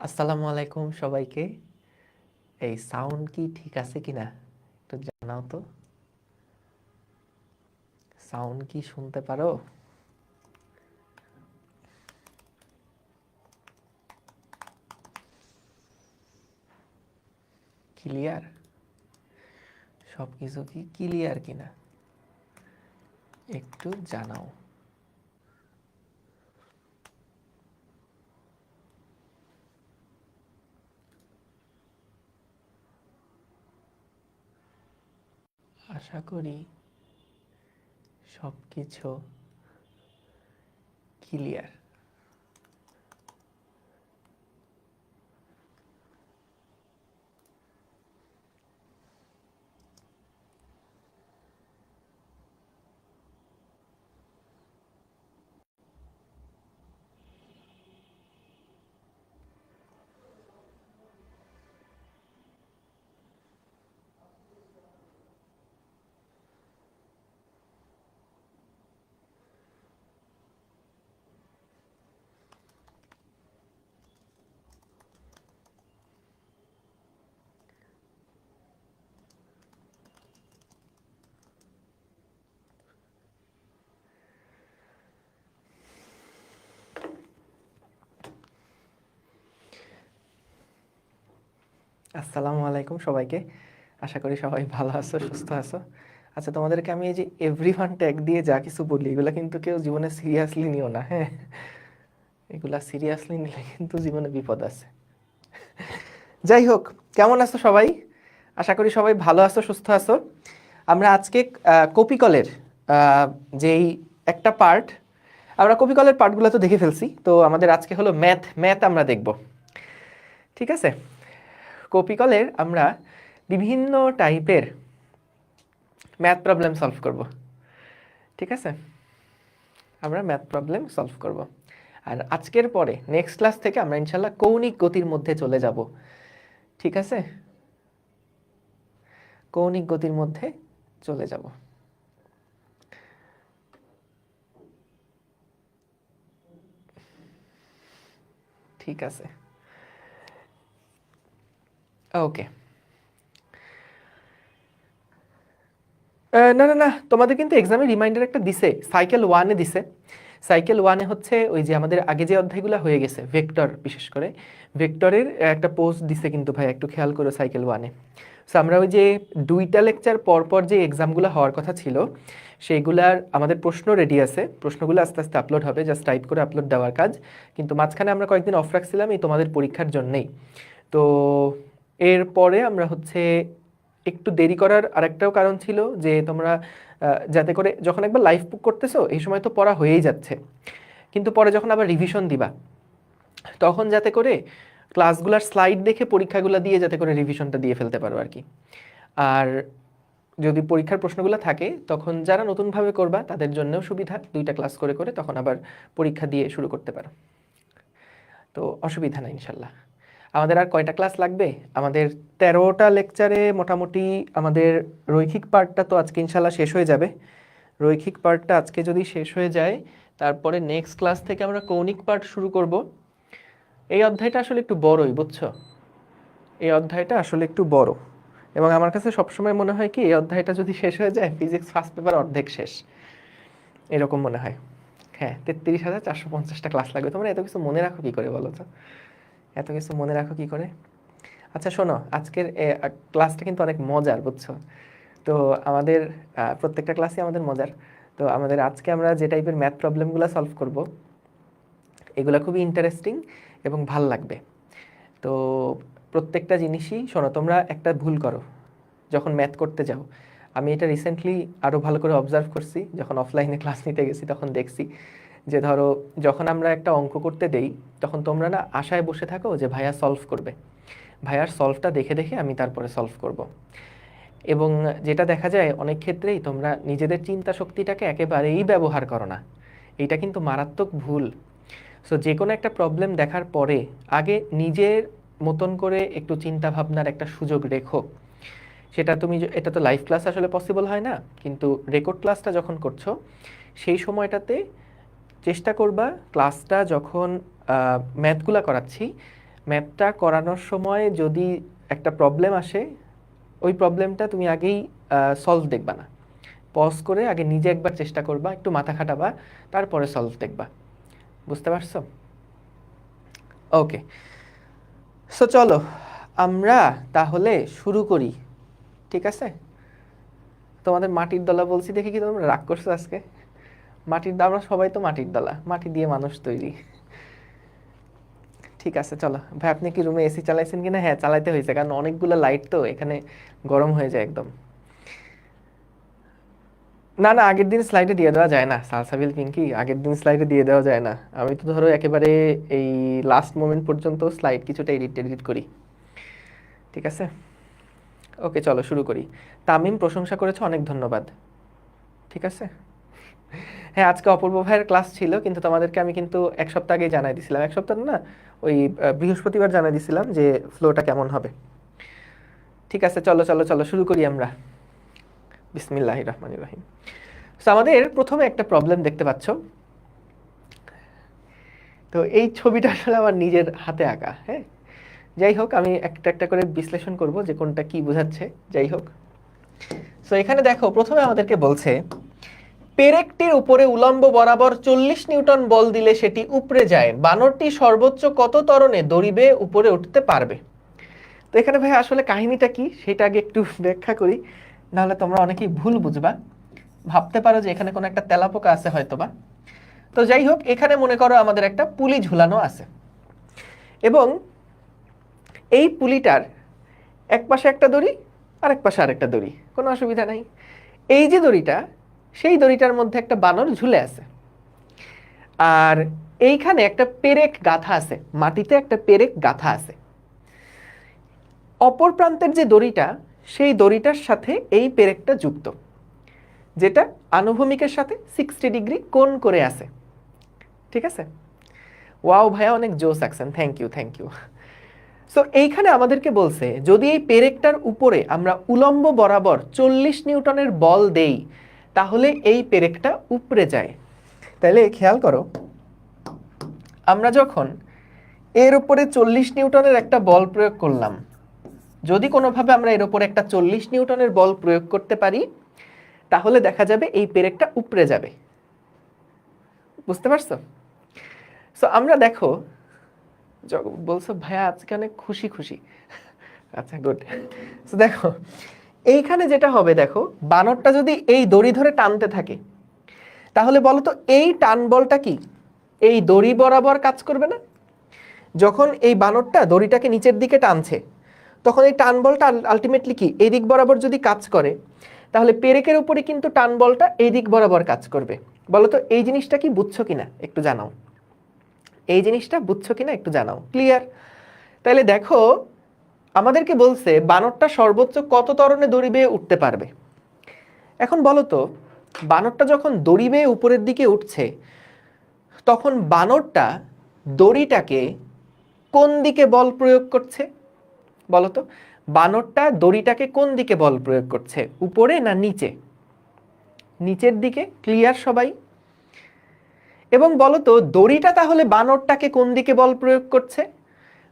আসসালামু আলাইকুম সবাইকে। এই সাউন্ড কি ঠিক আছে কিনা একটু জানাও তো। সাউন্ড কি শুনতে পারো? ক্লিয়ার? সব কিছু কি ক্লিয়ার কিনা একটু জানাও। আশা করি সব কিছু ক্লিয়ার। আসসালামু আলাইকুম সবাইকে। আশা করি সবাই ভালো আছো, সুস্থ আছো। আচ্ছা, তোমাদেরকে আমি এই যে এভরিওয়ান ট্যাগ দিয়ে যা কিছু বলি এগুলো কিন্তু কেউ জীবনে সিরিয়াসলি নিও না, হ্যাঁ? এগুলা সিরিয়াসলি নিলে কিন্তু জীবনে বিপদ আছে। যাই হোক, কেমন আছো সবাই? আশা করি সবাই ভালো আছো, সুস্থ আছো। আমরা আজকে কপিকলের যেই একটা পার্ট, আমরা কপিকলের পার্টগুলো তো দেখে ফেলছি, তো আমাদের আজকে হলো ম্যাথ ম্যাথ আমরা দেখব। ঠিক আছে? কপিকলের আমরা বিভিন্ন টাইপের ম্যাথ প্রবলেম সলভ করব। ঠিক আছে? আমরা ম্যাথ প্রবলেম সলভ করব। আর আজকের পরে নেক্সট ক্লাস থেকে আমরা ইনশাল্লাহ কৌণিক গতির মধ্যে চলে যাব। ঠিক আছে? কৌণিক গতির মধ্যে চলে যাব। ঠিক আছে, ওকে। না না না, তোমাদের কিন্তু এক্সামে রিমাইন্ডার একটা দিছে, সাইকেল ওয়ানে দিছে। সাইকেল ওয়ানে হচ্ছে ওই যে আমাদের আগে যে অধ্যায়গুলো হয়ে গেছে, ভেক্টর, বিশেষ করে ভেক্টরের একটা পোস্ট দিছে কিন্তু ভাই, একটু খেয়াল করো সাইকেল ওয়ানে। সো আমরা ওই যে 2টা লেকচার পর পর যে এক্সামগুলো হওয়ার কথা ছিল সেইগুলার আমাদের প্রশ্ন রেডি আছে, প্রশ্নগুলো আস্তে আস্তে আপলোড হবে, জাস্ট টাইপ করে আপলোড দেওয়ার কাজ। কিন্তু মাঝখানে আমরা কয়েকদিন অফ রাখছিলাম এই তোমাদের পরীক্ষার জন্যেই। তো এরপরে আমরা হচ্ছে একটু দেরি করার আরেকটাও কারণ ছিল যে তোমরা যাতে করে যখন একবার লাইভ বুক করতেছো এই সময় তো পড়া হয়েই যাচ্ছে, কিন্তু পরে যখন আবার রিভিশন দিবা তখন যাতে করে ক্লাসগুলোর স্লাইড দেখে পরীক্ষাগুলো দিয়ে যাতে করে রিভিশনটা দিয়ে ফেলতে পারো আর কি। আর যদি পরীক্ষার প্রশ্নগুলো থাকে তখন যারা নতুনভাবে করবা তাদের জন্যও সুবিধা, 2টা ক্লাস করে করে তখন আবার পরীক্ষা দিয়ে শুরু করতে পারো। তো অসুবিধা নাই ইনশাল্লাহ। আমাদের আর কয়টা ক্লাস লাগবে? আমাদের 13টা লেকচারে মোটামুটি আমাদের রৈখিক পার্টটা তো আজকে ইনশাল্লাহ শেষ হয়ে যাবে। রৈখিক পার্টটা আজকে যদি শেষ হয়ে যায় তারপরে নেক্সট ক্লাস থেকে আমরা কৌণিক পার্ট শুরু করব। এই অধ্যায়টা আসলে একটু বড়ই, বুঝছো? এই অধ্যায়টা আসলে একটু বড়, এবং আমার কাছে সবসময় মনে হয় কি এই অধ্যায়টা যদি শেষ হয়ে যায় ফিজিক্স ফার্স্ট পেপার অর্ধেক শেষ, এরকম মনে হয়। হ্যাঁ, 33,450টা ক্লাস লাগবে। তোমরা এত কিছু মনে রাখো কি করে বলো তো? এত কিছু মনে রাখো কি করে? আচ্ছা শোনো, আজকের ক্লাসটা কিন্তু অনেক মজার, বুঝছো? তো আমাদের প্রত্যেকটা ক্লাসই আমাদের মজার। তো আমাদের আজকে আমরা যে টাইপের ম্যাথ প্রবলেমগুলো সলভ করব এগুলো খুবই ইন্টারেস্টিং এবং ভাল লাগবে। তো প্রত্যেকটা জিনিসই শোনো, তোমরা একটা ভুল করো যখন ম্যাথ করতে যাও। আমি এটা রিসেন্টলি আরও ভালো করে অবজার্ভ করছি, যখন অফলাইনে ক্লাস নিতে গেছি তখন দেখছি যে ধরো যখন আমরা একটা অঙ্ক করতে দেই তখন তোমরা না আশায় বসে থাকো যে ভাইয়া সলভ করবে, ভাইয়ার সলভটা দেখে দেখে আমি তারপরে সলভ করব। এবং যেটা দেখা যায় অনেক ক্ষেত্রেই তোমরা নিজেদের চিন্তা শক্তিটাকে একেবারেই ব্যবহার করো না। এইটা কিন্তু মারাত্মক ভুল। সো যে কোনো একটা প্রবলেম দেখার পরে আগে নিজের মতন করে একটু চিন্তা ভাবনার একটা সুযোগ রেখো। সেটা তুমি এটা তো লাইভ ক্লাস আসলে পসিবল হয় না, কিন্তু রেকর্ড ক্লাসটা যখন করছো সেই সময়টাতে চেষ্টা করবা ক্লাসটা যখন ম্যাথগুলা করাচ্ছি ম্যাথটা করানোর সময় যদি একটা প্রবলেম আসে, ওই প্রবলেমটা তুমি আগেই সলভ দেখবা না, পজ করে আগে নিজে একবার চেষ্টা করবা, একটু মাথা খাটাবা, তারপরে সলভ দেখবা। বুঝতে পারছো? ওকে, সো চলো আমরা তাহলে শুরু করি। ঠিক আছে, তোমাদের মাটির দলা বলছি দেখে কি তোমরা রাগ করছো আজকে? আমরা সবাই তো মাটির দলা, মাটি দিয়ে মানুষ তৈরি। ঠিক আছে চলো ভাই, আপনি কি রুমে এসি চালাইছেন কিনা? হ্যাঁ চালাইতে হয়েছে, কারণ অনেকগুলো লাইট তো এখানে গরম হয়ে যায় একদম। না না, আগের দিন স্লাইডে দিয়ে দেওয়া যায় না সালসাবিল পিঙ্কি, আগের দিন স্লাইডে দিয়ে দেওয়া যায় না। আমি তো ধরো একেবারে এই লাস্ট মোমেন্ট পর্যন্ত স্লাইড কিছুটা এডিট করি। ঠিক আছে, ওকে চলো শুরু করি। তামিম প্রশংসা করেছে, অনেক ধন্যবাদ। ঠিক আছে, হ্যাঁ আজকে অপূর্ব ভাইয়ের ক্লাস ছিল, কিন্তু তোমাদেরকে আমি কিন্তু এক সপ্তাহ আগেই জানাই দিছিলাম, এক সপ্তাহ না ওই বৃহস্পতিবার জানাই দিছিলাম যে ফ্লোটা কেমন হবে। ঠিক আছে চলো চলো চলো শুরু করি আমরা। বিসমিল্লাহির রহমানির রহিম। তো আমাদের প্রথমে একটা প্রবলেম দেখতে পাচ্ছ, তো এই ছবিটা আসলে আমার নিজের হাতে আঁকা। হ্যাঁ যাই হোক, আমি একটা একটা করে বিশ্লেষণ করব যে কোনটা কি বোঝাচ্ছে। যাই হোক, তো এখানে দেখো প্রথমে আমাদেরকে বলছে পেরেকটির উপরে উলম্ব বরাবর 40 নিউটন বল দিলে সেটি উপরে যায়, বানরটি সর্বোচ্চ কত ত্বরণে দড়ি বেয়ে উপরে উঠতে পারবে? তো এখানে ভাই আসলে কাহিনীটা কি সেটা আগে একটু ব্যাখ্যা করি, নাহলে তোমরা অনেকেই ভুল বুঝবা, ভাবতে পারো যে এখানে কোনো একটা তেলাপোকা আছে হয়তোবা। তো যাই হোক, এখানে মনে করো আমাদের একটা পুলি ঝুলানো আছে, এবং এই পুলিটার এক পাশে একটা দড়ি আর এক পাশে আরেকটা দড়ি, কোনো অসুবিধা নাই। এই যে দড়িটা, সেই দড়িটার মধ্যে একটা বানর ঝুলে আছে, আর এইখানে একটা পেরেক গাঁথা আছে, মাটিতে একটা পেরেক গাঁথা আছে। অপর প্রান্তের যে দড়িটা, সেই দড়িটার সাথে এই পেরেকটা যুক্ত, যেটা আনুভূমিকের সাথে 60 ডিগ্রি কোণ করে আছে। ঠিক আছে, ওয়াও ভাইয়া অনেক জোস আছেন, thank you thank you. So এইখানে আমাদেরকে বলছে যদি এই পেরেকটার উপরে আমরা উলম্ব বরাবর 40 নিউটনের বল দেই, তাহলে এই পেরেকটা উপরে যায়। তাহলে খেয়াল করো, আমরা যখন এর উপরে 40 নিউটনের একটা বল প্রয়োগ করলাম, যদি কোনোভাবে আমরা এর উপরে একটা 40 নিউটনের বল প্রয়োগ করতে পারি, তাহলে দেখা যাবে এই পেরেকটা উপরে যাবে। বুঝতে পারছো? সো আমরা দেখো, বলছো ভাইয়া আজকে অনেক খুশি খুশি, আচ্ছা গুড। সো দেখো এইখানে যেটা হবে, দেখো বানরটা যদি এই দড়ি ধরে টানতে থাকে, তাহলে বলো তো এই টান বলটা কি এই দড়ি বরাবর কাজ করবে না? যখন এই বানরটা দড়িটাকে নিচের দিকে টানছে, তখন এই টান বলটা আলটিমেটলি কি এই দিক বরাবর যদি কাজ করে, তাহলে পেরেকের উপরে কিন্তু টান বলটা এই দিক বরাবর কাজ করবে। বলো তো এই জিনিসটা কি বুঝছো কিনা একটু জানাও, এই জিনিসটা বুঝছো কিনা একটু জানাও। ক্লিয়ার? তাহলে দেখো আমাদেরকে বলছে বানরটা সর্বোচ্চ কত ত্বরণে দড়ি বেয়ে উঠতে পারবে। এখন বলো তো বানরটা যখন দড়ি বেয়ে উপরের দিকে উঠছে, তখন বানরটা দড়িটাকে কোন দিকে বল প্রয়োগ করছে? বলো তো বানরটা দড়িটাকে কোন দিকে বল প্রয়োগ করছে, উপরে না নিচে? নিচের দিকে। ক্লিয়ার সবাই? এবং বলো তো দড়িটা তাহলে বানরটাকে কোন দিকে বল প্রয়োগ করছে?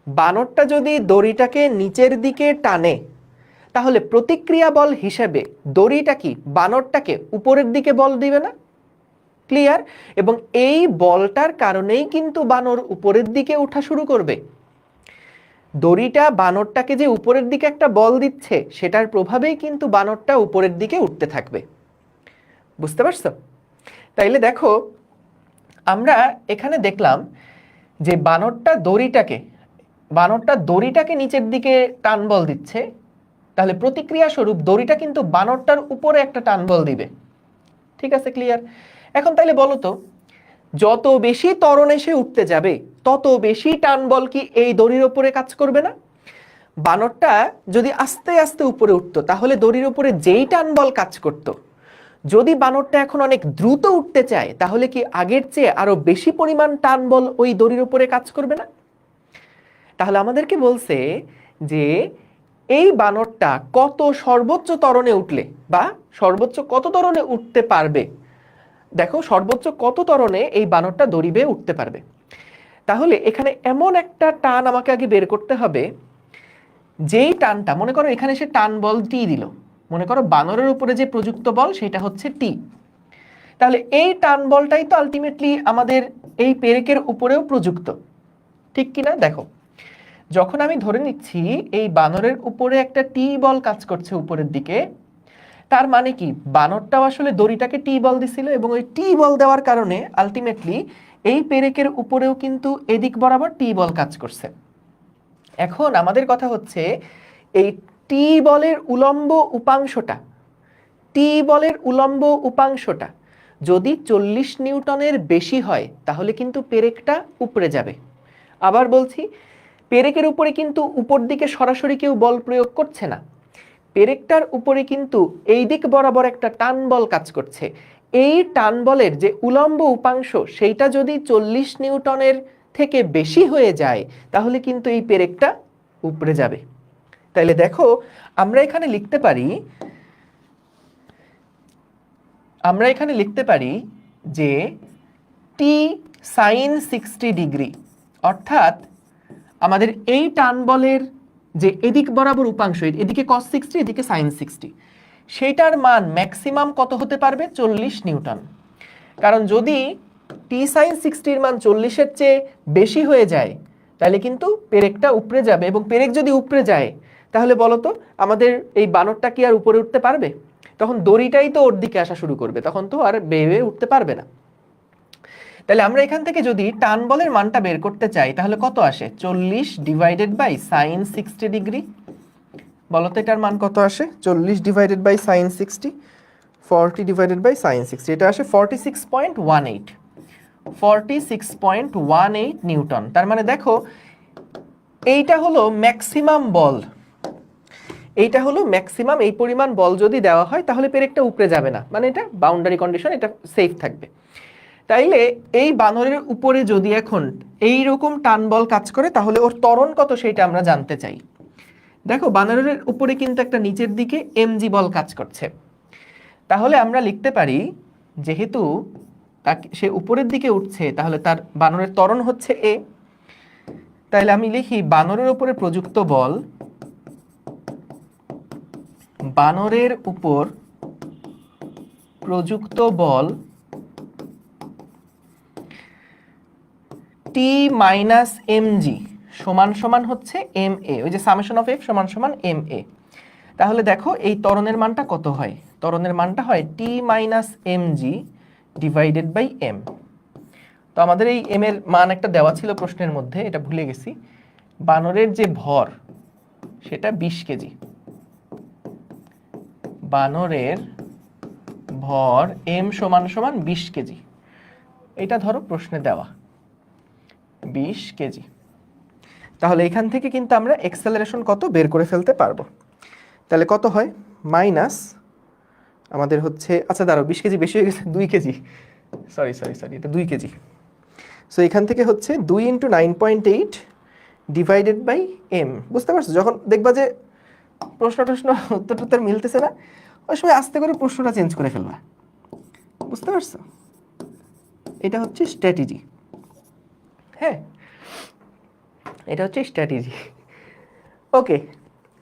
বানরটা যদি দড়িটাকে নিচের দিকে টানে, তাহলে প্রতিক্রিয়া বল হিসেবে দড়িটা কি বানরটাকে উপরের দিকে বল দিবে না? ক্লিয়ার? এবং এই বলটার কারণেই কিন্তু বানর উপরের দিকে ওঠা শুরু করবে। দড়িটা বানরটাকে যে উপরের দিকে একটা বল দিচ্ছে, সেটার প্রভাবেই কিন্তু বানরটা উপরের দিকে উঠতে থাকবে। বুঝতে পারছো? তাইলে দেখো আমরা এখানে দেখলাম যে বানরটা দড়িটাকে নিচের দিকে টান বল দিচ্ছে, তাহলে প্রতিক্রিয়া স্বরূপ দড়িটা কিন্তু বানরটার উপরে একটা টান বল দিবে। ঠিক আছে, ক্লিয়ার? এখন তাইলে বলো তো যত বেশি ত্বরণে সে উঠতে যাবে, তত বেশি টান বল কি এই দড়ির উপরে কাজ করবে না? বানরটা যদি আস্তে আস্তে উপরে উঠতো, তাহলে দড়ির উপরে যেই টান বল কাজ করত, যদি বানরটা এখন অনেক দ্রুত উঠতে চায়, তাহলে কি আগের চেয়ে আরো বেশি পরিমাণ টান বল ওই দড়ির উপরে কাজ করবে না? তাহলে আমাদেরকে বলছে যে এই বানরটা কত সর্বোচ্চ ত্বরণে উঠলে, বা সর্বোচ্চ কত ত্বরণে উঠতে পারবে, দেখো সর্বোচ্চ কত ত্বরণে এই বানরটা দড়ি বেয়ে উঠতে পারবে। তাহলে এখানে এমন একটা টান আমাকে আগে বের করতে হবে, যেই টানটা, মনে করো এখানে সে টান বল টি দিল, মনে করো বানরের উপরে যে প্রযুক্ত বল সেটা হচ্ছে টি, তাহলে এই টান বলটাই তো আলটিমেটলি আমাদের এই পেরেকের উপরেও প্রযুক্ত, ঠিক কিনা? দেখো, যখন আমি ধরে নিচ্ছি এই বানরের উপরে একটা টি বল কাজ করছে উপরের দিকে, তার মানে কি বানরটাও আসলে দড়িটাকে টি বল দিছিল, এবং ওই টি বল দেওয়ার কারণে আলটিমেটলি এই পেরেকের উপরেও কিন্তু এদিক বরাবর টি বল কাজ করছে। এখন আমাদের কথা হচ্ছে এই টি বলের উলম্ব উপাংশটা, টি বলের উলম্ব উপাংশটা যদি 40 নিউটনের বেশি হয় তাহলে কিন্তু পেরেকটা উপরে যাবে। আবার বলছি, পেরেকের উপরে কিন্তু উপর দিকে সরাসরি কেউ বল প্রয়োগ করছে না, পেরেকটার উপরে কিন্তু এই দিক বরাবর একটা টান বল কাজ করছে। এই টান বলের যে উলম্ব উপাংশ সেইটা যদি 40 নিউটনের থেকে বেশি হয়ে যায় তাহলে কিন্তু এই পেরেকটা উপরে যাবে। তাইলে দেখো, আমরা এখানে লিখতে পারি যে টি সাইন 60 ডিগ্রি, অর্থাৎ আমাদের এই টান বলের যে এদিক বরাবর উপাংশ, এদিকে cos 60 এদিকে sin 60, সেইটার মান ম্যাক্সিমাম কত হতে পারবে? 40 নিউটন। কারণ যদি টি সাইন 60 এর মান 40-এর চেয়ে বেশি হয়ে যায় তাহলে কিন্তু পেরেকটা উপরে যাবে, এবং পেরেক যদি উপরে যায় তাহলে বলো তো আমাদের এই বানরটা কি আর উপরে উঠতে পারবে? তখন দড়িটাই তো ওর দিকে আসা শুরু করবে, তখন তো আর বেয়ে উঠতে পারবে না। তাহলে আমরা এখান থেকে যদি টান বলের মানটা বের করতে চাই তাহলে কত আসে? 40 ডিভাইডেড বাই সাইন 60 ডিগ্রি। বলো তো এটার মান কত আসে? 40 divided by sine 60, 40 divided by sine 60, এটা আসে 46.18, 46.18 নিউটন। তার মানে দেখো, এইটা হলো ম্যাক্সিমাম বল, এইটা হলো ম্যাক্সিমাম। এই পরিমাণ বল যদি দেওয়া হয় তাহলে পেরেকটা উপরে যাবে না, মানে এটা বাউন্ডারি কন্ডিশন, এটা সেফ থাকবে। তাইলে এই বানরের উপরে যদি এখন এই রকম টান বল কাজ করে তাহলে ওর ত্বরণ কত সেটা আমরা জানতে চাই। দেখো, বানরের উপরে কিন্তু একটা নিচের দিকে এমজি বল কাজ করছে, তাহলে আমরা লিখতে পারি যেহেতু সে উপরের দিকে উঠছে তাহলে তার বানরের ত্বরণ হচ্ছে এ, তাইলে আমি লিখি বানরের উপরে প্রযুক্ত বল, বানরের উপর প্রযুক্ত বল টি মাইনাস এমজি সমান সমান হচ্ছে এম এ, ওই যে সামেশন অফ এফ সমান সমান এম এ। তাহলে দেখো এই ত্বরণের মানটা কত হয়? ত্বরণের মানটা হয় T minus M G divided by M. তো আমাদের এই এম এর মান একটা দেওয়া ছিল প্রশ্নের মধ্যে, এটা ভুলে গেছি। বানরের যে ভর সেটা 20 কেজি, বানরের ভর এম সমান সমান 20 কেজি, এটা ধরো প্রশ্নে দেওয়া 20 কেজি। তাহলে এখান থেকে কিন্তু আমরা অ্যাক্সেলারেশন কত বের করে ফেলতে পারবো। তাহলে কত হয়? মাইনাস আমাদের হচ্ছে, আচ্ছা দাঁড়াও, 20 কেজি বেশি হয়ে গেছে, 2 কেজি, সরি, এটা 2 কেজি। সো এখান থেকে হচ্ছে 2 × 9.8 ডিভাইডেড বাই এম। বুঝতে পারছো? যখন দেখবা যে প্রশ্ন উত্তর মিলতেছে না, ওই সময় আস্তে করে প্রশ্নটা চেঞ্জ করে ফেলবা। বুঝতে পারছো? এটা হচ্ছে স্ট্র্যাটেজি। হ্যাঁ, এটা হচ্ছে স্ট্র্যাটেজি। ওকে,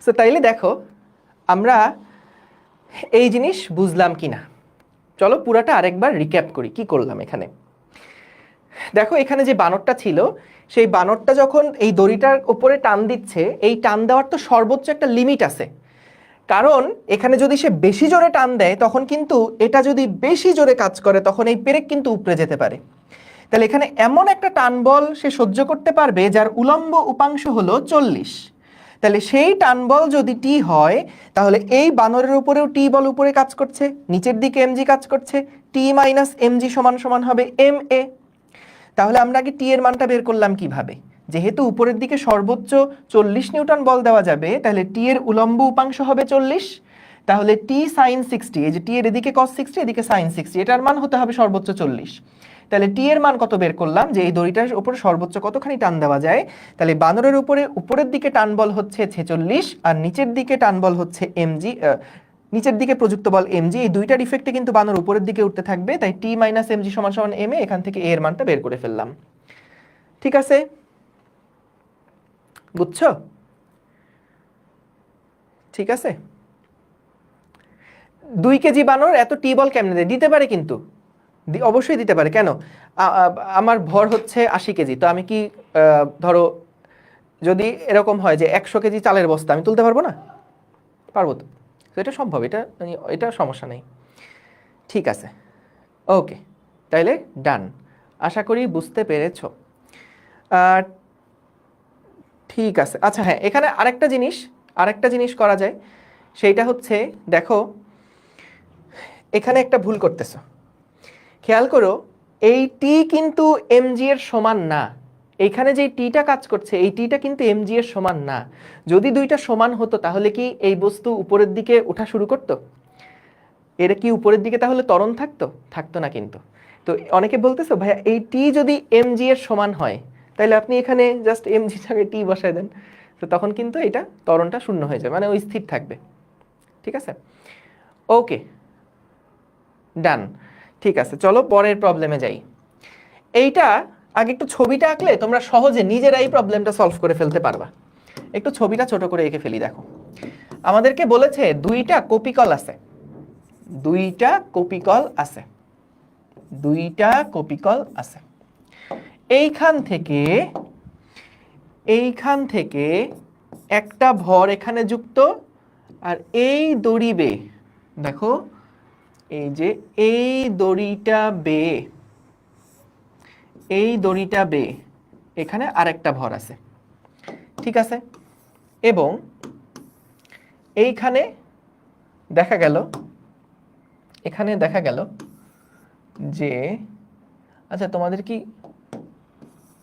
সো তাইলে দেখো আমরা এই জিনিস বুঝলাম কিনা। চলো পুরাটা আরেকবার রিক্যাপ করি কি করলাম এখানে। দেখো, এখানে যে বানরটা ছিল সেই বানরটা যখন এই দড়িটার উপরে টান দিচ্ছে, এই টান দেওয়ার তো সর্বোচ্চ একটা লিমিট আছে, কারণ এখানে যদি সে বেশি জোরে টান দেয় তখন কিন্তু এটা যদি বেশি জোরে কাজ করে তখন এই পেরেক কিন্তু উপরে যেতে পারে। তাহলে এখানে এমন একটা টান বল সে সহ্য করতে পারবে যার উলম্ব উপাংশ হলো 40। তাহলে সেই টান বল যদি টি হয় তাহলে এই বানরের উপরেও টি বল উপরে কাজ করছে, নিচের দিকে এমজি কাজ করছে, টি মাইনাস এমজি সমান সমান হবে এম এ। তাহলে আমরা আগে টি এর মানটা বের করলাম কিভাবে? যেহেতু উপরের দিকে সর্বোচ্চ 40 নিউটন বল দেওয়া যাবে তাহলে টি এর উলম্ব উপাংশ হবে 40, তাহলে টি সাইন 60, এই যে টি এর এদিকে cos 60 এদিকে সাইন 60, এটার মান হতে হবে সর্বোচ্চ 40। তাহলে টি এর মান কত বের করলাম, যে এই দড়িটার উপর সর্বোচ্চ কতখানি টান দেওয়া যায়। তাহলে বানরের উপরে উপরের দিকে টান বল হচ্ছে 46 আর নিচের দিকে টান বল হচ্ছে এমজি, নিচের দিকে প্রযুক্ত বল এমজি, এই দুইটার ইফেক্টে কিন্তু বানর উপরের দিকে উঠতে থাকবে, তাই টি মাইনাস এমজি সমান সমান এম এ। এখান থেকে এ এর মানটা বের করে ফেললাম। ঠিক আছে, বুঝছো? ঠিক আছে, 2 কেজি বানর এত টি বল কেমনে দেয়? দিতে পারে কিন্তু, অবশ্যই দিতে পারে। কেন? আমার ভর হচ্ছে 80 কেজি, তো আমি কি ধরো যদি এরকম হয় যে 100 কেজি চালের বস্তা আমি তুলতে পারবো না? পারবো তো। তো এটা সম্ভব, এটা সমস্যা নেই। ঠিক আছে, ওকে, তাইলে ডান। আশা করি বুঝতে পেরেছ। ঠিক আছে, আচ্ছা হ্যাঁ, এখানে আরেকটা জিনিস করা যায়, সেইটা হচ্ছে দেখো এখানে একটা ভুল করতেছো। খেয়াল করো, এই টি কিন্তু এমজি এর সমান না। এইখানে যে টিটা কাজ করছে, এই টিটা কিন্তু এমজি এর সমান না। যদি দুইটা সমান হতো তাহলে কি এই বস্তু উপরের দিকে ওঠা শুরু করতো? এর কি উপরের দিকে তাহলে ত্বরণ থাকতো? থাকতো না কিন্তু। তো অনেকে বলতেছো ভাইয়া এই টি যদি এমজি এর সমান হয়, তাহলে আপনি এখানে জাস্ট এমজি জায়গায় টি বসায় দেন, তো তখন কিন্তু এটা ত্বরণটা শূন্য হয়ে যাবে, মানে ওই স্থির থাকবে। ঠিক আছে, ওকে, ডান। ঠিক আছে, চলো পরের প্রবলেমে যাই। এইটা আগে একটু ছবিটা আঁকলে তোমরা সহজে নিজেরাই প্রবলেমটা সলভ করে ফেলতে পারবা। একটু ছবিটা ছোট করে এঁকে ফেলি। দেখো, আমাদেরকে বলেছে দুইটা কপিকল আছে, দুইটা কপিকল আছে, দুইটা কপিকল আছে। এইখান থেকে একটা ভর এখানে যুক্ত, আর এই দড়ি বেয়ে, দেখো এই যে এই দড়িটা বেয়ে এখানে আরেকটা ভর আছে। ঠিক আছে, এবং এইখানে এখানে দেখা গেল যে, আচ্ছা তোমাদের কি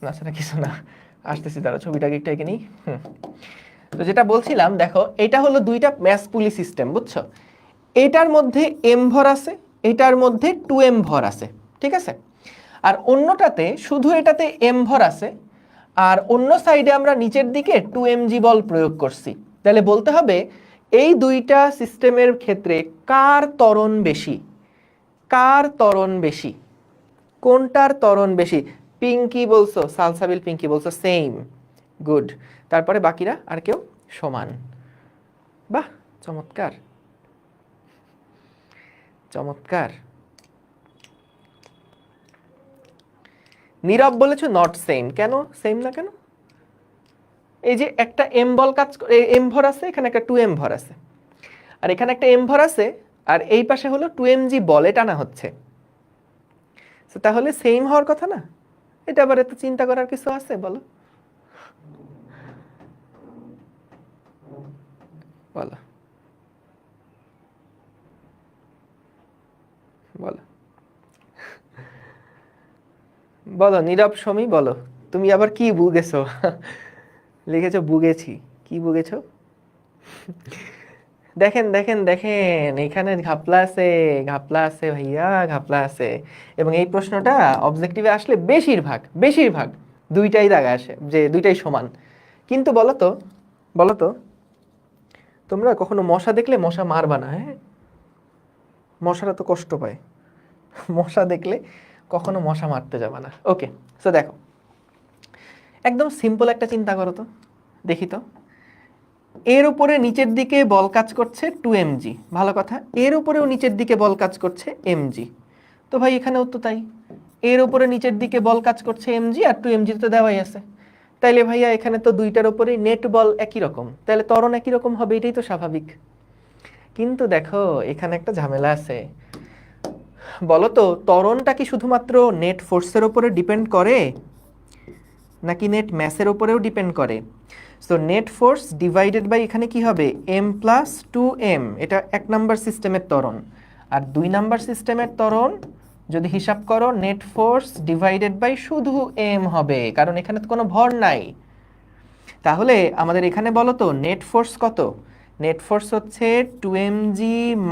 না সেটা কিছু না, আসতেছি, তারা ছবিটাকে একটু এঁকে নিই। তো যেটা বলছিলাম, দেখো এটা হলো দুইটা ম্যাস পুলি সিস্টেম, বুঝছো? এটার মধ্যে এম ভর আছে, এটার মধ্যে 2m ভর আছে। ঠিক আছে, আর অন্যটাতে শুধু এটাতে m ভর আছে, আর অন্য সাইডে আমরা নিচের দিকে 2mg বল প্রয়োগ করছি। তাহলে বলতে হবে এই দুইটা সিস্টেমের ক্ষেত্রে কার ত্বরণ বেশি? কার ত্বরণ বেশি? কোনটার ত্বরণ বেশি? পিঙ্কি বলছো, সালসাবিল পিঙ্কি বলছো, সেম, গুড। তারপরে বাকিরা আর কেউ সমান। বাহ, চমৎকার চমৎকার। নীরব বলেছো নট সেম। কেন সেম না? কেন? এই যে একটা এম বল এম ভর আছে, এখানে একটা 2m ভর আছে, আর এখানে একটা m ভর আছে, আর এই পাশে হলো 2mg বলে টানা হচ্ছে, তাহলে সেম হওয়ার কথা না? এটা আবার এত চিন্তা করার কিছু আছে বলো? বলো বলো বলো, নীরব সমী বলো, তুমি আবার কি বুগেছো? লিখেছো বুগেছি, কি বুগেছো? দেখেন দেখেন দেখেন, এখানে ঘাপলা আছে ভাইয়া, ঘাপলা আছে। এবং এই প্রশ্নটা অবজেক্টিভে আসলে বেশিরভাগ দুইটাই দাগা আসে, যে দুইটাই সমান। কিন্তু বলো তো তোমরা কখনো মশা দেখলে মশা মারবা না, হ্যাঁ? মশারা তো কষ্ট পায়, মশা দেখলে কখনো মশা মারতে যাবা না। ওকে, সো দেখো একদম সিম্পল একটা চিন্তা করো তো, দেখি তো। এর উপরে নিচের দিকে বল কাজ করছে 2mg, ভালো কথা। এর উপরেও নিচের দিকে বল কাজ করছে mg, তো ভাই এখানেও তো তাই, এর উপরে নিচের দিকে বল কাজ করছে mg, আর 2mg তো দেওয়াই আছে। তাইলে ভাইয়া এখানে তো দুইটার উপরে নেট বল একই রকম, তাহলে ত্বরণ একই রকম হবে, এটাই তো স্বাভাবিক। কিন্তু দেখো এখানে একটা ঝামেলা আছে। বলো তো ত্বরণটা কি শুধুমাত্র নেট ফোর্সের উপরে ডিপেন্ড করে, নাকি নেট ম্যাসের উপরেও ডিপেন্ড করে? So net force divided by এখানে কি হবে, m প্লাস 2m, এটা 1 নাম্বার সিস্টেমের ত্বরণ। আর 2 নাম্বার সিস্টেমের ত্বরণ যদি হিসাব করো, নেট ফোর্স ডিভাইডেড বাই শুধু m হবে, কারণ এখানে তো কোনো ভর নাই। তাহলে আমাদের এখানে বলো তো নেট ফোর্স কত? নেট ফোর্স হচ্ছে 2mg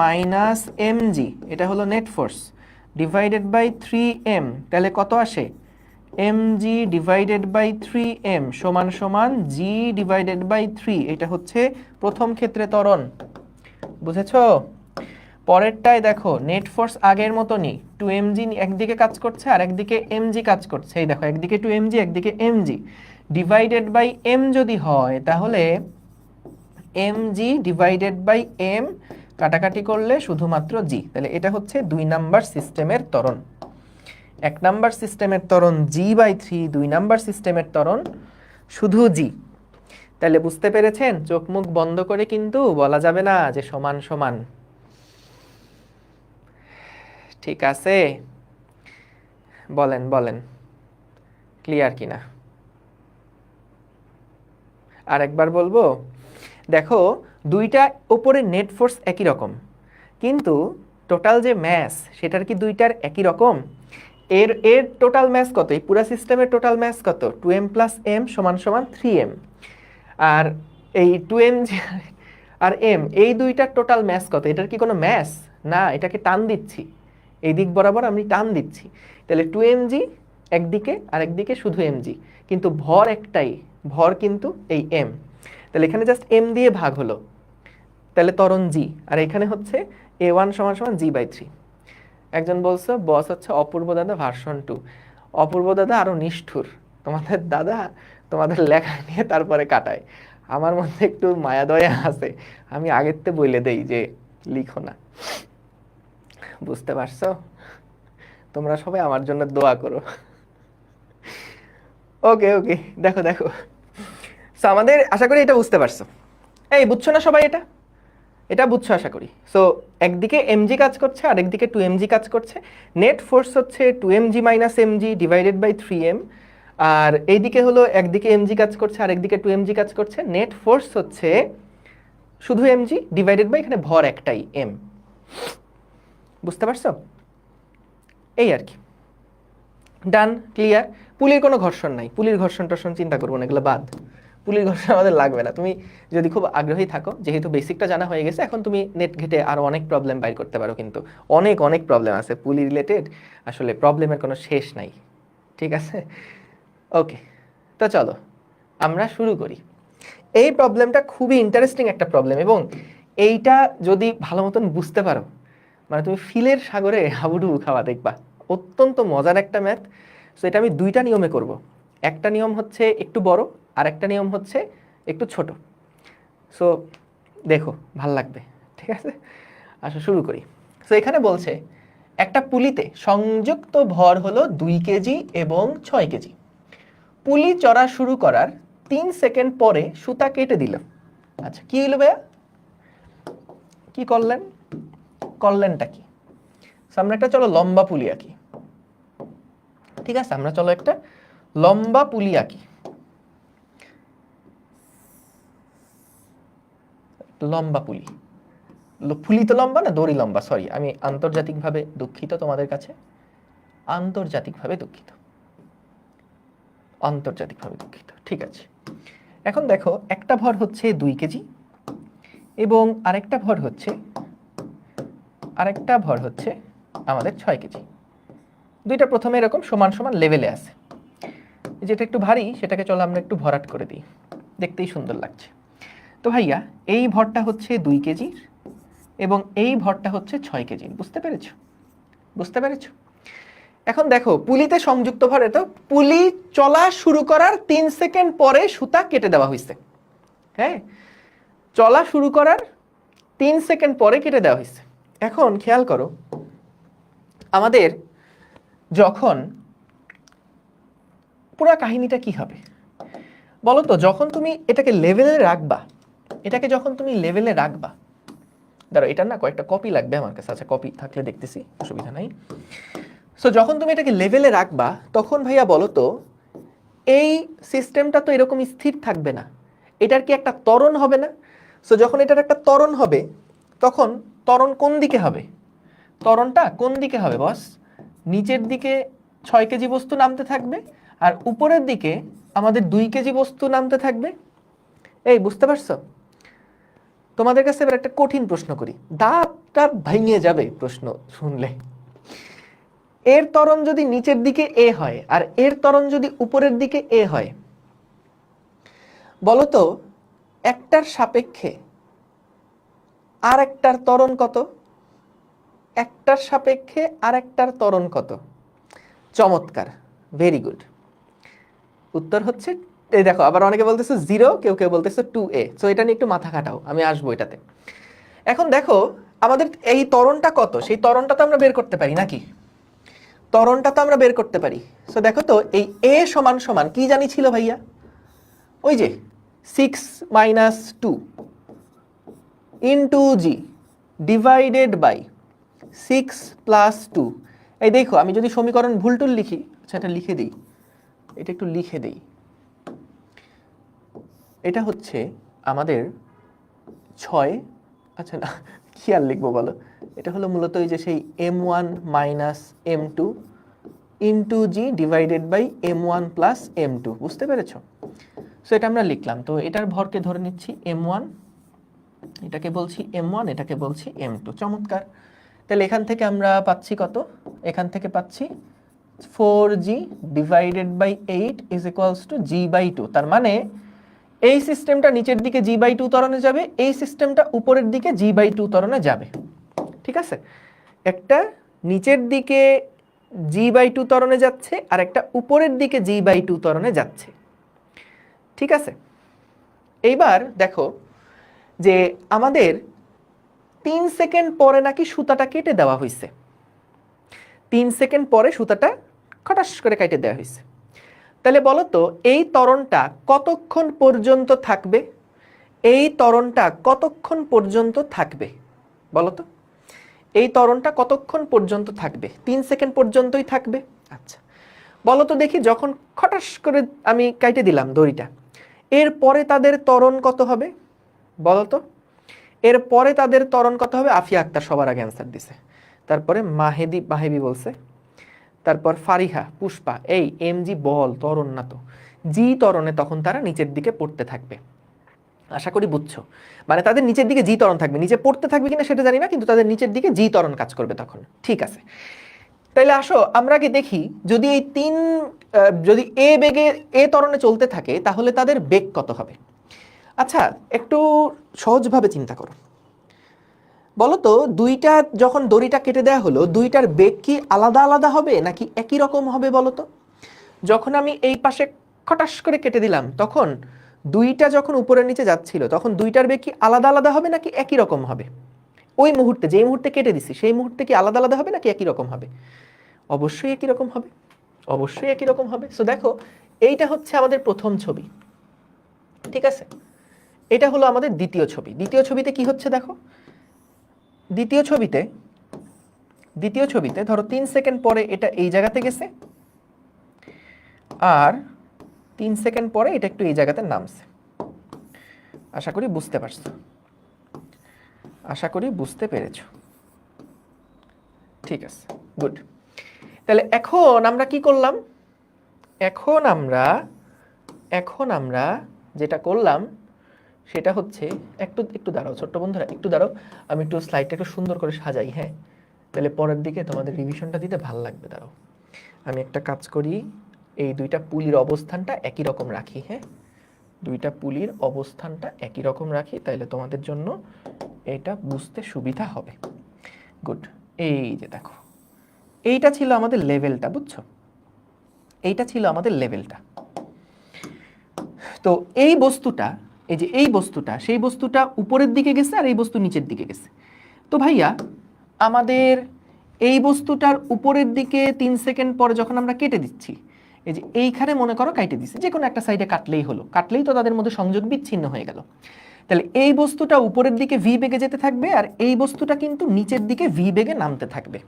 মাইনাস mg, এটা হলো net force, divided by 3m। তাহলে কত আসে? mg ডিভাইডেড বাই 3m সমান সমান g ডিভাইডেড বাই 3। এটা হচ্ছে প্রথম ক্ষেত্রে ত্বরণ, বুঝেছো? পরেরটায় দেখো নেট ফোর্স আগের মতনই 2mg একদিকে কাজ করছে আর একদিকে mg কাজ করছে। এই দেখো একদিকে 2mg একদিকে mg ডিভাইডেড বাই m যদি হয় তাহলে mg ডিভাইডেড বাই m কাটাকাটি করলে শুধুমাত্র g। তাহলে এটা হচ্ছে 2 নাম্বার সিস্টেমের ত্বরণ। 1 নাম্বার সিস্টেমের ত্বরণ g/3, 2 নাম্বার সিস্টেমের ত্বরণ শুধু g। তাহলে বুঝতে পেরেছেন, চোখ মুখ বন্ধ করে কিন্তু বলা যাবে না যে সমান সমান। ঠিক আছে, বলেন বলেন ক্লিয়ার কিনা? আর একবার বলবো, দেখো দুইটা উপরে নেট ফোর্স একই রকম, কিন্তু টোটাল যে ম্যাস সেটার কি দুইটার একই রকম? এর এর টোটাল ম্যাস কত? এই পুরো সিস্টেমের টোটাল ম্যাস কত? 2m + m = 3m। আর এই 2m আর m এই দুইটার টোটাল ম্যাস কত? এটার কি কোনো ম্যাস না, এটাকে টান দিচ্ছি, এই দিক বরাবর আমি টান দিচ্ছি। তাহলে 2mg একদিকে আর একদিকে শুধু mg, কিন্তু ভর একটাই, ভর কিন্তু এই m। তাহলে এখানে জাস্ট m দিয়ে ভাগ হলো, তাহলে ত্বরণ g। আর এখানে হচ্ছে a1 = g/3। একজন বলছো বস হচ্ছে অপূর্ব দাদা ভার্সন 2। অপূর্ব দাদা আরো নিষ্ঠুর, তোমাদের দাদা তোমাদের লেখা নিয়ে তারপরে কাটায়। আমার মধ্যে একটু মায়া দয়া আছে, আমি আগের থেকে বলে দেই যে লিখো না। বুঝতে পারছো? তোমরা সবাই আমার জন্য দোয়া করো। ওকে ওকে, দেখো দেখো, সো আমাদের আশা করি এটা বুঝতে পারছো। এই বুঝছো না সবাই? এটা এটা বুঝছো আশা করি। সো একদিকে mg কাজ করছে আর একদিকে 2mg কাজ করছে। নেট ফোর্স হচ্ছে 2mg - mg divided by 3m। আর এইদিকে হলো একদিকে mg কাজ করছে আর একদিকে 2mg কাজ করছে। নেট ফোর্স হচ্ছে শুধু mg ডিভাইডেড বাই এখানে ভর একটাই m। বুঝতে পারছো? এই আর কি, ডান, ক্লিয়ার। পুলির কোনো ঘর্ষণ নাই, পুলির ঘর্ষণ টর্ষণ চিন্তা করবো না, এগুলো বাদ। পুলির ঘর্ষণ আমাদের লাগবে না। তুমি যদি খুব আগ্রহী থাকো, যেহেতু বেসিকটা জানা হয়ে গেছে, এখন তুমি নেট ঘেটে আরো অনেক প্রবলেম বাইর করতে পারো, কিন্তু অনেক অনেক প্রবলেম আছে পুলি রিলেটেড, আসলে প্রবলেমের কোনো শেষ নাই। ঠিক আছে, ওকে, তো চলো আমরা শুরু করি। এই প্রবলেমটা খুবই ইন্টারেস্টিং একটা প্রবলেম, এবং এইটা যদি ভালো মতন বুঝতে পারো, মানে তুমি ফিলের সাগরে হাবুডুবু খাওয়া দেখবা। অত্যন্ত মজার একটা ম্যাথ। সো এটা আমি 2টা নিয়মে করব। একটা নিয়ম হচ্ছে একটু বড়, আর একটা নিয়ম হচ্ছে একটু ছোট। সো দেখো, ভাল লাগবে। ঠিক আছে, আসো শুরু করি। সো এখানে বলছে একটা পুলিতে সংযুক্ত ভর হলো 2 কেজি এবং 6 কেজি। পুলি চড়া শুরু করার 3 সেকেন্ড পরে সুতা কেটে দিল। আচ্ছা, কি হলো ভাইয়া? কি করলেন? করলেনটা কি? আমরা একটা চলো লম্বা পুলি আঁকি। ঠিক আছে, আমরা চলো একটা লম্বা পুলি আঁকি। লম্বা পুলি, পুলি তো লম্বা না, দড়ি লম্বা। সরি, আমি আন্তর্জাতিকভাবে দুঃখিত তোমাদের কাছে, আন্তর্জাতিকভাবে দুঃখিত, আন্তর্জাতিকভাবে দুঃখিত। ঠিক আছে, এখন দেখো একটা ভর হচ্ছে 2 কেজি এবং আরেকটা ভর হচ্ছে আমাদের 6 কেজি। দুইটা প্রথমে এরকম সমান সমান লেভেলে আছে। যেটা একটু ভারী সেটাকে চলো আমরা একটু ভরাট করে দিই, দেখতেই সুন্দর লাগছে। তো ভাইয়া এই ভরটা হচ্ছে 2 কেজির এবং এই ভরটা হচ্ছে 6 কেজির। বুঝতে পেরেছো? বুঝতে পেরেছো? এখন দেখো পুলিতে সংযুক্ত ভরে, তো পুলি চলা শুরু করার 3 সেকেন্ড পরে সুতা কেটে দেওয়া হয়েছে। হ্যাঁ, চলা শুরু করার 3 সেকেন্ড পরে কেটে দেওয়া হয়েছে। এখন খেয়াল করো, আমাদের যখন পুরো কাহিনীটা কি হবে বলো তো? যখন তুমি এটাকে লেভেলে রাখবা, এটাকে যখন তুমি লেভেলে রাখবা, ধরো এটা না কয়েকটা কপি লাগবে আমার কাছে। আচ্ছা, কপি থাকলে দেখতেছি, অসুবিধা নাই। সো যখন তুমি এটাকে লেভেলে রাখবা, তখন ভাইয়া বলো তো এই সিস্টেমটা তো এরকম স্থির থাকবে না, এটার কি একটা ত্বরণ হবে না? সো যখন এটার একটা ত্বরণ হবে, তখন ত্বরণ কোন দিকে হবে? ত্বরণটা কোন দিকে হবে বস? নিচের দিকে 6 কেজি বস্তু নামতে থাকবে আর উপরের দিকে আমাদের 2 কেজি বস্তু নামতে থাকবে। এই বুঝতে পারছো? তোমাদের কাছে এবার একটা কঠিন প্রশ্ন করি, দাঁতটা ভেঙে যাবে প্রশ্ন শুনলে। এর ত্বরণ যদি নিচের দিকে এ হয় আর এর ত্বরণ যদি উপরের দিকে এ হয়, বলো তো একটার সাপেক্ষে আর একটার ত্বরণ কত? একটার সাপেক্ষে আরেকটার ত্বরণ কত? চমৎকার, ভেরি গুড। উত্তর হচ্ছে, এই দেখো আবার অনেকে বলতেছে 0, কেউ কেউ বলতেছে 2a। সো এটা নিয়ে একটু মাথা খাটাও, আমি আসবো এটাতে। এখন দেখো আমাদের এই ত্বরণটা কত, সেই ত্বরণটা তো আমরা বের করতে পারি নাকি? ত্বরণটা তো আমরা বের করতে পারি। সো দেখো তো এই a সমান সমান কি জানি ছিল ভাইয়া? ওই যে 6 - 2 ইন্টু জি ডিভাইডেড বাই 6 + 2। এই দেখো আমি যদি সমীকরণ ভুলটুল লিখি, আচ্ছা এটা লিখে দিই, এটা একটু লিখে দেই। এটা হচ্ছে আমাদের 6, আচ্ছা না কি আর লিখবো বলো, এটা হলো মূলত এই যে সেই m1 - m2 into G divided by m1 + m2, বুঝতে পেরেছো? সো এটা আমরা লিখলাম। তো এটার ভরকে ধরে নিচ্ছি m1, এটাকে বলছি m1, এটাকে বলছি m2। চমৎকার। তাহলে এখান থেকে আমরা পাচ্ছি কত? এখান থেকে পাচ্ছি 4g divided by 8 is equals to g/2। তার মানে এই সিস্টেমটা নিচের দিকে g/2 ত্বরণে যাবে, এই সিস্টেমটা উপরের দিকে g/2 ত্বরণে যাবে। ঠিক আছে, একটা নিচের দিকে g/2 ত্বরণে যাচ্ছে আর একটা উপরের দিকে g/2 ত্বরণে যাচ্ছে। ঠিক আছে, এইবার দেখো যে আমাদের 3 সেকেন্ড পরে নাকি সুতাটা কেটে দেওয়া হয়েছে। 3 সেকেন্ড পরে সুতাটা খটাস করে কেটে দেওয়া হয়েছে। তাহলে বলো তো এই ত্বরণটা কতক্ষণ পর্যন্ত থাকবে? এই ত্বরণটা কতক্ষণ পর্যন্ত থাকবে বলো তো? এই ত্বরণটা কতক্ষণ পর্যন্ত থাকবে? 3 সেকেন্ড পর্যন্তই থাকবে। আচ্ছা বলো তো দেখি, যখন খটাস করে আমি কেটে দিলাম দড়িটা, এরপরে তাদের ত্বরণ কত হবে বলো তো? এরপরে তাদের ত্বরণ কত হবে? আফিয়া আক্তার সবার আগে অ্যান্সার দিছে, তারপরে মাহেবি বলছে, তারপর ফারিহা, পুষ্পা। এই এমজি বল, ত্বরণ না তো, জি ত্বরণে তখন তারা নিচের দিকে পড়তে থাকবে। আশা করি বুঝছো, মানে তাদের নিচের দিকে জি ত্বরণ থাকবে, নিচে পড়তে থাকবে কিনা সেটা জানি না, কিন্তু তাদের নিচের দিকে জি ত্বরণ কাজ করবে তখন। ঠিক আছে, তাইলে আসো আমরা কি দেখি, যদি এই যদি এ বেগে এ ত্বরণে চলতে থাকে তাহলে তাদের বেগ কত হবে? আচ্ছা একটু সহজভাবে চিন্তা করো, বলো তো দুইটা যখন দড়িটা কেটে দেওয়া হলো, দুইটার বেগ কি আলাদা আলাদা হবে নাকি একই রকম হবে বলো তো? যখন আমি এই পাশে খটাস করে কেটে দিলাম, তখন দুইটা যখন উপরের নিচে যাচ্ছিল, তখন দুইটার বেগ কি আলাদা আলাদা হবে নাকি একই রকম হবে? ওই মুহূর্তে, যেই মুহূর্তে কেটে দিছি সেই মুহূর্তে কি আলাদা আলাদা হবে নাকি একই রকম হবে? অবশ্যই একই রকম হবে, অবশ্যই একই রকম হবে। সো দেখো এইটা হচ্ছে আমাদের প্রথম ছবি। ঠিক আছে, এটা হলো আমাদের দ্বিতীয় ছবি। দ্বিতীয় ছবিতে কি হচ্ছে দেখো, দ্বিতীয় ছবিতে ধরো 3 সেকেন্ড পরে এটা এই জায়গাতে গেছে, আর 3 সেকেন্ড পরে এটা একটু এই জায়গাতে নামছে। আশা করি বুঝতে পারছো, আশা করি বুঝতে পেরেছো। ঠিক আছে, গুড। তাহলে এখন আমরা কি করলাম? এখন আমরা যেটা করলাম সেটা হচ্ছে, একটু দাঁড়াও ছোট্ট বন্ধুরা, একটু দাঁড়াও, আমি একটু স্লাইডটা একটু সুন্দর করে সাজাই। হ্যাঁ, তাহলে পরের দিকে তোমাদের রিভিশনটা দিতে ভালো লাগবে। দাঁড়াও, আমি একটা কাজ করি, এই দুইটা পুলির অবস্থানটা একই রকম রাখি। হ্যাঁ, দুইটা পুলির অবস্থানটা একই রকম রাখি, তাহলে তোমাদের জন্য এটা বুঝতে সুবিধা হবে। গুড। এই যে দেখো, এইটা ছিল আমাদের লেভেলটা, বুঝছো? এইটা ছিল আমাদের লেভেলটা। তো এই বস্তুটা, এই যে এই বস্তুটা, সেই বস্তুটা উপরের দিকে গেছে আর এই বস্তু নিচের দিকে গেছে। তো ভাইয়া আমাদের এই বস্তুটার উপরের দিকে 3 সেকেন্ড পরে যখন আমরা কেটে দিচ্ছি, এই যে এইখানে মনে করো কেটে দিচ্ছি, যে কোনো একটা সাইডে কাটলেই হলো, কাটলেই তো তাদের মধ্যে সংযোগ বিচ্ছিন্ন হয়ে গেল। তাহলে এই বস্তুটা উপরের দিকে ভি বেগে যেতে থাকবে আর এই বস্তুটা কিন্তু নিচের দিকে ভি বেগে নামতে থাকবে।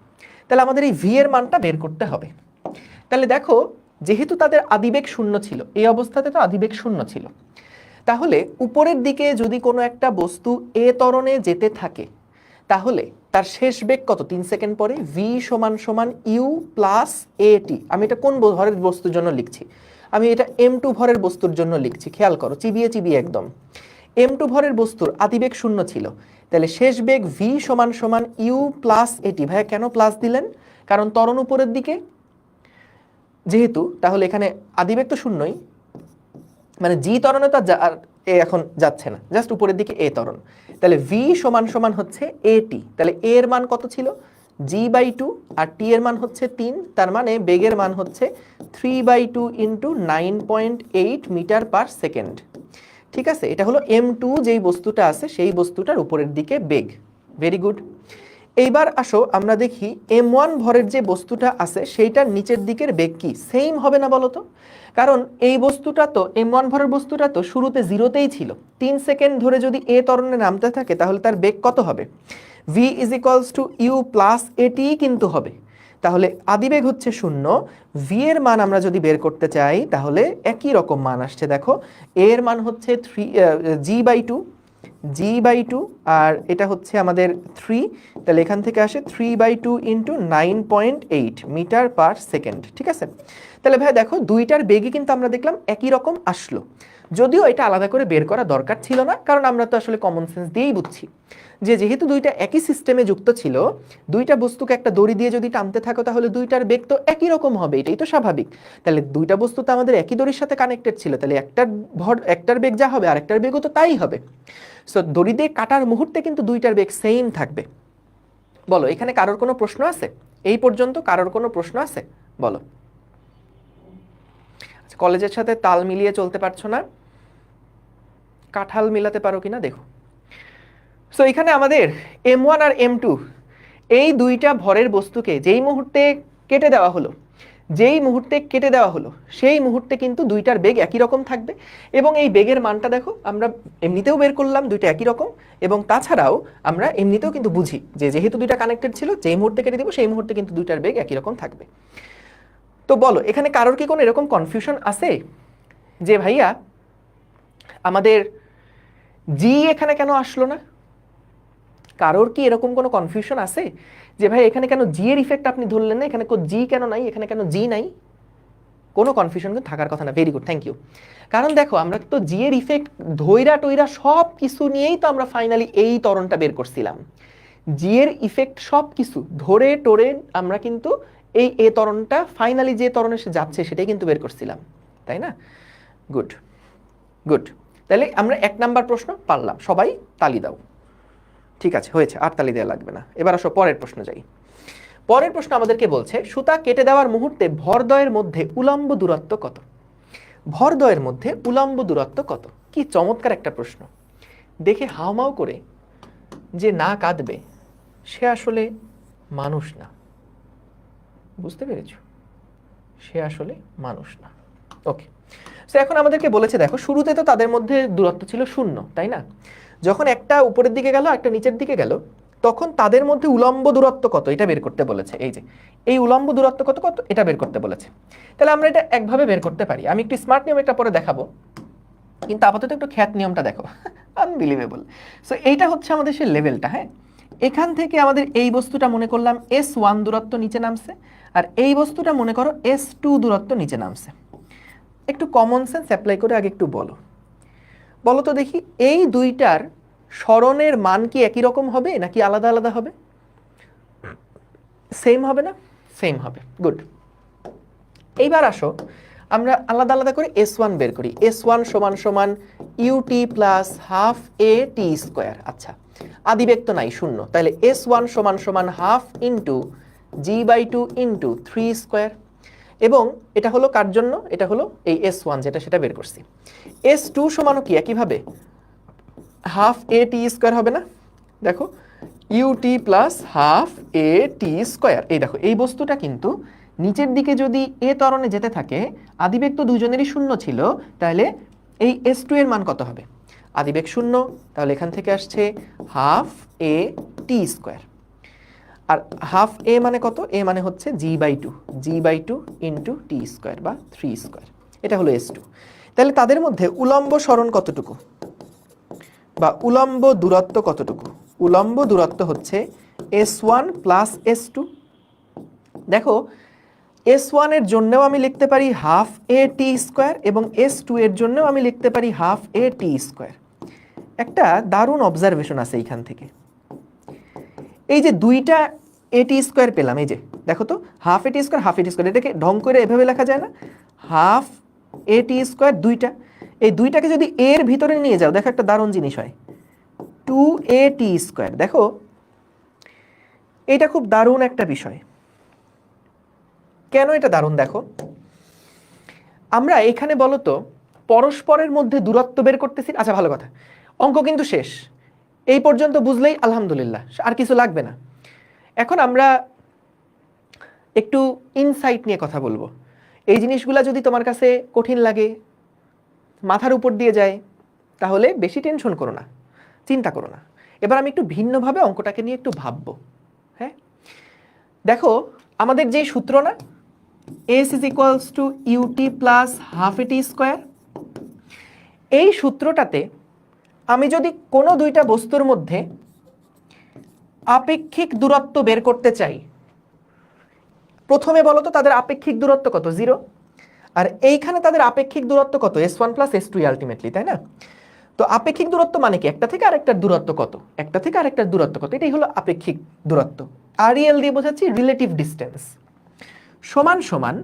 তাহলে আমাদের এই ভি এর মানটা বের করতে হবে। তাহলে দেখো, যেহেতু তাদের আদিবেগ 0 ছিল, এই অবস্থাতে তো আদিবেগ 0 ছিল, তাহলে উপরের দিকে যদি কোনো একটা বস্তু এ ত্বরণে যেতে থাকে, তাহলে তার শেষ বেগ কত? 3 সেকেন্ড পরে ভি সমান ইউ প্লাস এটি। আমি এটা কোন ভরের বস্তুর জন্য লিখছি? আমি এটা m2 ভরের বস্তুর জন্য লিখছি। খেয়াল করো, চিবিয়ে একদম। m2 ভরের বস্তুর আদিবেগ 0 ছিল, তাহলে শেষ বেগ ভি সমান ইউ প্লাস এটি। ভাইয়া কেন প্লাস দিলেন? কারণ ত্বরণ উপরের দিকে যেহেতু, তাহলে এখানে আদিবেগ তো 0ই, মানে জি ত্বরণে তো আর এ এখন যাচ্ছে না, জাস্ট উপরের দিকে এ ত্বরণ। তাহলে ভি সমান হচ্ছে এটি। তাহলে এ এর মান কত ছিল? g/2 আর t এর মান হচ্ছে 3, তার মানে বেগের মান হচ্ছে 3/2 ইন্টু 9.8 মিটার পার সেকেন্ড। ঠিক আছে, এটা হলো m2 যেই বস্তুটা আছে সেই বস্তুটার উপরের দিকে বেগ। Very good. এইবার আসো আমরা দেখি m1 ভরের যে বস্তুটা আছে সেইটার নিচের দিকের বেগ কি সেম হবে না বলো তো? কারণ এই বস্তুটা তো m1 ভরের বস্তুটা তো শুরুতে জিরোতেই ছিল। 3 সেকেন্ড ধরে যদি a ত্বরণে নামতে থাকে তাহলে তার বেগ কত হবে? v = u + at কিন্তু হবে। তাহলে আদিবেগ হচ্ছে 0। v এর মান আমরা যদি বের করতে চাই তাহলে একই রকম মান আসছে, দেখো a এর মান হচ্ছে g/2 আর এটা হচ্ছে আমাদের 3, তাহলে এখান থেকে আসে 3/2 ইন্টু 9.8 মিটার পার সেকেন্ড। ঠিক আছে, তাহলে ভাই দেখো দুইটার বেগই কিন্তু আমরা দেখলাম একই রকম আসলো, যদিও এটা আলাদা করে বের করা দরকার ছিল না, কারণ আমরা তো আসলে কমন সেন্স দিয়েই বুঝছি যে যেহেতু দুইটা একই সিস্টেমে যুক্ত ছিল, দুইটা বস্তুকে একটা দড়ি দিয়ে যদি টানতে থাকো তাহলে দুইটার বেগ তো একই রকম হবে, এটাই তো স্বাভাবিক। তাহলে দুইটা বস্তু তো আমাদের একই দড়ির সাথে কানেক্টেড ছিল, তাহলে একটার বেগ যা হবে আরেকটার বেগও তো তাই হবে। সো দড়ি দিয়ে কাটার মুহূর্তে কিন্তু দুইটার বেগ সেম থাকবে। বলো এখানে কারোর কোনো প্রশ্ন আছে? এই পর্যন্ত কারোর কোনো প্রশ্ন আছে? বলো। কলেজের সাথে তাল মিলিয়ে চলতে পারছো না, কাঁঠাল মিলাতে পারো কিনা দেখো। সো এখানে আমাদের m1 আর m2 এই দুইটা ভরের বস্তুকে যেই মুহূর্তে কেটে দেওয়া হলো সেই মুহূর্তে কিন্তু দুইটার বেগ একই রকম থাকবে। এবং এই বেগের মানটা দেখো আমরা এমনিতেও বের করলাম, দুইটা একই রকম, এবং তাছাড়াও আমরা এমনিতেও কিন্তু বুঝি যে যেহেতু দুইটা কানেক্টেড ছিল, যেই মুহূর্তে কেটে দিব সেই মুহূর্তে কিন্তু দুইটার বেগ একই রকম থাকবে। তো বলো এখানে কারোর কি কোনো এরকম কনফিউশন আছে যে ভাইয়া আমাদের জি এখানে কেন আসলো না? কারোর কি এরকম কোনো কনফিউশন আছে যে ভাই এখানে কেন জি এর ইফেক্ট আপনি ধরলেন না, এখানে জি কেন নাই, এখানে কেন জি নাই? কোনো কনফিউশন কিন্তু থাকার কথা না। Very good, thank you. কারণ দেখো আমরা তো জি এর ইফেক্ট ধৈরা টইরা সব কিছু নিয়েই তো আমরা ফাইনালি এই ত্বরণটা বের করছিলাম। জি এর ইফেক্ট সব কিছু ধরে টোরে আমরা কিন্তু এই এ ত্বরণটা ফাইনালি যে ত্বরণে সে যাচ্ছে সেটাই কিন্তু বের করছিলাম, তাই না? Good good. তাহলে আমরা 1 নাম্বার প্রশ্ন পারলাম, সবাই তালি দাও। ঠিক আছে, হয়েছে, আর তালি দেওয়া লাগবে না। এবার আসো পরের প্রশ্ন যাই। পরের প্রশ্ন আমাদেরকে বলছে সুতা কেটে দেওয়ার মুহূর্তে ভরদ্বয়ের মধ্যে উলম্ব দূরত্ব কত? ভরদ্বয়ের মধ্যে উলম্ব দূরত্ব কত? কি চমৎকার একটা প্রশ্ন। দেখে হাউমাউ করে যে না কাঁদবে সে আসলে মানুষ না। বুঝতে পেরেছো? সে আসলে মানুষ না। ওকে, সো এখন আমাদেরকে বলেছে দেখো শুরুতে তো তাদের মধ্যে দূরত্ব ছিল 0, তাই না? যখন একটা উপরের দিকে গেল একটা নিচের দিকে গেল তখন তাদের মধ্যে উলম্ব দূরত্ব কত এটা বের করতে বলেছে। এই যে এই উলম্ব দূরত্ব কত কত এটা বের করতে বলেছে। তাহলে আমরা এটা একভাবে বের করতে পারি, আমি একটু স্মার্ট নিয়ম এটা পরে দেখাবো, কিন্তু আপাতত একটু খ্যাত নিয়মটা দেখো। আনবিলিভেবল। সো এইটা হচ্ছে আমাদের সেই লেভেলটা। হ্যাঁ, এখান থেকে আমাদের এই বস্তুটা মনে করলাম S1 দূরত্ব নিচে নামছে, আর এই বস্তুটা মনে করো S2 দূরত্ব নিচে নামছে। একটু কমন সেন্স অ্যাপ্লাই করে আগে একটু বলো বলো তো দেখি, এই দুইটার সরণের মান কি একই রকম হবে নাকি আলাদা আলাদা হবে? সেম হবে না? সেম হবে। গুড। এইবার আসো আমরা আলাদা আলাদা করে S1 বের করি। S1 সমান সমান ut plus half a t square. আচ্ছা, আদিবেগ তো নাই, 0, তাহলে S1 সমান সমান half into g/2 into 3 square. এবং এটা হলো কার জন্য? এটা হলো এই S1 যেটা সেটা বের করছি। S2 সমানও কি একইভাবে হাফ a t স্কোয়ার হবে না? দেখো ut plus half a t square. এই দেখো এই বস্তুটা কিন্তু নিচের দিকে যদি এ ত্বরণে যেতে থাকে, আদিবেগ তো দুজনেরই 0 ছিল, তাহলে এই S2 এর মান কত হবে? আদিবেগ 0, তাহলে এখান থেকে আসছে হাফ a t স্কোয়ার। আর হাফ a মানে কত? a মানে হচ্ছে g/2 ইন্টু t স্কোয়ার বা 3 স্কোয়ার। এটা হলো S2। তাহলে তাদের মধ্যে উলম্ব সরণ কতটুকু বা উলম্ব দূরত্ব কতটুকু? উলম্ব দূরত্ব হচ্ছে S1 প্লাস S2। দেখো S1 এর জন্যও আমি লিখতে পারি হাফ a t স্কোয়ার এবং S2 এর জন্যও আমি লিখতে পারি হাফ a t স্কোয়ার। একটা দারুণ অবজারভেশন আছে এইখান থেকে। এই যে দুইটা a t স্কোয়ার পেলাম, এই যে দেখো তো half a t square half a t square, এটাকে ঢং করে এভাবে লেখা যায় না? হাফ a t স্কোয়ার দুইটা, এই দুইটাকে যদি এর ভিতরে নিয়ে যাও দেখো একটা দারুণ জিনিস হয়, 2a t স্কোয়ার। দেখো এটা খুব দারুণ একটা বিষয়। কেন এটা দারুণ দেখো, আমরা এখানে বলতো পরস্পরের মধ্যে দূরত্ব বের করতেছি। আচ্ছা ভালো কথা, অঙ্ক কিন্তু শেষ, এই পর্যন্ত বুঝলেই আলহামদুলিল্লাহ, আর কিছু লাগবে না। এখন আমরা একটু ইনসাইট নিয়ে কথা বলবো। এই জিনিসগুলো যদি তোমার কাছে কঠিন লাগে, মাথার উপর দিয়ে যায়, তাহলে বেশি টেনশন করো না, চিন্তা করো না। এবার আমি একটু ভিন্নভাবে অঙ্কটাকে নিয়ে একটু ভাববো। হ্যাঁ, দেখো আমাদের যে সূত্র না, s is equals to ut plus half at square, এই সূত্রটাতে আমি যদি কোনো দুইটা বস্তুর মধ্যে আপেক্ষিক দূরত্ব বের করতে চাই, প্রথমে বলো তো তাদের আপেক্ষিক দূরত্ব কত? 0। আর এইখানে তাদের আপেক্ষিক দূরত্ব কত? s1 প্লাস s2 আলটিমেটলি, তাই না? তো আপেক্ষিক দূরত্ব মানে কি? একটা থেকে আরেকটার দূরত্ব কত, একটা থেকে আরেকটার দূরত্ব কত, এটাই হলো আপেক্ষিক দূরত্ব। REL দিয়ে বোঝাচ্ছি রিলেটিভ ডিস্টেন্স। সমান সমান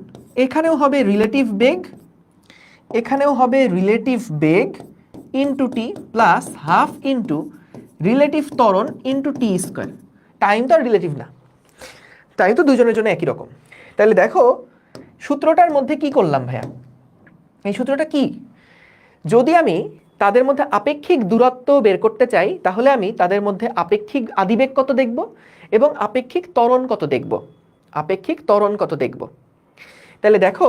এখানেও হবে রিলেটিভ বেগ, এখানেও হবে রিলেটিভ বেগ into t plus half into relative ত্বরণ ইন্টু টি স্কোয়ার। টাইম তো আর রিলেটিভ না, টাইম তো দুজনের জন্য একই রকম। তাহলে দেখো সূত্রটার মধ্যে কি করলাম ভাইয়া, এই সূত্রটা কি? যদি আমি তাদের মধ্যে আপেক্ষিক দূরত্ব বের করতে চাই, তাহলে আমি তাদের মধ্যে আপেক্ষিক আদিবেগ কত দেখব এবং আপেক্ষিক ত্বরণ কত দেখব, আপেক্ষিক ত্বরণ কত দেখব। তাহলে দেখো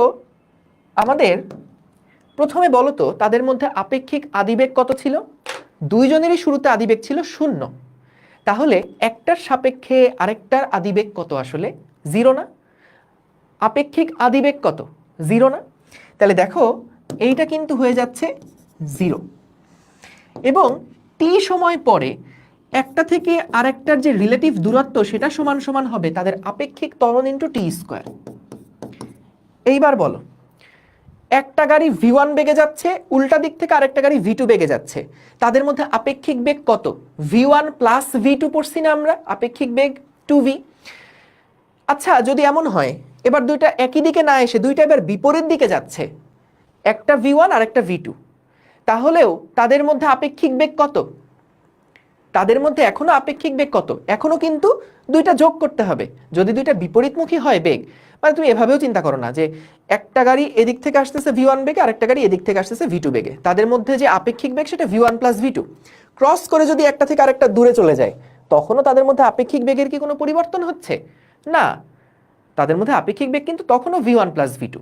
আমাদের প্রথমে বলো তো তাদের মধ্যে আপেক্ষিক আদিবেগ কত ছিল? দুইজনেরই শুরুতে আদিবেগ ছিল 0। তাহলে একটার সাপেক্ষে আরেকটার আদিবেগ কত? আসলে 0 না? আপেক্ষিক আদিবেগ কত? 0 না? তাহলে দেখো এইটা কিন্তু হয়ে যাচ্ছে 0 এবং টি সময় পরে একটা থেকে আরেকটার যে রিলেটিভ দূরত্ব সেটা সমান সমান হবে তাদের আপেক্ষিক ত্বরণ ইন্টু টি স্কোয়ার। এইবার বলো, একটা গাড়ি v1 বেগে যাচ্ছে, উল্টা দিক থেকে আরেকটা গাড়ি v2 বেগে যাচ্ছে, তাদের মধ্যে আপেক্ষিক বেগ কত? v1 প্লাস v2 পড়ছি না আমরা, আপেক্ষিক বেগ 2v। আচ্ছা যদি এমন হয় এবার দুইটা একই দিকে না এসে দুইটা এবার বিপরীত দিকে যাচ্ছে, একটা v1 আর একটা v2, তাহলেও তাদের মধ্যে আপেক্ষিক বেগ কত? তাদের মধ্যে এখনো আপেক্ষিক বেগ কত? এখনো কিন্তু দুইটা যোগ করতে হবে। যদি দুইটা বিপরীতমুখী হয় বেগ, মানে তুমি এভাবেও চিন্তা করো না যে একটা গাড়ি এদিক থেকে আসতেছে v1 বেগে আর একটা গাড়ি এদিক থেকে আসতেছে v2 বেগে, তাদের মধ্যে যে আপেক্ষিক বেগ সেটা v1 প্লাস v2। ক্রস করে যদি একটা থেকে আরেকটা দূরে চলে যায়, তখনও তাদের মধ্যে আপেক্ষিক বেগের কি কোনো পরিবর্তন হচ্ছে? না, তাদের মধ্যে আপেক্ষিক বেগ কিন্তু তখনও v1 প্লাস v2।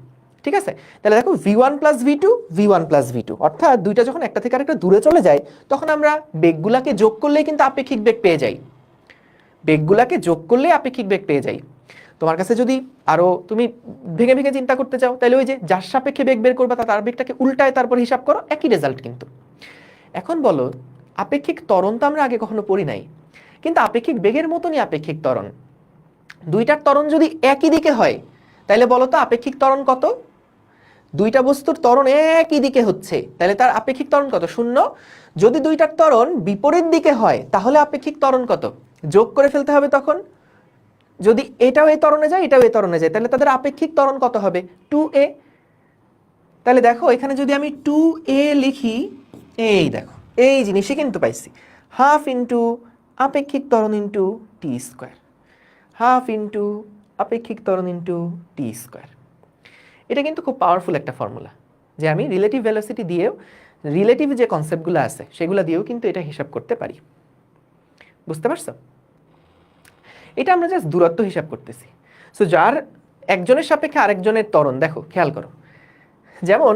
ঠিক আছে, তাহলে দেখো v1 plus v2, v1 plus v2, অর্থাৎ দুইটা যখন একটা থেকে আরেকটা দূরে চলে যায় তখন আমরা বেগগুলাকে যোগ করলেই কিন্তু আপেক্ষিক বেগ পেয়ে যাই, বেগগুলাকে যোগ করলেই আপেক্ষিক বেগ পেয়ে যাই। তোমার কাছে যদি আরো তুমি ভেঙে ভেঙে চিন্তা করতে চাও, তাহলে ওই যে যার সাপেক্ষে বেগ বের করবা তার বেগটাকে উল্টায় তারপর হিসাব করো, একই রেজাল্ট কিন্তু। এখন বলো, আপেক্ষিক ত্বরণ তো আমরা আগে কখনো পড়ি নাই, কিন্তু আপেক্ষিক বেগের মতনই আপেক্ষিক ত্বরণ। দুইটার ত্বরণ যদি একই দিকে হয় তাহলে বলো তো আপেক্ষিক ত্বরণ কত? দুইটা বস্তুর ত্বরণ একই দিকে হচ্ছে, তাহলে তার আপেক্ষিক ত্বরণ কত? 0। যদি দুইটার ত্বরণ বিপরীত দিকে হয় তাহলে আপেক্ষিক ত্বরণ কত? যোগ করে ফেলতে হবে তখন। যদি এটাও এই ত্বরণে যায় এটাও এই ত্বরণে যায়, তাহলে তাদের আপেক্ষিক ত্বরণ কত হবে? 2a। তাহলে দেখো এখানে যদি আমি 2a লিখি, এই দেখো এই জিনিসই কিন্তু পাইছি, হাফ ইন্টু আপেক্ষিক ত্বরণ into t square, half into আপেক্ষিক ত্বরণ ইন্টু টি স্কোয়ার। এটা কিন্তু খুব পাওয়ারফুল একটা ফর্মুলা, যে আমি রিলেটিভ ভেলোসিটি দিয়েও রিলেটিভ যে কনসেপ্টগুলো আছে সেগুলো দিয়েও কিন্তু এটা হিসাব করতে পারি। বুঝতে পারছো? এটা আমরা জাস্ট দূরত্ব হিসাব করতেছি। সো যার একজনের সাপেক্ষে আরেকজনের ত্বরণ দেখো, খেয়াল করো, যেমন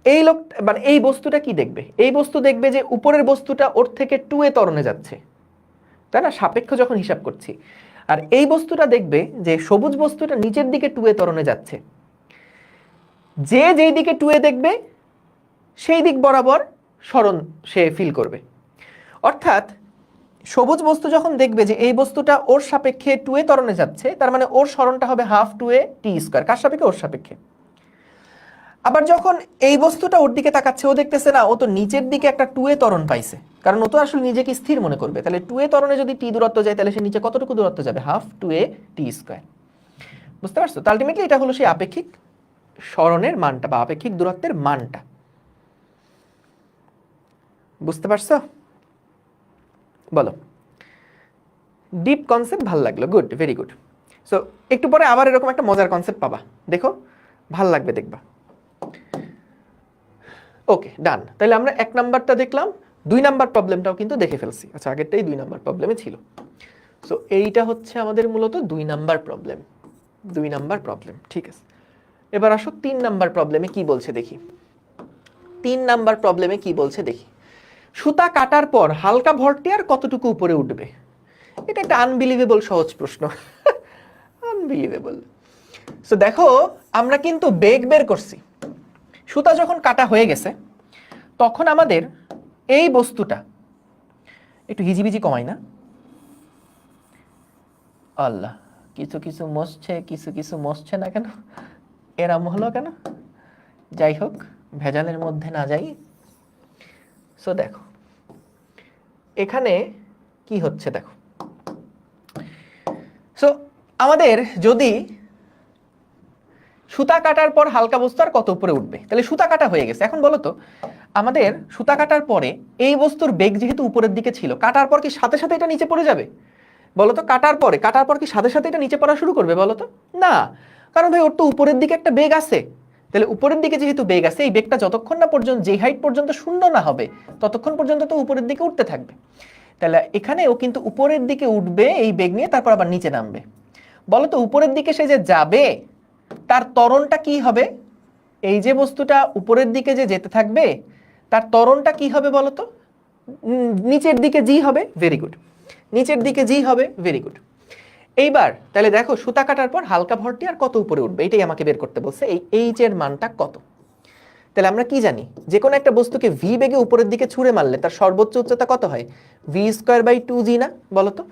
এই লোক মানে এই বস্তুটা কি দেখবে? এই বস্তু দেখবে যে উপরের বস্তুটা ওর থেকে 2a ত্বরণে যাচ্ছে, তাই না, সাপেক্ষ যখন হিসাব করছি। আর এই বস্তুটা দেখবে যে সবুজ বস্তুটা নিচের দিকে 2a ত্বরণে যাচ্ছে। যে যেই দিকে 2a দেখবে সেই দিক বরাবর সরণ সে ফিল করবে। অর্থাৎ সবুজ বস্তু যখন দেখবে যে এই বস্তুটা ওর সাপেক্ষে 2a ত্বরণে যাচ্ছে, তার মানে ওর সরণটা হবে হাফ 2a টি স্কোয়ার। কার সাপেক্ষে? ওর সাপেক্ষে। আবার যখন এই বস্তুটা ওর দিকে তাকাচ্ছে, ও দেখতেছে না, ও তো নিচের দিকে একটা 2a ত্বরণ পাইছে, কারণ ও তো আসলে নিজেকে স্থির মনে করবে। তাহলে 2a ত্বরণে যদি টি দূরত্ব যায় তাহলে সে নিচে কতটুকু দূরত্ব যাবে? হাফ 2a টি স্কোয়ার। বুঝতে পারছো? তো আলটিমেটলি এটা হলো সেই আপেক্ষিক সরণের মানটা বা আপেক্ষিক দূরত্বের মানটা। বুঝতে পারছো? বলো। ডিপ কনসেপ্ট ভাল লাগলো, গুড, ভেরি গুড। সো একটু পরে আবার এরকম একটা মজার কনসেপ্ট পাবা, দেখো ভাল লাগবে, দেখবা। ওকে, ডান। তাহলে আমরা 1 নাম্বারটা দেখলাম, 2 নাম্বার প্রবলেমটাও কিন্তু দেখে ফেলছি। আচ্ছা, আগেরটাই 2 নাম্বার প্রবলেমে ছিল। সো এইটা হচ্ছে আমাদের মূলত 2 নাম্বার প্রবলেম, 2 নাম্বার প্রবলেম, ঠিক আছে। এবার আসো 3 নাম্বার প্রবলেমে কি বলছে দেখি। 3 নাম্বার প্রবলেমে কি বলছে দেখি। সুতা কাটার পর হালকা ভরটি আর কতটুকু উপরে উঠবে? এটা একটা আনবিলিভেবল সহজ প্রশ্ন, আনবিলিভেবল। সো দেখো, আমরা কিন্তু বেগ বের করছি। সুতা যখন কাটা হয়ে গেছে তখন আমাদের এই বস্তুটা একটু হিজিবিজি কমাই না, আল্লাহ, কিছু কিছু মসছে, কিছু কিছু মসছে না কেন, এরম হলো কেন? যাই হোক, ভেজালের মধ্যে না যাই। সো দেখো এখানে কি হচ্ছে দেখো। সো আমাদের যদি সুতা কাটার পর হালকা বস্তু আর কত উপরে উঠবে, তাহলে সুতা কাটা হয়ে গেছে। এখন বলো তো, আমাদের সুতা কাটার পরে এই বস্তুর বেগ যেহেতু উপরের দিকে ছিল, কাটার পর কি সাথে সাথে এটা নিচে পড়ে যাবে? বলো তো, কাটার পর কি সাথে সাথে এটা নিচে পড়া শুরু করবে? বলো তো, না। কারণ ভাই, ওর তো উপরের দিকে একটা বেগ আছে। তাহলে উপরের দিকে যেহেতু বেগ আছে, এই বেগটা যতক্ষণ না পর্যন্ত, যে হাইট পর্যন্ত শূন্য না হবে ততক্ষণ পর্যন্ত তো উপরের দিকে উঠতে থাকবে। তাহলে এখানে ও কিন্তু উপরের দিকে উঠবে এই বেগ নিয়ে, তারপর আবার নিচে নামবে। বলো তো, উপরের দিকে সে যে যাবে তার ত্বরণটা কি হবে? এই যে বস্তুটা উপরের দিকে যে যেতে থাকবে তার ত্বরণটা কি হবে বলো তো? নিচের দিকে জি হবে, ভেরি গুড। নিচের দিকে জি হবে, ভেরি গুড। এইবার তাহলে দেখো, সুতা কাটার পর হালকা ভরটি আর কত উপরে উঠবে, এটাই আমাকে বের করতে বলছে। এই এইচ এর মানটা কত? তাহলে আমরা কি জানি, যে কোনো একটা বস্তুকে ভি বেগে উপরের দিকে ছুঁড়ে মারলে তার সর্বোচ্চ উচ্চতা কত হয়? v²/2g না? বলো তো,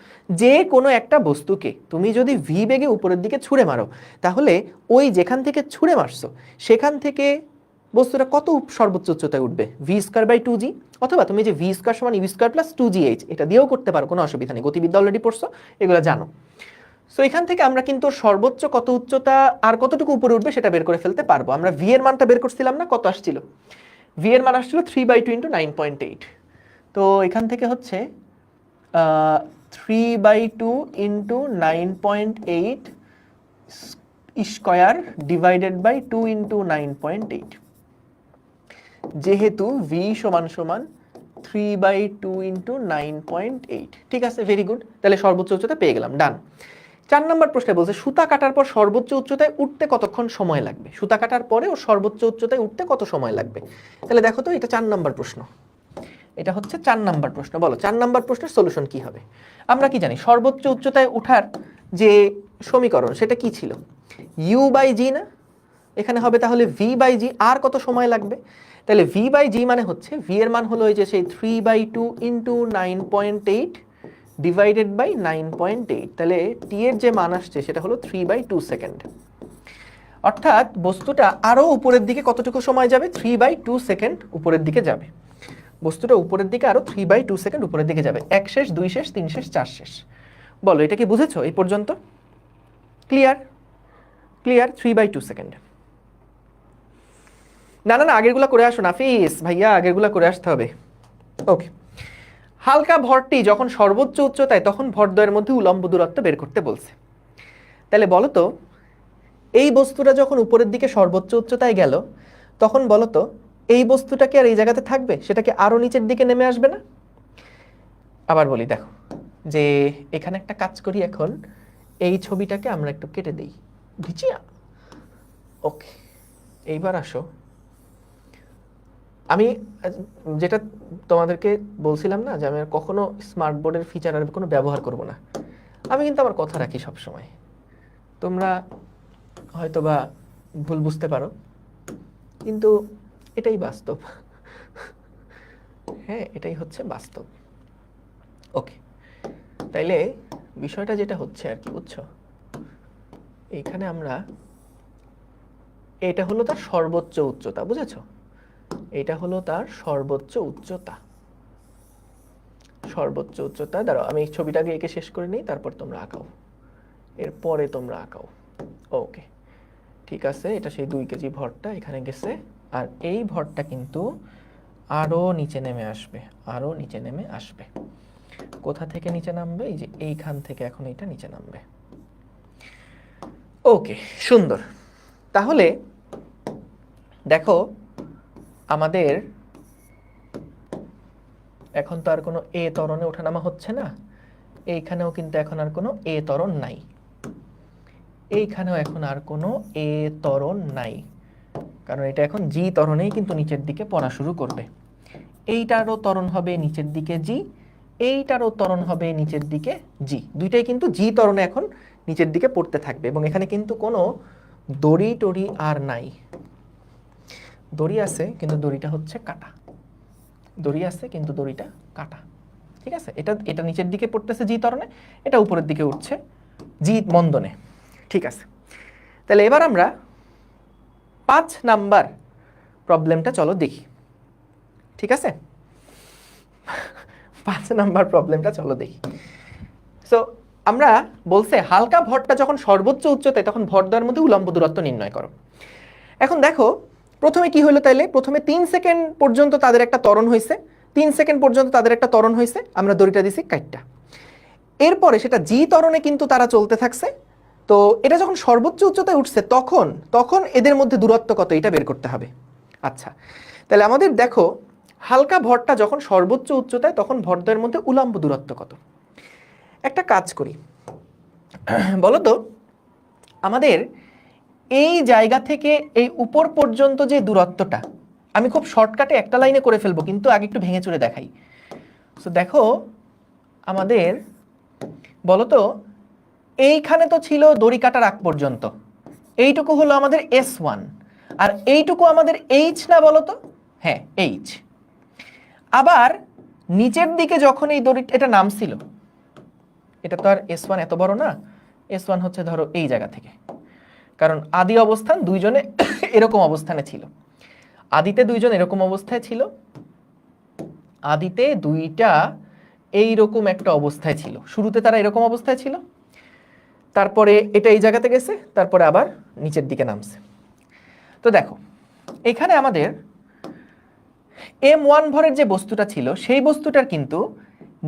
যে কোনো একটা বস্তুকে তুমি যদি ভি বেগে উপরের দিকে ছুঁড়ে মারো, তাহলে ওই যেখান থেকে ছুঁড়ে মারছো সেখান থেকে বস্তুটা কত সর্বোচ্চ উচ্চতায় উঠবে? v²/2g। অথবা তুমি যে v² = u² + 2gh, এটা দিয়েও করতে পারো, কোনো অসুবিধা নেই, গতিবিদ্যা অলরেডি পড়ছো, এগুলো জানো। সো এখান থেকে আমরা কিন্তু সর্বোচ্চ কত উচ্চতা আর কতটুকু উপরে উঠবে সেটা বের করে ফেলতে পারবো। আমরা ভি এর মানটা বের করছিলাম না, কত আসছিল? ভি এর মান আসছিল 3/2 × 9.8। তো এখান থেকে হচ্ছে 3/2 × 9.8 স্কয়ার ডিভাইডেড বাই 2 × 9.8। যেহেতু ভি সমান 3/2 × 9.8, ঠিক আছে, ভেরি গুড। তাহলে সর্বোচ্চ উচ্চতা পেয়ে গেলাম, ডান। 4 নম্বর প্রশ্নে বলছে সুতা কাটার পর সর্বোচ্চ উচ্চতায় উঠতে কতক্ষণ সময় লাগবে? সুতা কাটার পরে ওর সর্বোচ্চ উচ্চতায় উঠতে কত সময় লাগবে? তাহলে দেখো তো, এটা 4 নম্বর প্রশ্ন, এটা হচ্ছে 4 নম্বর প্রশ্ন। বলো 4 নম্বর প্রশ্নের সলিউশন কি হবে? আমরা কি জানি, সর্বোচ্চ উচ্চতায় ওঠার যে সমীকরণ সেটা কি ছিল? u/g না? এখানে হবে তাহলে v/g। আর কত সময় লাগবে? তাহলে v/g মানে হচ্ছে, v এর মান হলো ওই যে সেই 3/2 × 9.8 ডিভাইডেড বাই 9.8। তাহলে t এর যে মান আসছে সেটা হলো 3/2 সেকেন্ড। অর্থাৎ বস্তুটা আরো উপরের দিকে কতটুকু সময় যাবে? 3/2 সেকেন্ড উপরের দিকে যাবে। বস্তুটা উপরের দিকে আরো 3/2 সেকেন্ড উপরের দিকে যাবে। 1 শেষ, 2 শেষ, 3 শেষ, 4 শেষ। বলো, এটা কি বুঝেছো এই পর্যন্ত? ক্লিয়ার? ক্লিয়ার? 3/2 সেকেন্ড। না না না, আগেরগুলো করে আসো নাফিস ভাইয়া, আগেরগুলো করে আসতে হবে। ওকে, হালকা ভরটি যখন সর্বোচ্চ উচ্চতায়, তখন ভরদ্বয়ের মধ্যে উলম্ব দূরত্ব বের করতে বলছে। তাহলে বলো তো, এই বস্তুটা যখন উপরের দিকে সর্বোচ্চ উচ্চতায় গেল, তখন বলো তো এই বস্তুটা কি আর এই জায়গাতে থাকবে? সেটাকে আরো নিচের দিকে নেমে আসবে না? আবার বলি, দেখো যে এখানে একটা কাজ করি, এখন এই ছবিটাকে আমরা একটু কেটে দেই, বুঝিয়া? ওকে, এইবার আসো, আমি যেটা তোমাদেরকে বলছিলাম না যে আমি আর কখনো স্মার্ট বোর্ডের ফিচার আর কোনো ব্যবহার করব না। আমি কিন্তু আমার কথা রাখি সব সময়। তোমরা হয়তোবা ভুল বুঝতে পারো, কিন্তু এটাই বাস্তব। হ্যাঁ, এটাই হচ্ছে বাস্তব। ওকে, তাইলে বিষয়টা যেটা হচ্ছে আর কি, বুঝছো? এইখানে আমরা, এটা হলো তার সর্বোচ্চ উচ্চতা, বুঝেছো? এটা হলো তার সর্বোচ্চ উচ্চতা। সর্বোচ্চ উচ্চতা, দাঁড়াও আমি এই ছবিটাকে এঁকে শেষ করে নিই, তারপর তোমরা আঁকাও, এরপরে তোমরা আঁকাও। ওকে, ঠিক আছে, এটা সেই 2 কেজি ভরটা এখানে গেছে, আর এই ভরটা কিন্তু আরো নিচে নেমে আসবে, আরো নিচে নেমে আসবে। কোথা থেকে নিচে নামবে? এই যে এইখান থেকে এখন এটা নিচে নামবে। ওকে, সুন্দর। তাহলে দেখো আমাদের এখন তো আর কোনো এ ত্বরণে ওঠানামা হচ্ছে না, এইখানেও কিন্তু এখন আর কোনো এ ত্বরণ নাই, এইখানেও এখন আর কোনো এ ত্বরণ নাই, কারণ এটা এখন জি ত্বরণেই কিন্তু নিচের দিকে পড়া শুরু করবে। এইটারও ত্বরণ হবে নিচের দিকে জি, এইটারও ত্বরণ হবে নিচের দিকে জি, দুইটাই কিন্তু জি ত্বরণে এখন নিচের দিকে পড়তে থাকবে। এবং এখানে কিন্তু কোনো দড়ি টড়ি আর নাই, দড়ি আছে কিন্তু দড়িটা হচ্ছে কাটা, দড়ি আছে কিন্তু দড়িটা কাটা। ঠিক আছে, এটা এটা নিচের দিকে পড়তেছে জি ত্বরণে, এটা উপরের দিকে উঠছে জি মন্দনে। ঠিক আছে, তাহলে এবার আমরা 5 নাম্বার প্রবলেমটা চলো দেখি। ঠিক আছে, 5 নাম্বার প্রবলেমটা চলো দেখি। সো আমরা বলছে হালকা ভরটা যখন সর্বোচ্চ উচ্চতায় তখন ভর দ্বয়ের মধ্যে উলম্ব দূরত্ব নির্ণয় করো। এখন দেখো প্রথমে কি হলো, তাইলে প্রথমে 3 সেকেন্ড পর্যন্ত তাদের একটা ত্বরণ হয়েছে, 3 সেকেন্ড পর্যন্ত তাদের একটা ত্বরণ হয়েছে, আমরা দড়িটা দিছি কাইটটা। এরপরে সেটা জি ত্বরণে কিন্তু তারা চলতে থাকছে। তো এটা যখন সর্বোচ্চ উচ্চতায় উঠছে তখন তখন এদের মধ্যে দূরত্ব কত এটা বের করতে হবে। আচ্ছা, তাহলে আমাদের দেখো হালকা ভরটা যখন সর্বোচ্চ উচ্চতায় তখন ভরদ্বয়ের মধ্যে উলম্ব দূরত্ব কত। একটা কাজ করি, বলো তো আমাদের এই জায়গা থেকে এই উপর পর্যন্ত যে দূরত্বটা, আমি খুব শর্টকাটে একটা লাইনে করে ফেলবো, কিন্তু আগে একটু ভেঙে চুরে দেখাই। সো দেখো আমাদের বলো তো এইখানে তো ছিল দড়ি কাটার আগ পর্যন্ত, এইটুকু হলো আমাদের S1, আর এইটুকু আমাদের H না বলো তো? হ্যাঁ H। আবার নিচের দিকে যখন এই দড়ি এটা নামছিল, এটা তো আর S1 এত বড় না, S1 হচ্ছে ধরো এই জায়গা থেকে, কারণ আদি অবস্থান দুইজনে এরকম অবস্থানে ছিল, আদিতে দুইজন এরকম অবস্থায় ছিল, আদিতে দুইটা এইরকম একটা অবস্থায় ছিল, শুরুতে তারা এরকম অবস্থায় ছিল, তারপরে এটা এই জায়গাতে গেছে, তারপরে আবার নিচের দিকে নামছে। তো দেখো এখানে আমাদের M1 ভরের যে বস্তুটা ছিল সেই বস্তুটার কিন্তু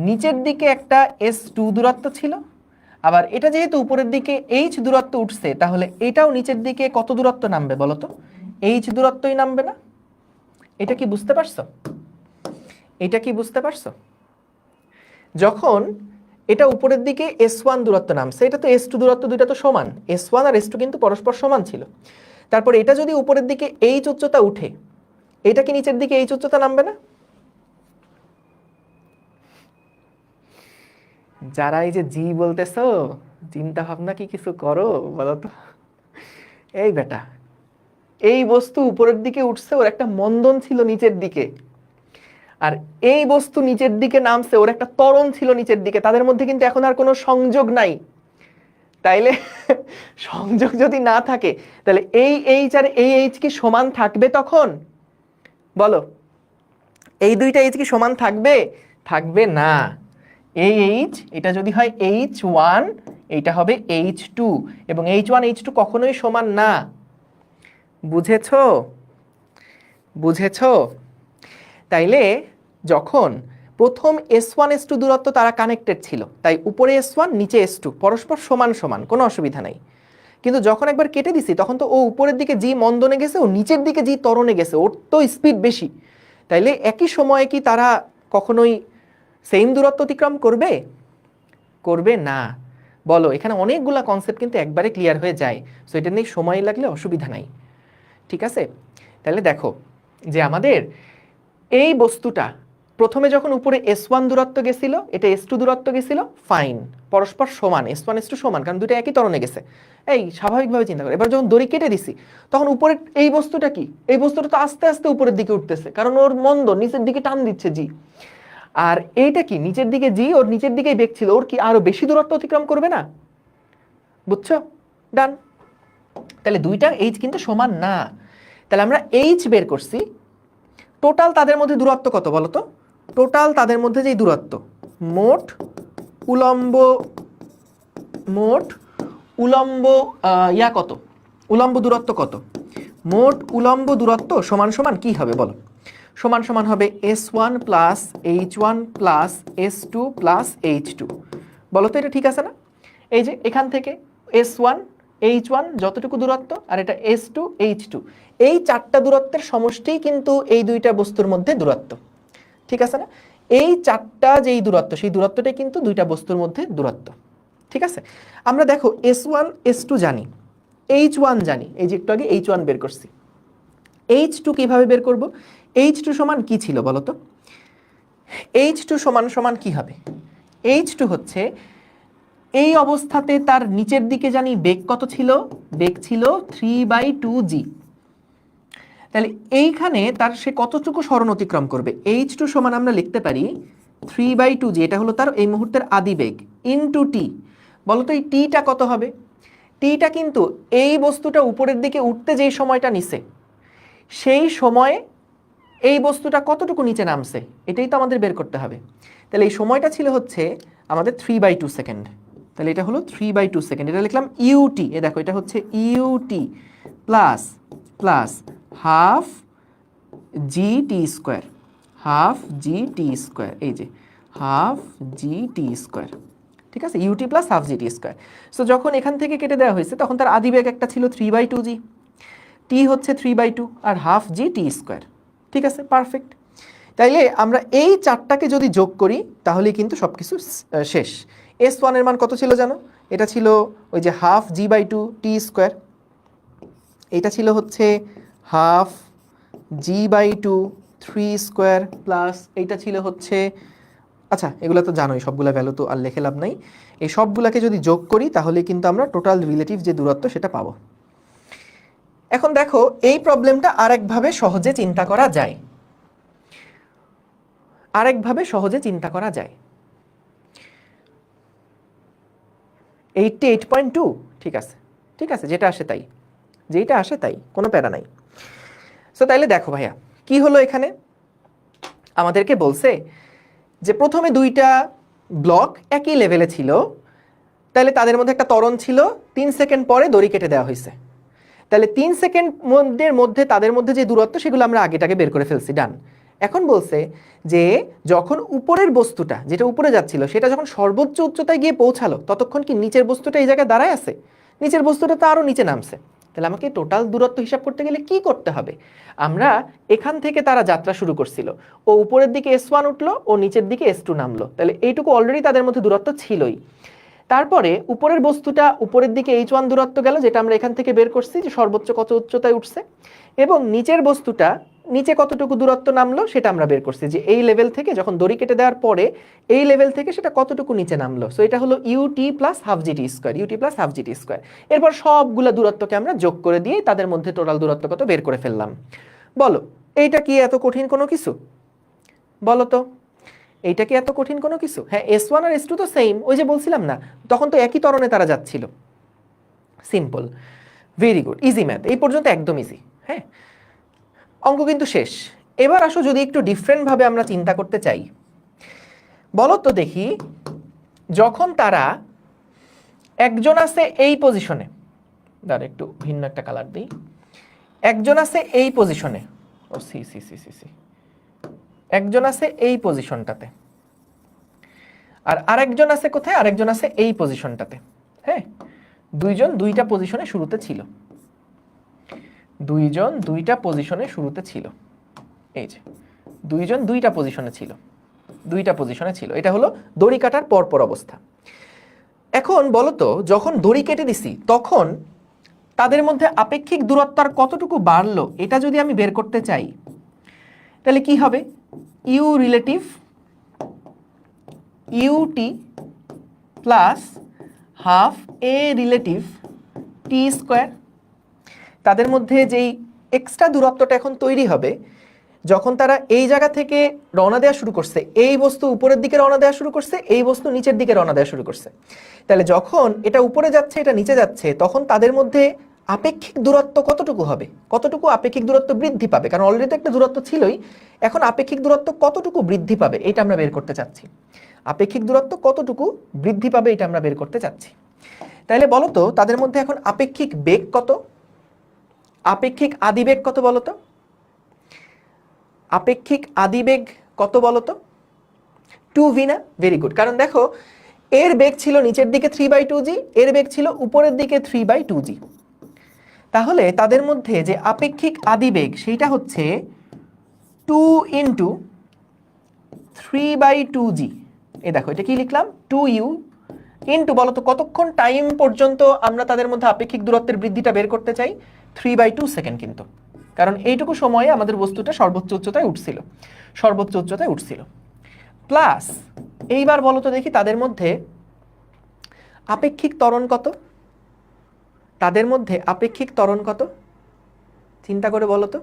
নিচের দিকে একটা S2 দূরত্ব ছিল, আবার এটা যেহেতু উপরের দিকে H দূরত্ব উঠছে, তাহলে এটাও নিচের দিকে কত দূরত্ব নামবে বলো তো? H দূরত্বই নামবে না? এটা কি বুঝতে পারছো? এটা কি বুঝতে পারছো? যখন এটা উপরের দিকে S1 দূরত্ব নামছে, এটা তো S2 দূরত্ব দুইটা তো সমান, S1 আর S2 কিন্তু পরস্পর সমান ছিল। তারপর এটা যদি উপরের দিকে H উচ্চতা উঠে, এটা কি নিচের দিকে H উচ্চতা নামবে না? যারা এই যে জি বলতেছো, চিন্তা ভাবনা কি কিছু করো বলো তো? এই বেটা, এই বস্তু উপরের দিকে উঠছে, ওর একটা মন্দন ছিল নিচের দিকে, আর এই বস্তু নিচের দিকে নামছে, ওর একটা ত্বরণ ছিল নিচের দিকে, তাদের মধ্যে কিন্তু এখন আর কোনো সংযোগ নাই। তাইলে সংযোগ যদি না থাকে তাহলে এই এইচ আর এই এইচ কি সমান থাকবে তখন? বলো, এই দুইটা এইচ কি সমান থাকবে? থাকবে না। এই এইচ এটা যদি হয় H1, এইটা হবে H2, এবং H1 H2 কখনোই সমান না। বুঝেছো? বুঝেছো? তাইলে যখন প্রথম S1 S2 দূরত্ব তারা কানেক্টেড ছিল, তাই উপরে S1 নিচে S2 পরস্পর সমান সমান, কোনো অসুবিধা নাই। কিন্তু যখন একবার কেটে দিছি তখন তো ও উপরের দিকে জি মন্দনে গেছে, ও নিচের দিকে জি ত্বরণে গেছে, ওর তো স্পিড বেশি। তাইলে একই সময়ে কি তারা কখনোই সেম দূরত্ব অতিক্রম করবে? করবে না। বলো, এখানে অনেকগুলা কনসেপ্ট কিন্তু একবারে ক্লিয়ার হয়ে যায়, সো এটা নিয়ে সময় লাগলে অসুবিধা নাই। ঠিক আছে, তাহলে দেখো যে আমাদের এই বস্তুটা প্রথমে যখন উপরে S1 দূরত্ব গেছিল, এটা S2 দূরত্ব গেছিল, ফাইন, পরস্পর সমান, S1 S2 সমান, কারণ দুটো একই ত্বরণে গেছে, এই স্বাভাবিকভাবে চিন্তা করে। এবার যখন দড়ি কেটে দিছি তখন উপরের এই বস্তুটা কি, এই বস্তুটা তো আস্তে আস্তে উপরের দিকে উঠতেছে, কারণ ওর মন্দ নিচের দিকে টান দিচ্ছে জি। আর এইটা কি নিচের দিকে জি, ওর নিচের দিকেই বেগ ছিল, ওর কি আরো বেশি দূরত্ব অতিক্রম করবে না? বুঝছো? ডান। তাহলে দুইটা এইচ কিন্তু সমান না। তাহলে আমরা এইচ বের করছি, টোটাল তাদের মধ্যে দূরত্ব কত বলো তো? টোটাল তাদের মধ্যে যে দূরত্ব, মোট উলম্ব কত, উলম্ব দূরত্ব কত? মোট উলম্ব দূরত্ব সমান সমান কি হবে বলো? সমান সমান হবে S1 plus H1 plus S2 plus H2। বলো তো এটা ঠিক আছে না? এই যে এখান থেকে S1 H1 যতটুকু দূরত্ব আর এটা S2 H2, এই চারটা দূরত্বের সমষ্টিই কিন্তু এই দুইটা বস্তুর মধ্যে দূরত্ব, ঠিক আছে না? এই চারটা যেই দূরত্ব সেই দূরত্বটাই কিন্তু দুইটা বস্তুর মধ্যে দূরত্ব, ঠিক আছে? আমরা দেখো S1 S2 জানি, H1 জানি, এই যে একটু আগে H1 বের করছি। H2 কিভাবে বের করব? H2 সমান কি ছিল বলো তো? H2 সমান সমান কি হবে? H2 হচ্ছে এই অবস্থাতে তার নিচের দিকে জানি বেগ কত ছিল? বেগ ছিল 3/2g। তাহলে এইখানে তার সে কতটুকু সরণ অতিক্রম করবে? H2 সমান আমরা লিখতে পারি 3/2g, এটা হলো তার এই মুহূর্তের আদি বেগ, ইনটু টি। বলো তো এই টিটা কত হবে? টিটা কিন্তু এই বস্তুটা উপরের দিকে উঠতে যেই সময়টা নিছে সেই সময়ে এই বস্তুটা কতটুকু নিচে নামছে এটাই তো আমাদের বের করতে হবে। তাহলে এই সময়টা ছিল হচ্ছে আমাদের 3/2 সেকেন্ড। তাহলে এটা হলো 3/2 সেকেন্ড, এটা লিখলাম ইউটি। এ দেখো এটা হচ্ছে ইউটি প্লাস প্লাস হাফ জি টি স্কোয়ার, হাফ জি টি স্কোয়ার, এই যে হাফ জি টি স্কোয়ার, ঠিক আছে? ইউটি প্লাস হাফ জি টি স্কোয়ার। সো যখন এখান থেকে কেটে দেওয়া হয়েছে তখন তার আদিবেগ একটা ছিল 3/2g, টি হচ্ছে 3/2 আর হাফ জি টি স্কোয়ার, ঠিক আছে? পারফেক্ট। তাইলে আমরা এই চারটাকে যদি যোগ করি তাহলে কিন্তু সব কিছু শেষ। S1 এর মান কত ছিল জানো? এটা ছিল ওই যে হাফ g/2 টি স্কোয়ার, এটা ছিল হচ্ছে হাফ g/2 3 স্কোয়ার প্লাস এইটা ছিল হচ্ছে, আচ্ছা এগুলো তো জানোই, সবগুলা ভ্যালু তো আর লিখে লাভ নাই। এই সবগুলাকে যদি যোগ করি তাহলে কিন্তু আমরা টোটাল রিলেটিভ যে দূরত্ব সেটা পাবো। এখন দেখো এই প্রবলেমটা আরেকভাবে সহজে চিন্তা করা যায়, আরেকভাবে সহজে চিন্তা করা যায়। 88.2, ঠিক আছে, ঠিক আছে, যেটা আসে তাই, যেটা আসে তাই, কোনো প্যারা নাই। সো তাইলে দেখো ভাইয়া কি হলো এখানে, আমাদেরকে বলছে যে প্রথমে দুইটা ব্লক একই লেভেলে ছিল, তাহলে তাদের মধ্যে একটা ত্বরণ ছিল, 3 সেকেন্ড পরে দড়ি কেটে দেওয়া হয়েছে। তাহলে 3 সেকেন্ড মধ্যে তাদের মধ্যে যে দূরত্ব সেগুলো আমরা আগেটাকে বের করে ফেলছি, ডান। এখন বলছে যে যখন উপরের বস্তুটা যেটা উপরে যাচ্ছিল সেটা যখন সর্বোচ্চ উচ্চতায় গিয়ে পৌঁছালো ততক্ষণ কি নিচের বস্তুটা এই জায়গায় দাঁড়ায় আছে? নিচের বস্তুটা তো আরও নিচে নামছে। তাহলে আমাকে টোটাল দূরত্ব হিসাব করতে গেলে কি করতে হবে? আমরা এখান থেকে তারা যাত্রা শুরু করছিল, ও উপরের দিকে S1 উঠলো, ও নিচের দিকে S2 নামলো, তাহলে এইটুকু অলরেডি তাদের মধ্যে দূরত্ব ছিলই। তারপরে উপরের বস্তুটা উপরের দিকে H1 দূরত্ব গেল, যেটা আমরা এখান থেকে বের করছি যে সর্বোচ্চ কত উচ্চতায় উঠছে, এবং নিচের বস্তুটা নিচে কতটুকু দূরত্ব নামলো সেটা আমরা বের করছি যে এই লেভেল থেকে যখন দড়ি কেটে দেওয়ার পরে এই লেভেল থেকে সেটা কতটুকু নিচে নামলো। সো এটা হলো u t plus half g t square, u t plus half g t square. এরপর সবগুলো দূরত্বকে আমরা যোগ করে দিয়ে তাদের মধ্যে টোটাল দূরত্ব কত বের করে ফেললাম। বলো এইটা কি এত কঠিন কোনো কিছু? বলো তো এইটা কি এত কঠিন কোনো কিছু? হ্যাঁ, S1 আর S2 তো সেম, ওই যে বলছিলাম না, তখন তো একই ত্বরণে তারা যাচ্ছিল। Simple, very good, easy math, এই পর্যন্ত একদম ইজি। হ্যাঁ, অঙ্ক কিন্তু শেষ। এবার আসো যদি একটু ডিফারেন্টভাবে আমরা চিন্তা করতে চাই, বলো তো দেখি, যখন তারা একজন আছে এই পজিশনে, দাঁড়া একটু ভিন্ন একটা কালার দিই, একজন আছে এই পজিশনে, ও C C C C C, একজন আছে এই পজিশনটাতে, আর আরেকজন আছে কোথায়? আরেকজন আছে এই পজিশনটাতে। হ্যাঁ, দুইজন দুইটা পজিশনে শুরুতে ছিল, দুইজন দুইটা পজিশনে শুরুতে ছিল, এই যে দুইজন দুইটা পজিশনে ছিল, দুইটা পজিশনে ছিল, এটা হলো দড়ি কাটার পরপর অবস্থা। এখন বলো তো যখন দড়ি কেটে দিছি তখন তাদের মধ্যে আপেক্ষিক দূরত্ব আর কতটুকু বাড়লো এটা যদি আমি বের করতে চাই তাহলে কি হবে? U relative u t plus half a relative t square. তাদের মধ্যে যেই এক্সট্রা দূরত্বটা এখন তৈরি হবে যখন তারা এই জায়গা থেকে রওনা দেওয়া শুরু করছে, এই বস্তু উপরের দিকে রওনা দেওয়া শুরু করছে, এই বস্তু নিচের দিকে রওনা দেওয়া শুরু করছে, তাহলে যখন এটা উপরে যাচ্ছে এটা নিচে যাচ্ছে তখন তাদের মধ্যে আপেক্ষিক দূরত্ব কতটুকু হবে? কতটুকু আপেক্ষিক দূরত্ব বৃদ্ধি পাবে? কারণ অলরেডি তো একটা দূরত্ব ছিলই, এখন আপেক্ষিক দূরত্ব কতটুকু বৃদ্ধি পাবে এটা আমরা বের করতে চাচ্ছি। আপেক্ষিক দূরত্ব কতটুকু বৃদ্ধি পাবে এটা আমরা বের করতে চাচ্ছি। তাহলে বলো তো তাদের মধ্যে এখন আপেক্ষিক বেগ কত, আপেক্ষিক আদিবেগ কত বলো তো? আপেক্ষিক আদিবেগ কত বলো তো? 2v না? Very good. কারণ দেখো এর বেগ ছিল নিচের দিকে 3/2g, এর বেগ ছিল উপরের দিকে 3/2g। তাহলে তাদের মধ্যে যে আপেক্ষিক আদিবেগ সেইটা হচ্ছে 2 ইন্টু 3/2g। এই দেখো এটা কি লিখলাম, 2u ইন্টু, বলো তো কতক্ষণ টাইম পর্যন্ত আমরা তাদের মধ্যে আপেক্ষিক দূরত্বের বৃদ্ধিটা বের করতে চাই? 3/2 সেকেন্ড কিন্তু, কারণ এইটুকু সময়ে আমাদের বস্তুটা সর্বোচ্চ উচ্চতায় উঠছিল। প্লাস এইবার বলো তো দেখি তাদের মধ্যে আপেক্ষিক ত্বরণ কত? চিন্তা করে বলো তো।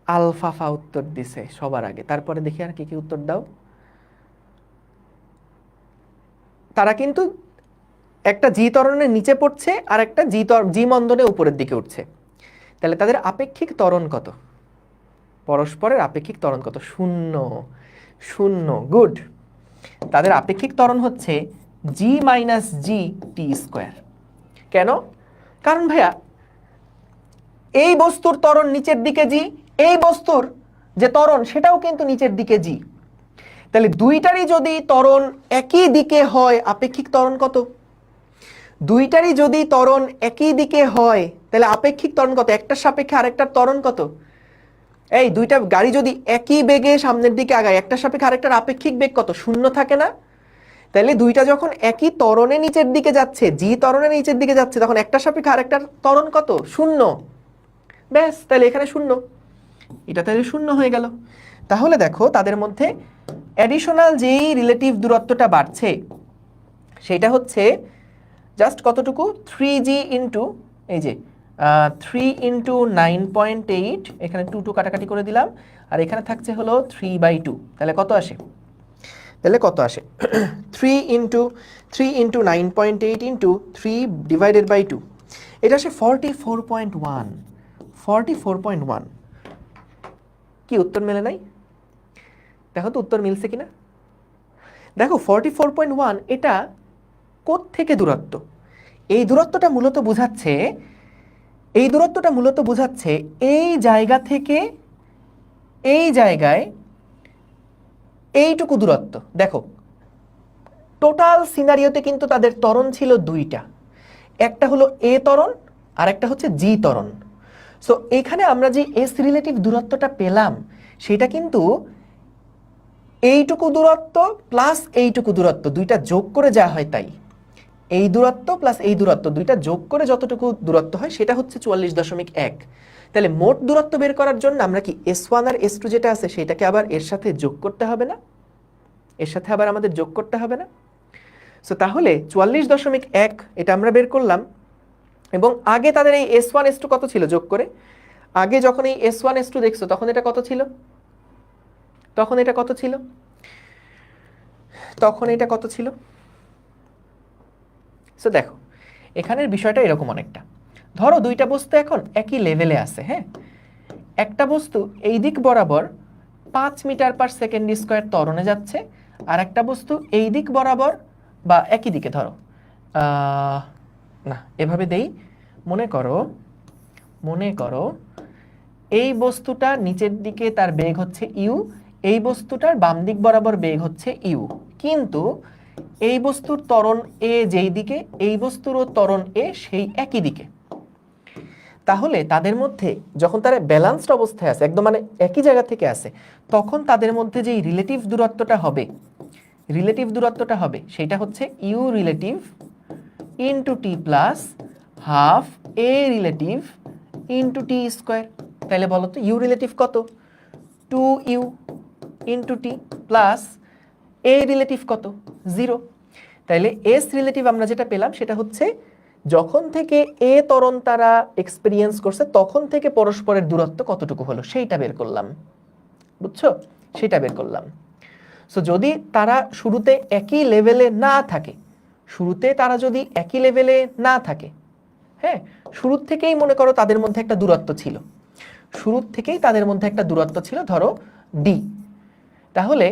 আলফাফা উত্তর দিছে সবার আগে, তারপরে দেখি আর কি কি উত্তর দাও। তারা কিন্তু একটা জি ত্বরণের নিচে পড়ছে আর একটা জি মন্দনে উপরের দিকে উঠছে। তাহলে তাদের আপেক্ষিক ত্বরণ কত? পরস্পরের আপেক্ষিক ত্বরণ কত? 0। গুড। তাদের আপেক্ষিক ত্বরণ হচ্ছে জি মাইনাস জি টি স্কোয়ার। কেন? কারণ ভাইয়া এই বস্তুর ত্বরণ নিচের দিকে জি, এই বস্তুর যে ত্বরণ সেটাও কিন্তু নিচের দিকে জি। তাহলে দুইটারই যদি ত্বরণ একই দিকে হয়, আপেক্ষিক ত্বরণ কত? দুইটারই যদি ত্বরণ একই দিকে হয় তাহলে আপেক্ষিক ত্বরণ কত? একটার সাপেক্ষে আরেকটার ত্বরণ কত? এই দুইটা গাড়ি যদি একই বেগে সামনের দিকে আগায়, একটার সাপেক্ষে আরেকটার আপেক্ষিক বেগ কত? 0 থাকে না? তাহলে দুইটা যখন একই ত্বরণে নিচের দিকে যাচ্ছে, জি ত্বরণে নিচের দিকে যাচ্ছে, তখন একটার সাপেক্ষে আরেকটার ত্বরণ কত? 0। ব্যাস, তাহলে এখানে 0, এটা তাহলে 0 হয়ে গেল। তাহলে দেখো তাদের মধ্যে অ্যাডিশনাল যেই রিলেটিভ দূরত্বটা বাড়ছে সেটা হচ্ছে জাস্ট কতটুকু? 3g ইন্টু, এই যে 3 ইন্টু 9.8, এখানে 2 কাটাকাটি করে দিলাম, আর এখানে থাকছে হলো 3/2। তাহলে কত আসে? 3 ইন্টু 9.8 ইন্টু 3/2, এটা আসে 44.1। কি উত্তর মেলে নাই? দেখো তো উত্তর মিলছে কিনা। দেখো 44.1 এটা কোত্থেকে দূরত্ব? এই দূরত্বটা মূলত বোঝাচ্ছে এই জায়গা থেকে এই জায়গায় এইটুকু দূরত্ব। দেখো টোটাল সিনারিওতে কিন্তু তাদের ত্বরণ ছিল দুইটা, একটা হলো এ ত্বরণ আর একটা হচ্ছে জি ত্বরণ। সো এখানে আমরা যে এস রিলেটিভ দূরত্বটা পেলাম সেটা কিন্তু এইটুকু দূরত্ব প্লাস এইটুকু দূরত্ব দুইটা যোগ করে যা হয় তাই। এই দূরত্ব প্লাস এই দূরত্ব দুইটা যোগ করে যতটুকু দূরত্ব হয় সেটা হচ্ছে 44.1। তাহলে মোট দূরত্ব বের করার জন্য আমরা কি S1 আর S2 যেটা আছে সেটাকে আবার এর সাথে যোগ করতে হবে না? আমাদের যোগ করতে হবে না? সো তাহলে 44.1 এটা আমরা বের করলাম। এবং আগে তাদের এই S1 S2 কত ছিল যোগ করে? আগে যখন এই S1 S2 দেখছো তখন এটা কত ছিল? সো দেখো এখানের বিষয়টা এরকম অনেকটা। ধরো দুইটা বস্তু এখন একই লেভেলে আছে, হ্যাঁ? একটা বস্তু এই দিক বরাবর 5 মিটার পার সেকেন্ড স্কোয়ার ত্বরণে যাচ্ছে, আর একটা বস্তু এই দিক বরাবর বা একই দিকে, ধরো না এভাবে দেই, মনে করো এই বস্তুটা নিচের দিকে তার বেগ হচ্ছে ইউ, এই বস্তুটার বাম দিক বরাবর বেগ হচ্ছে ইউ, কিন্তু এই বস্তুর ত্বরণ এ যেই দিকে, এই বস্তুরও ত্বরণ এ সেই একই দিকে। তাহলে তাদের মধ্যে যখন তারা ব্যালান্সড অবস্থায় আছে, একদম মানে একই জায়গা থেকে আছে, তখন তাদের মধ্যে যেই রিলেটিভ দূরত্বটা হবে সেটা হচ্ছে u relative into t plus half a relative into t square. তাহলে বলো তো ইউ রিলেটিভ কত? 2u into t plus a relative কত? 0। তাইলে এস রিলেটিভ আমরা যেটা পেলাম সেটা হচ্ছে যখন থেকে এ ত্বরণ তারা এক্সপেরিয়েন্স করছে তখন থেকে পরস্পরের দূরত্ব কতটুকু হলো সেইটা বের করলাম, বুঝছো? সেটা বের করলাম। সো যদি তারা শুরুতে একই লেভেলে না থাকে, হ্যাঁ, শুরুর থেকেই মনে করো তাদের মধ্যে একটা দূরত্ব ছিল, ধরো ডি, তাহলে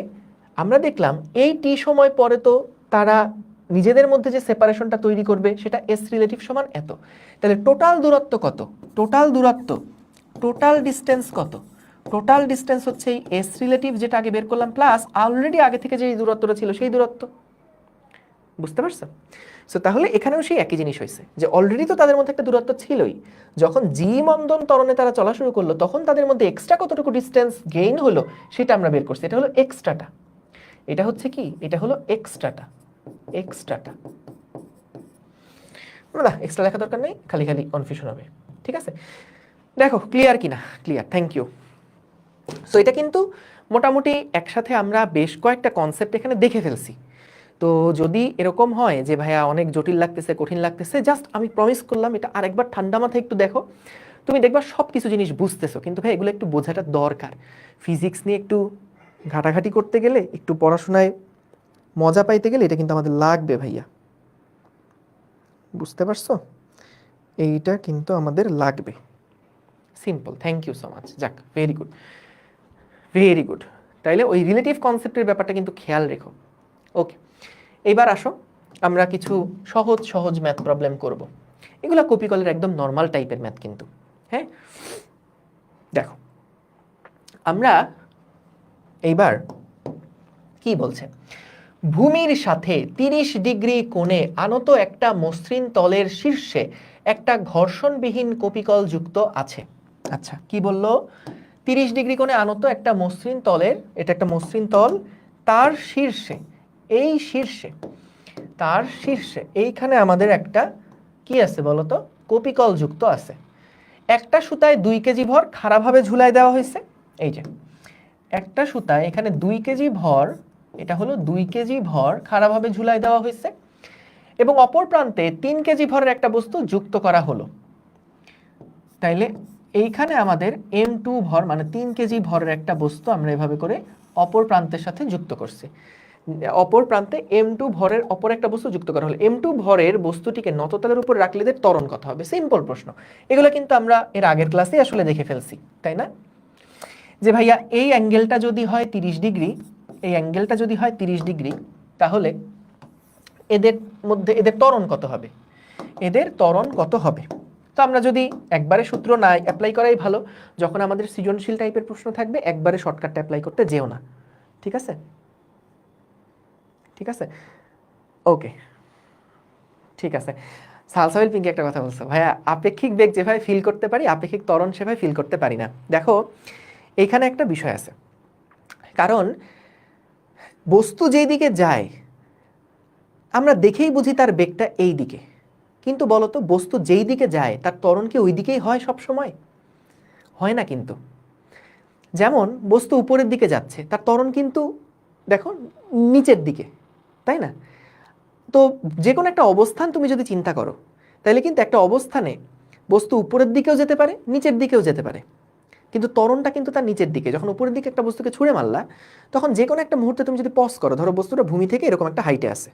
আমরা দেখলাম এই টি সময় পরে তো তারা নিজেদের মধ্যে যে সেপারেশনটা তৈরি করবে সেটা এস রিলেটিভ সমান এত। তাহলে টোটাল দূরত্ব কত? টোটাল দূরত্ব টোটাল ডিস্টেন্স কত? টোটাল ডিস্টেন্স হচ্ছে এই এস রিলেটিভ যেটা আগে বের করলাম প্লাস অলরেডি আগে থেকে যে দূরত্বটা ছিল সেই দূরত্ব। বুঝতে পারছো? সো তাহলে এখানেও সেই একই জিনিস হয়েছে যে অলরেডি তো তাদের মধ্যে একটা দূরত্ব ছিলই, যখন জি মন্দন ত্বরণে তারা চলা শুরু করলো তখন তাদের মধ্যে এক্সট্রা কতটুকু ডিস্টেন্স গেইন হলো সেটা আমরা বের করছি। এটা হলো এক্সট্রাটা, এটা হচ্ছে কি, এটা হলো এক্সট্রাটা। এক্সট্রাটা না, এক্সট্রা লেখা দরকার নেই, খালি খালি কনফিউশন হবে। ঠিক আছে, দেখো ক্লিয়ার কিনা? Clear, thank you. সো এটা কিন্তু মোটামুটি একসাথে আমরা বেশ কয়েকটা কনসেপ্ট এখানে দেখে ফেলছি। তো যদি এরকম হয় যে ভাইয়া অনেক জটিল লাগতেছে, কঠিন লাগতেছে, জাস্ট আমি প্রমিস করলাম এটা আরেকবার ঠান্ডা মাথায় একটু দেখো, তুমি দেখবা সব কিছু জিনিস বুঝতেছো। কিন্তু ভাই এগুলো একটু বোঝাটা দরকার। ফিজিক্স নিয়ে একটু ঘাটাঘাটি করতে গেলে, একটু পড়াশোনায় মজা পাইতে গেলে এটা কিন্তু আমাদের লাগবে ভাইয়া। বুঝতে পারছো? এইটা কিন্তু আমাদের লাগবে। Simple, thank you so much. যাক, ভেরি গুড, ভেরি গুড। তাইলে ওই রিলেটিভ কনসেপ্টের ব্যাপারটা কিন্তু খেয়াল রেখো। ওকে, এইবার আসো আমরা কিছু সহজ সহজ ম্যাথ প্রবলেম করব। এগুলো কপি কলের একদম নর্মাল টাইপের ম্যাথ কিন্তু। হ্যাঁ, দেখো আমরা এইবার কি বলছে, ভূমির সাথে 30 ডিগ্রি কোণে আনত একটা মসৃণ তলের শীর্ষে একটা ঘর্ষণবিহীন কপিকল যুক্ত আছে। আচ্ছা, কি বললো? 30 ডিগ্রি কোণে আনত একটা মসৃণ তলের, এটা একটা মসৃণ তল, তার শীর্ষে, এই শীর্ষে, তার শীর্ষে এইখানে আমাদের একটা কি আছে বলতো? কপিকল যুক্ত আছে। একটা সুতায় 2 কেজি ভর খাড়াভাবে ঝুলাই দেওয়া হয়েছে। এই যে একটা সুতায় এখানে 2 কেজি ভর, এটা হলো 2 কেজি ভর খাড়াভাবে ঝুলাই দেওয়া হয়েছে এবং অপর প্রান্তে 3 কেজি ভরের একটা বস্তু যুক্ত করা হলো। তাইলে এইখানে আমাদের M2 ভর মানে 3 কেজি ভরের একটা বস্তু আমরা এভাবে করে অপর প্রান্তের সাথে যুক্ত করছি। অপর প্রান্তে M2 ভরের অপর একটা বস্তু যুক্ত করা হলো। M2 ভরের বস্তুটিকে নততালের উপর রাখলে এদের ত্বরণ কত হবে? সিম্পল প্রশ্ন। এগুলো কিন্তু আমরা এর আগের ক্লাসে আসলে দেখে ফেলছি, তাই না? যে ভাইয়া এই অ্যাঙ্গেলটা যদি হয় 30 ডিগ্রি, এই অ্যাঙ্গেলটা যদি হয় 30 ডিগ্রি, তাহলে এদের মধ্যে এদের ত্বরণ কত হবে? এদের ত্বরণ কত হবে? তো আমরা যদি একবারে সূত্র না অ্যাপ্লাই করাই ভালো, যখন আমাদের সৃজনশীল টাইপের প্রশ্ন থাকবে একবারে শর্টকাটটা অ্যাপ্লাই করতে যেও না। ঠিক আছে? ঠিক আছে, ওকে, ঠিক আছে। সালসাবিল পিঙ্কি একটা কথা বলছো, ভাইয়া আপেক্ষিক বেগ যেভাবে ফিল করতে পারি আপেক্ষিক ত্বরণ সেভাবে ফিল করতে পারি না। দেখো এইখানে একটা বিষয় আছে, কারণ বস্তু যেই দিকে যায় আমরা দেখেই বুঝি তার বেগটা এই দিকে, কিন্তু বলতো বস্তু যেই দিকে যায় তার ত্বরণ কি ওই দিকেই হয় সব সময়? হয় না কিন্তু। যেমন বস্তু উপরের দিকে যাচ্ছে তার ত্বরণ কিন্তু দেখো নিচের দিকে, তাই না? তো যে কোনো একটা অবস্থান তুমি যদি চিন্তা করো তাহলে কিন্তু একটা অবস্থানে বস্তু উপরের দিকেও যেতে পারে নিচের দিকেও যেতে পারে, কিন্তু ত্বরণটা কিন্তু তার নিচের দিকে। যখন উপরের দিকে একটা বস্তুকে ছুঁড়ে মারলা তখন যে কোনো একটা মুহূর্তে তুমি যদি পজ করো, ধরো বস্তুটা ভূমি থেকে এরকম একটা হাইটে আছে,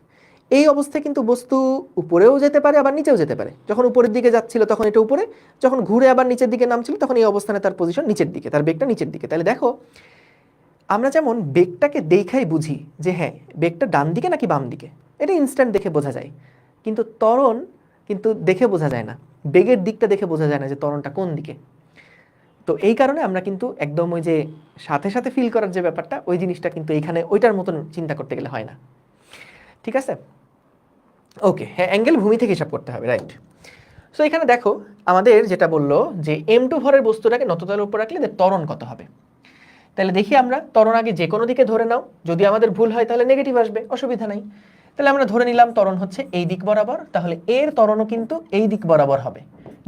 এই অবস্থায় কিন্তু বস্তু উপরেও যেতে পারে আবার নিচেও যেতে পারে। যখন উপরের দিকে যাচ্ছিল তখন এটা উপরে, যখন ঘুরে আবার নিচের দিকে নামছিল তখন এই অবস্থানে তার পজিশন নিচের দিকে, তার বেগটা নিচের দিকে। তাহলে দেখো আমরা যেমন বেগটাকে দেখাই বুঝি যে হ্যাঁ বেগটা ডান দিকে নাকি বাম দিকে, এটা ইনস্ট্যান্ট দেখে বোঝা যায়, কিন্তু ত্বরণ কিন্তু দেখে বোঝা যায় না, বেগের দিকটা দেখে বোঝা যায় না যে ত্বরণটা কোন দিকে। তো এই কারণে আমরা কিন্তু একদম ওই যে সাথে সাথে ফিল করার যে ব্যাপারটা ওই জিনিসটা কিন্তু এইখানে ওইটার মতন চিন্তা করতে গেলে হয় না। ঠিক আছে, ওকে, হ্যাঁ অ্যাঙ্গেল ভূমি থেকে হিসাব করতে হবে, রাইট। সো এখানে দেখো আমাদের যেটা বললো যে M2 ভরের বস্তুটাকে নততালের উপর রাখলে এদের ত্বরণ কত হবে। তাহলে দেখি আমরা ত্বরণ আগে যে কোনো দিকে ধরে নাও, যদি আমাদের ভুল হয় তাহলে নেগেটিভ আসবে, অসুবিধা নাই। তাহলে আমরা ধরে নিলাম ত্বরণ হচ্ছে এই দিক বরাবর, তাহলে এর ত্বরণও কিন্তু এই দিক বরাবর হবে।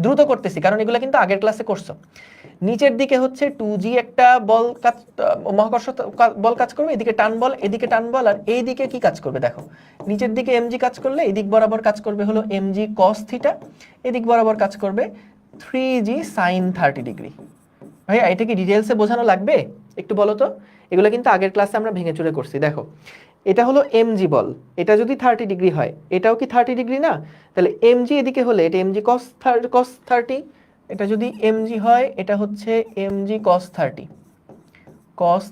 দ্রুত করতেছি কারণ এগুলো কিন্তু আগের ক্লাসে করছো। নিচের দিকে হচ্ছে 2G একটা বল কাজ, মহাকর্ষ বল কাজ করবে, এদিকে টান বল, এদিকে টান বল, আর এই দিকে কি কাজ করবে দেখো, নিচের দিকে mg কাজ করলে এদিক বরাবর কাজ করবে হলো mg cos থিটা, এদিক বরাবর কাজ করবে 3g sin 30 ডিগ্রি। ভাইয়া এটা কি ডিটেলসে বোঝানো লাগবে একটু বলো তো? এগুলো কিন্তু আগের ক্লাসে আমরা ভেঙে চুরে করছি। দেখো এটা হলো mg বল, এটা যদি 30 ডিগ্রি হয় এটাও কি 30 ডিগ্রি না? তাহলে mg এদিকে হলে এটা mg cos 30, এটা যদি mg হয় এটা হচ্ছে mg cos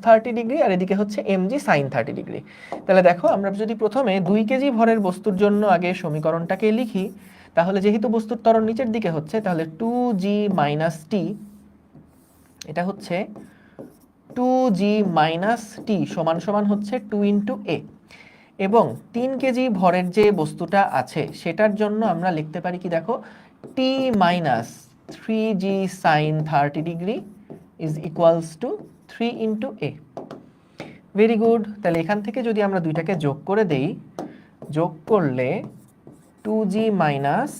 30 ডিগ্রি, আর এদিকে হচ্ছে mg sin 30 ডিগ্রি। তাহলে দেখো আমরা যদি প্রথমে 2 কেজি ভরের বস্তুর জন্য আগে সমীকরণটাকে লিখি, তাহলে যেহেতু বস্তুর ত্বরণ নিচের দিকে হচ্ছে তাহলে 2g - t এটা হচ্ছে 2g মাইনাস টি সমান সমান হচ্ছে 2 ইন্টু এ, এবং 3 কেজি ভরের যে বস্তুটা আছে সেটার জন্য আমরা লিখতে পারি কি দেখো, T minus 3g sine 30 degree is equals to 3 into A. Very good. তাহলে এখান থেকে যদি আমরা দুইটাকে যোগ করে দেই, যোগ করলে 2g minus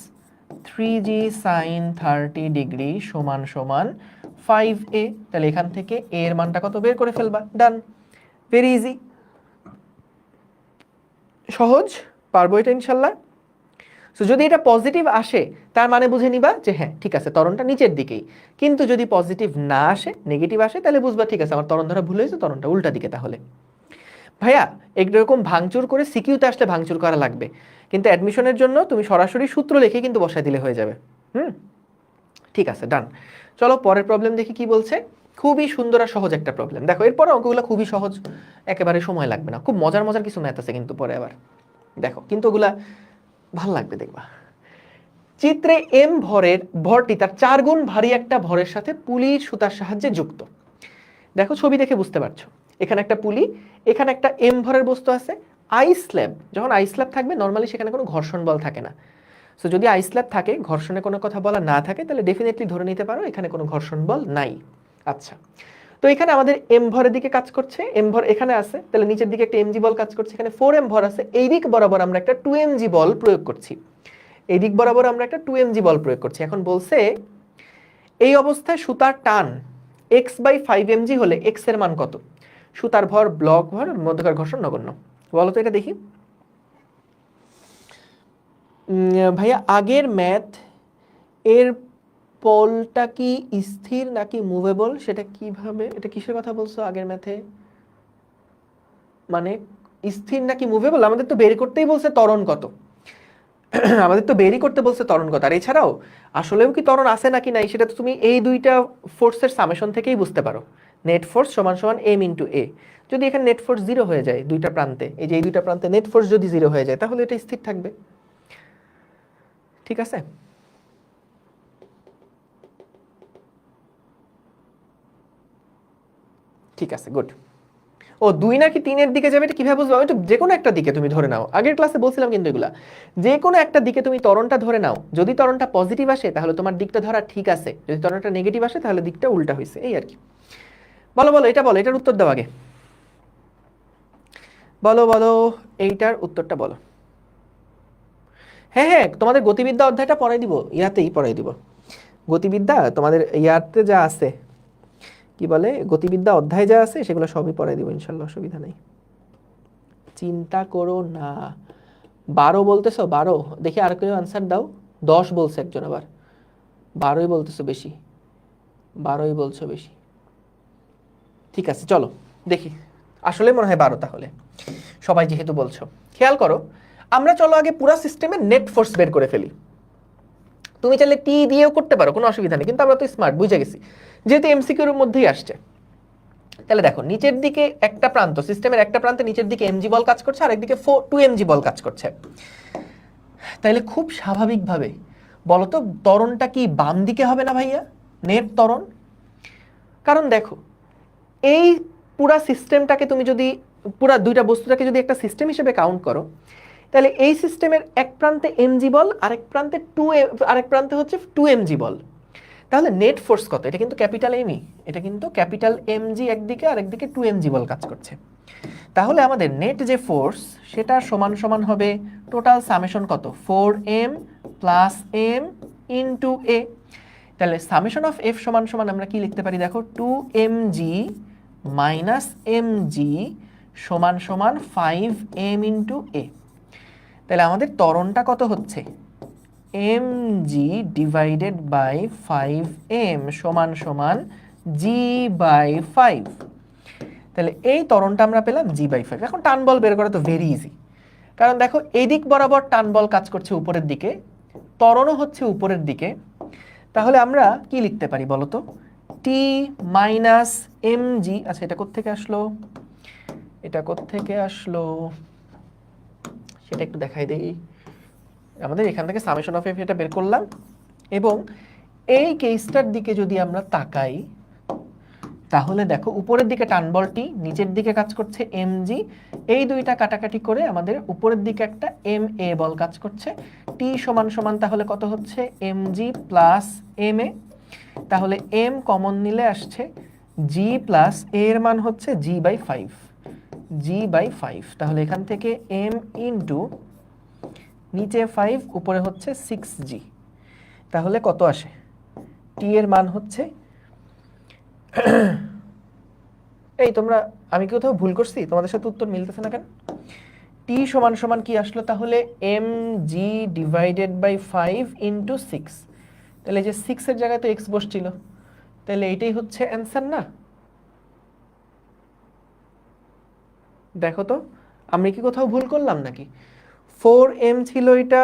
3g sine 30 degree সমান সমান 5a। তাহলে এখান থেকে a এর মানটা কত বের করে ফেলবা, ডান। ভেরি ইজি, সহজ, পারবো এটা ইনশাল্লাহ। সো যদি এটা পজিটিভ আসে তার মানে বুঝে নিবা যে হ্যাঁ ঠিক আছে ত্বরণটা নিচের দিকেই, কিন্তু যদি পজিটিভ না আসে, নেগেটিভ আসে, তাহলে বুঝবা ঠিক আছে আমার ত্বরণ ধরা ভুল হয়েছে, ত্বরণটা উল্টা দিকে। তাহলে ভাইয়া এরকম ভাঙচুর করে সিকিউতে আসলে ভাঙচুর করা লাগবে, কিন্তু অ্যাডমিশনের জন্য তুমি সরাসরি সূত্র লিখে কিন্তু বসায় দিলে হয়ে যাবে। ঠিক আছে, ডান। চলো পরের প্রবলেম দেখি কি বলছে। খুবই সুন্দর আর সহজ একটা প্রবলেম। দেখো এরপরে অঙ্কগুলো খুবই সহজ, একেবারে সময় লাগবে না, খুব মজার মজার কিছু ম্যাথ আছে কিন্তু পরে আবার দেখো, কিন্তু ওগুলা ভাল লাগবে দেখবা। চিত্রে এম ভরের ভরটি তার 4 গুণ ভারী একটা ভরের সাথে পুলির সুতার সাহায্যে যুক্ত। দেখো ছবি দেখে বুঝতে পারছো, এখানে একটা পুলি, এখানে একটা এম ভরের বস্তু আছে। আইস স্ল্যাব, যখন আইস স্ল্যাব থাকবে নর্মালি সেখানে কোনো ঘর্ষণ বল থাকে না। সো যদি আইস স্ল্যাব থাকে, ঘর্ষণে কোনো কথা বলা না থাকে, তাহলে ডেফিনেটলি ধরে নিতে পারো এখানে কোনো ঘর্ষণ বল নাই। আচ্ছা, তো এখানে আমাদের এম ভরের দিকে কাজ করছে, এম ভর এখানে আছে, তাহলে নিচের দিকে একটা এমজি বল কাজ করছে, এখানে 4m ভর আছে, এই দিক বরাবর আমরা একটা 2mg বল প্রয়োগ করছি, এই দিক বরাবর আমরা একটা 2mg বল প্রয়োগ করছি। এখন বলছে এই অবস্থায় সুতার টান x/5mg হলে x এর মান কত? সুতার ভর, ব্লক ভর, মধ্যকার ঘর্ষণ নগণ্য। বলো তো এটা দেখি। ভাইয়া আগের ম্যাথ এর পোলটা কি স্থির নাকি মুভেবল, সেটা কিভাবে, এটা কিসের কথা বলছো আগের ম্যাথে? মানে স্থির নাকি মুভেবল? আমাদের তো বের করতেই বলছে ত্বরণ কত, আমাদের তো বেরই করতে বলছে ত্বরণ কত। আর এছাড়াও আসলেও কি ত্বরণ আছে নাকি নাই সেটা তো তুমি এই দুইটা ফোর্সের সামেশন থেকেই বুঝতে পারো। নেট ফোর্স সমান সমান m ইন্টু a। যদি এখানে নেট ফোর্স 0 হয়ে যায় দুইটা প্রান্তে, এই যে এই দুইটা প্রান্তে নেট ফোর্স যদি 0 হয়ে যায়, তাহলে এটা স্থির থাকবে। ঠিক আছে, ঠিক আছে, গুড। ও 2 নাকি 3-এর দিকে যাবে, এটা কিভাবে বুঝবো? এটা যে কোনো একটা দিকে তুমি ধরে নাও, আগের ক্লাসে বলছিলাম কিন্তু এগুলা, যে কোনো একটা দিকে তুমি ত্বরণটা ধরে নাও। যদি ত্বরণটা পজিটিভ আসে তাহলে তোমার দিকটা ধরা ঠিক আছে, যদি ত্বরণটা নেগেটিভ আসে তাহলে দিকটা উল্টা হয়েছে, এই আর কি। বলো বলো, এটা বলো, এটার উত্তর দাও আগে। বলো বলো, এইটার উত্তরটা বলো। হ্যাঁ হ্যাঁ, তোমাদের গতিবিদ্যা অধ্যায়টা পড়াই দিব, ইয়াতেই পড়াই দিব। গতিবিদ্যা তোমাদের ইয়াতে যা আছে, কি বলে, গতিবিদ্যা অধ্যায় যা আছে সেগুলো সবই পড়াই দিব ইনশাল্লাহ, অসুবিধা নেই, চিন্তা করো না। 12 বলতেছো? 12 দেখি আর কেউ আনসার দাও। 10 বলছে একজন, আবার 12ই বলতেছো বেশি, 12ই বলছো বেশি। ঠিক আছে চলো দেখি, আসলে মনে হয় 12 তাহলে, সবাই যেহেতু বলছো। খেয়াল করো, আমরা চলো আগে পুরা সিস্টেমে নেট ফোর্স বের করে ফেলি। তুমি চাইলে টি দিয়েও করতে পারো, কোনো অসুবিধা নেই, কিন্তু আমরা তো স্মার্ট, বুঝে গেছি যেহেতু এমসিকিউর মধ্যেই আসছে। তাহলে দেখো নিচের দিকে একটা প্রান্ত, সিস্টেমের একটা প্রান্তে নিচের দিকে এমজি বল কাজ করছে, আর একদিকে 2mg বল কাজ করছে। তাইলে খুব স্বাভাবিকভাবে বলো তো ত্বরণটা কি বাম দিকে হবে না ভাইয়া, নেট ত্বরণ? কারণ দেখো এই পুরা সিস্টেমটাকে তুমি যদি, পুরা দুইটা বস্তুটাকে যদি একটা সিস্টেম হিসেবে কাউন্ট করো, তাহলে এই সিস্টেমের এক প্রান্তে এমজি বল, আরেক প্রান্তে হচ্ছে 2mg বল। তাহলে নেট ফোর্স কত? এটা কিন্তু ক্যাপিটাল এমই, এটা কিন্তু ক্যাপিটাল এমজি একদিকে, আর একদিকে 2mg বল কাজ করছে। তাহলে আমাদের নেট যে ফোর্স সেটা সমান সমান হবে টোটাল সামেশন কত, 4m plus m into a। তাহলে সামেশন অফ f সমান সমান আমরা কি লিখতে পারি দেখো, 2mg মাইনাস mg সমান সমান 5m ইন্টু a। তাহলে আমাদের ত্বরণটা কত হচ্ছে, mg ডিভাইডেড বাই 5m সমান সমান g/5। তাহলে এই ত্বরণটা আমরা পেলাম g/5। এখন টান বল বের করা তো ভেরি ইজি, কারণ দেখো এই দিক বরাবর টান বল কাজ করছে উপরের দিকে, ত্বরণও হচ্ছে উপরের দিকে। তাহলে আমরা কি লিখতে পারি বলো তো, t মাইনাস mg। আচ্ছা এটা কোত্থেকে আসলো, এটা কোত্থেকে আসলো সেটা একটু দেখাই দেই। আমাদের এখান থেকে সামেশন অফ f এটা বের করলাম, এবং এই কেসটার দিকে যদি আমরা তাকাই, তাহলে দেখো উপরের দিকে টান বল টি, নিচের দিকে কাজ করছে mg, এই দুইটা কাটাকাটি করে আমাদের উপরের দিকে একটা ma বল কাজ করছে। টি সমান সমান তাহলে কত হচ্ছে mg প্লাস ma, তাহলে m কমন নিলে আসছে g প্লাস a এর মান হচ্ছে g/5, তাহলে এখান থেকে m ইন্টু নিচে 5 উপরে হচ্ছে 6g, তাহলে কত আসে t এর মান হচ্ছে এই তোমরা আমি কি কোথাও ভুল করছি? তোমাদের সাথে উত্তর মিলতেছে না কেন? t সমান সমান কি আসলো তাহলে mg ডিভাইডেড বাই 5 ইন্টু 6, তাহলে যে 6 এর জায়গায় তো x বসছিল, তাহলে এইটাই হচ্ছে অ্যান্সার না? দেখো তো আমি কি কোথাও ভুল করলাম নাকি? 4m ছিল এটা,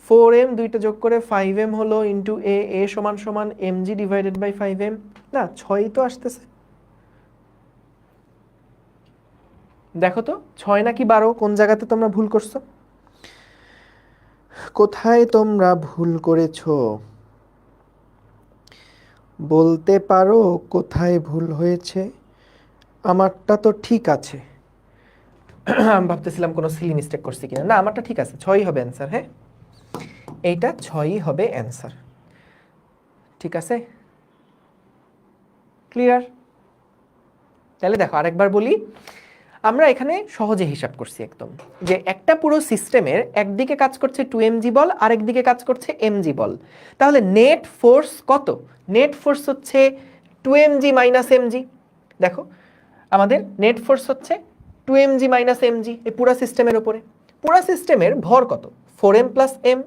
4m দুইটা যোগ করে 5m হলো ইন্টু a সমান সমান mg ডিভাইডেড বাই 5m, না 6ই তো আসতেছে। দেখো তো 6 নাকি 12, কোন জায়গাতে তোমরা ভুল করছো? কোথায় তোমরা ভুল করেছো বলতে পারো? কোথায় ভুল হয়েছে? আমারটা তো ঠিক আছে। আমি ভাবতেছিলাম কোনো সিলি মিস্টেক করছি কিনা, না আমারটা ঠিক আছে, 6ই হবে অ্যান্সার। হ্যাঁ এইটা 6ই হবে অ্যান্সার, ঠিক আছে, ক্লিয়ার? তাহলে দেখো আরেকবার বলি, আমরা এখানে সহজে হিসাব করছি একদম, যে একটা পুরো সিস্টেমের একদিকে কাজ করছে 2mg বল, আরেকদিকে কাজ করছে mg বল, তাহলে নেট ফোর্স কত? নেট ফোর্স হচ্ছে 2mg মাইনাস mg। দেখো আমাদের নেট ফোর্স হচ্ছে 2mg মাইনাস mg এই পুরো সিস্টেমের উপরে। পুরো সিস্টেমের ভর কত? 4m প্লাস m,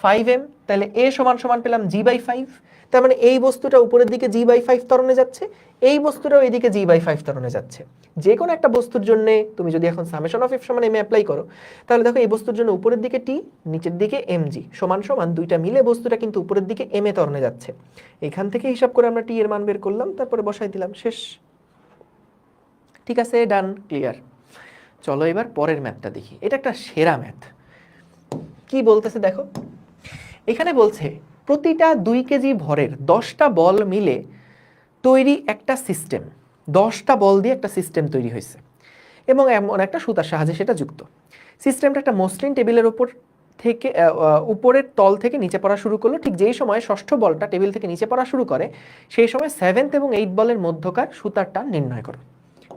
5m, তাহলে a সমান সমান পেলাম g/5, তার মানে এই বস্তুটা উপরের দিকে g/5 ত্বরণে যাচ্ছে, এই বস্তুটাও এইদিকে g/5 ত্বরণে যাচ্ছে। যে কোনো একটা বস্তুর জন্য তুমি যদি এখন সামেশন অফ f সমান m অ্যাপ্লাই করো, তাহলে দেখো এই বস্তুর জন্য উপরের দিকে t, নিচের দিকে mg সমান সমান দুইটা মিলে বস্তুটা কিন্তু উপরের দিকে m এ ত্বরণে যাচ্ছে। এখান থেকে হিসাব করে আমরা t এর মান বের করলাম, তারপরে বসাই দিলাম, শেষ। ঠিক আছে, ডান, ক্লিয়ার। চলো এবার পরের ম্যাথটা দেখি, এটা একটা সেরা ম্যাথ। কি বলতেছে দেখো, এখানে বলছে প্রতিটা 2 কেজি ভরের 10টা বল মিলে তৈরি একটা সিস্টেম, 10টা বল দিয়ে একটা সিস্টেম তৈরি হয়েছে এবং এমন একটা সুতার সাহায্যে সেটা যুক্ত। সিস্টেমটা একটা মসৃণ টেবিলের উপর থেকে উপরের তল থেকে নিচে পড়া শুরু করলো। ঠিক যেই সময় ষষ্ঠ বলটা টেবিল থেকে নিচে পড়া শুরু করে, সেই সময় 7th এবং 8th বলের মধ্যকার সুতার টান নির্ণয় করো।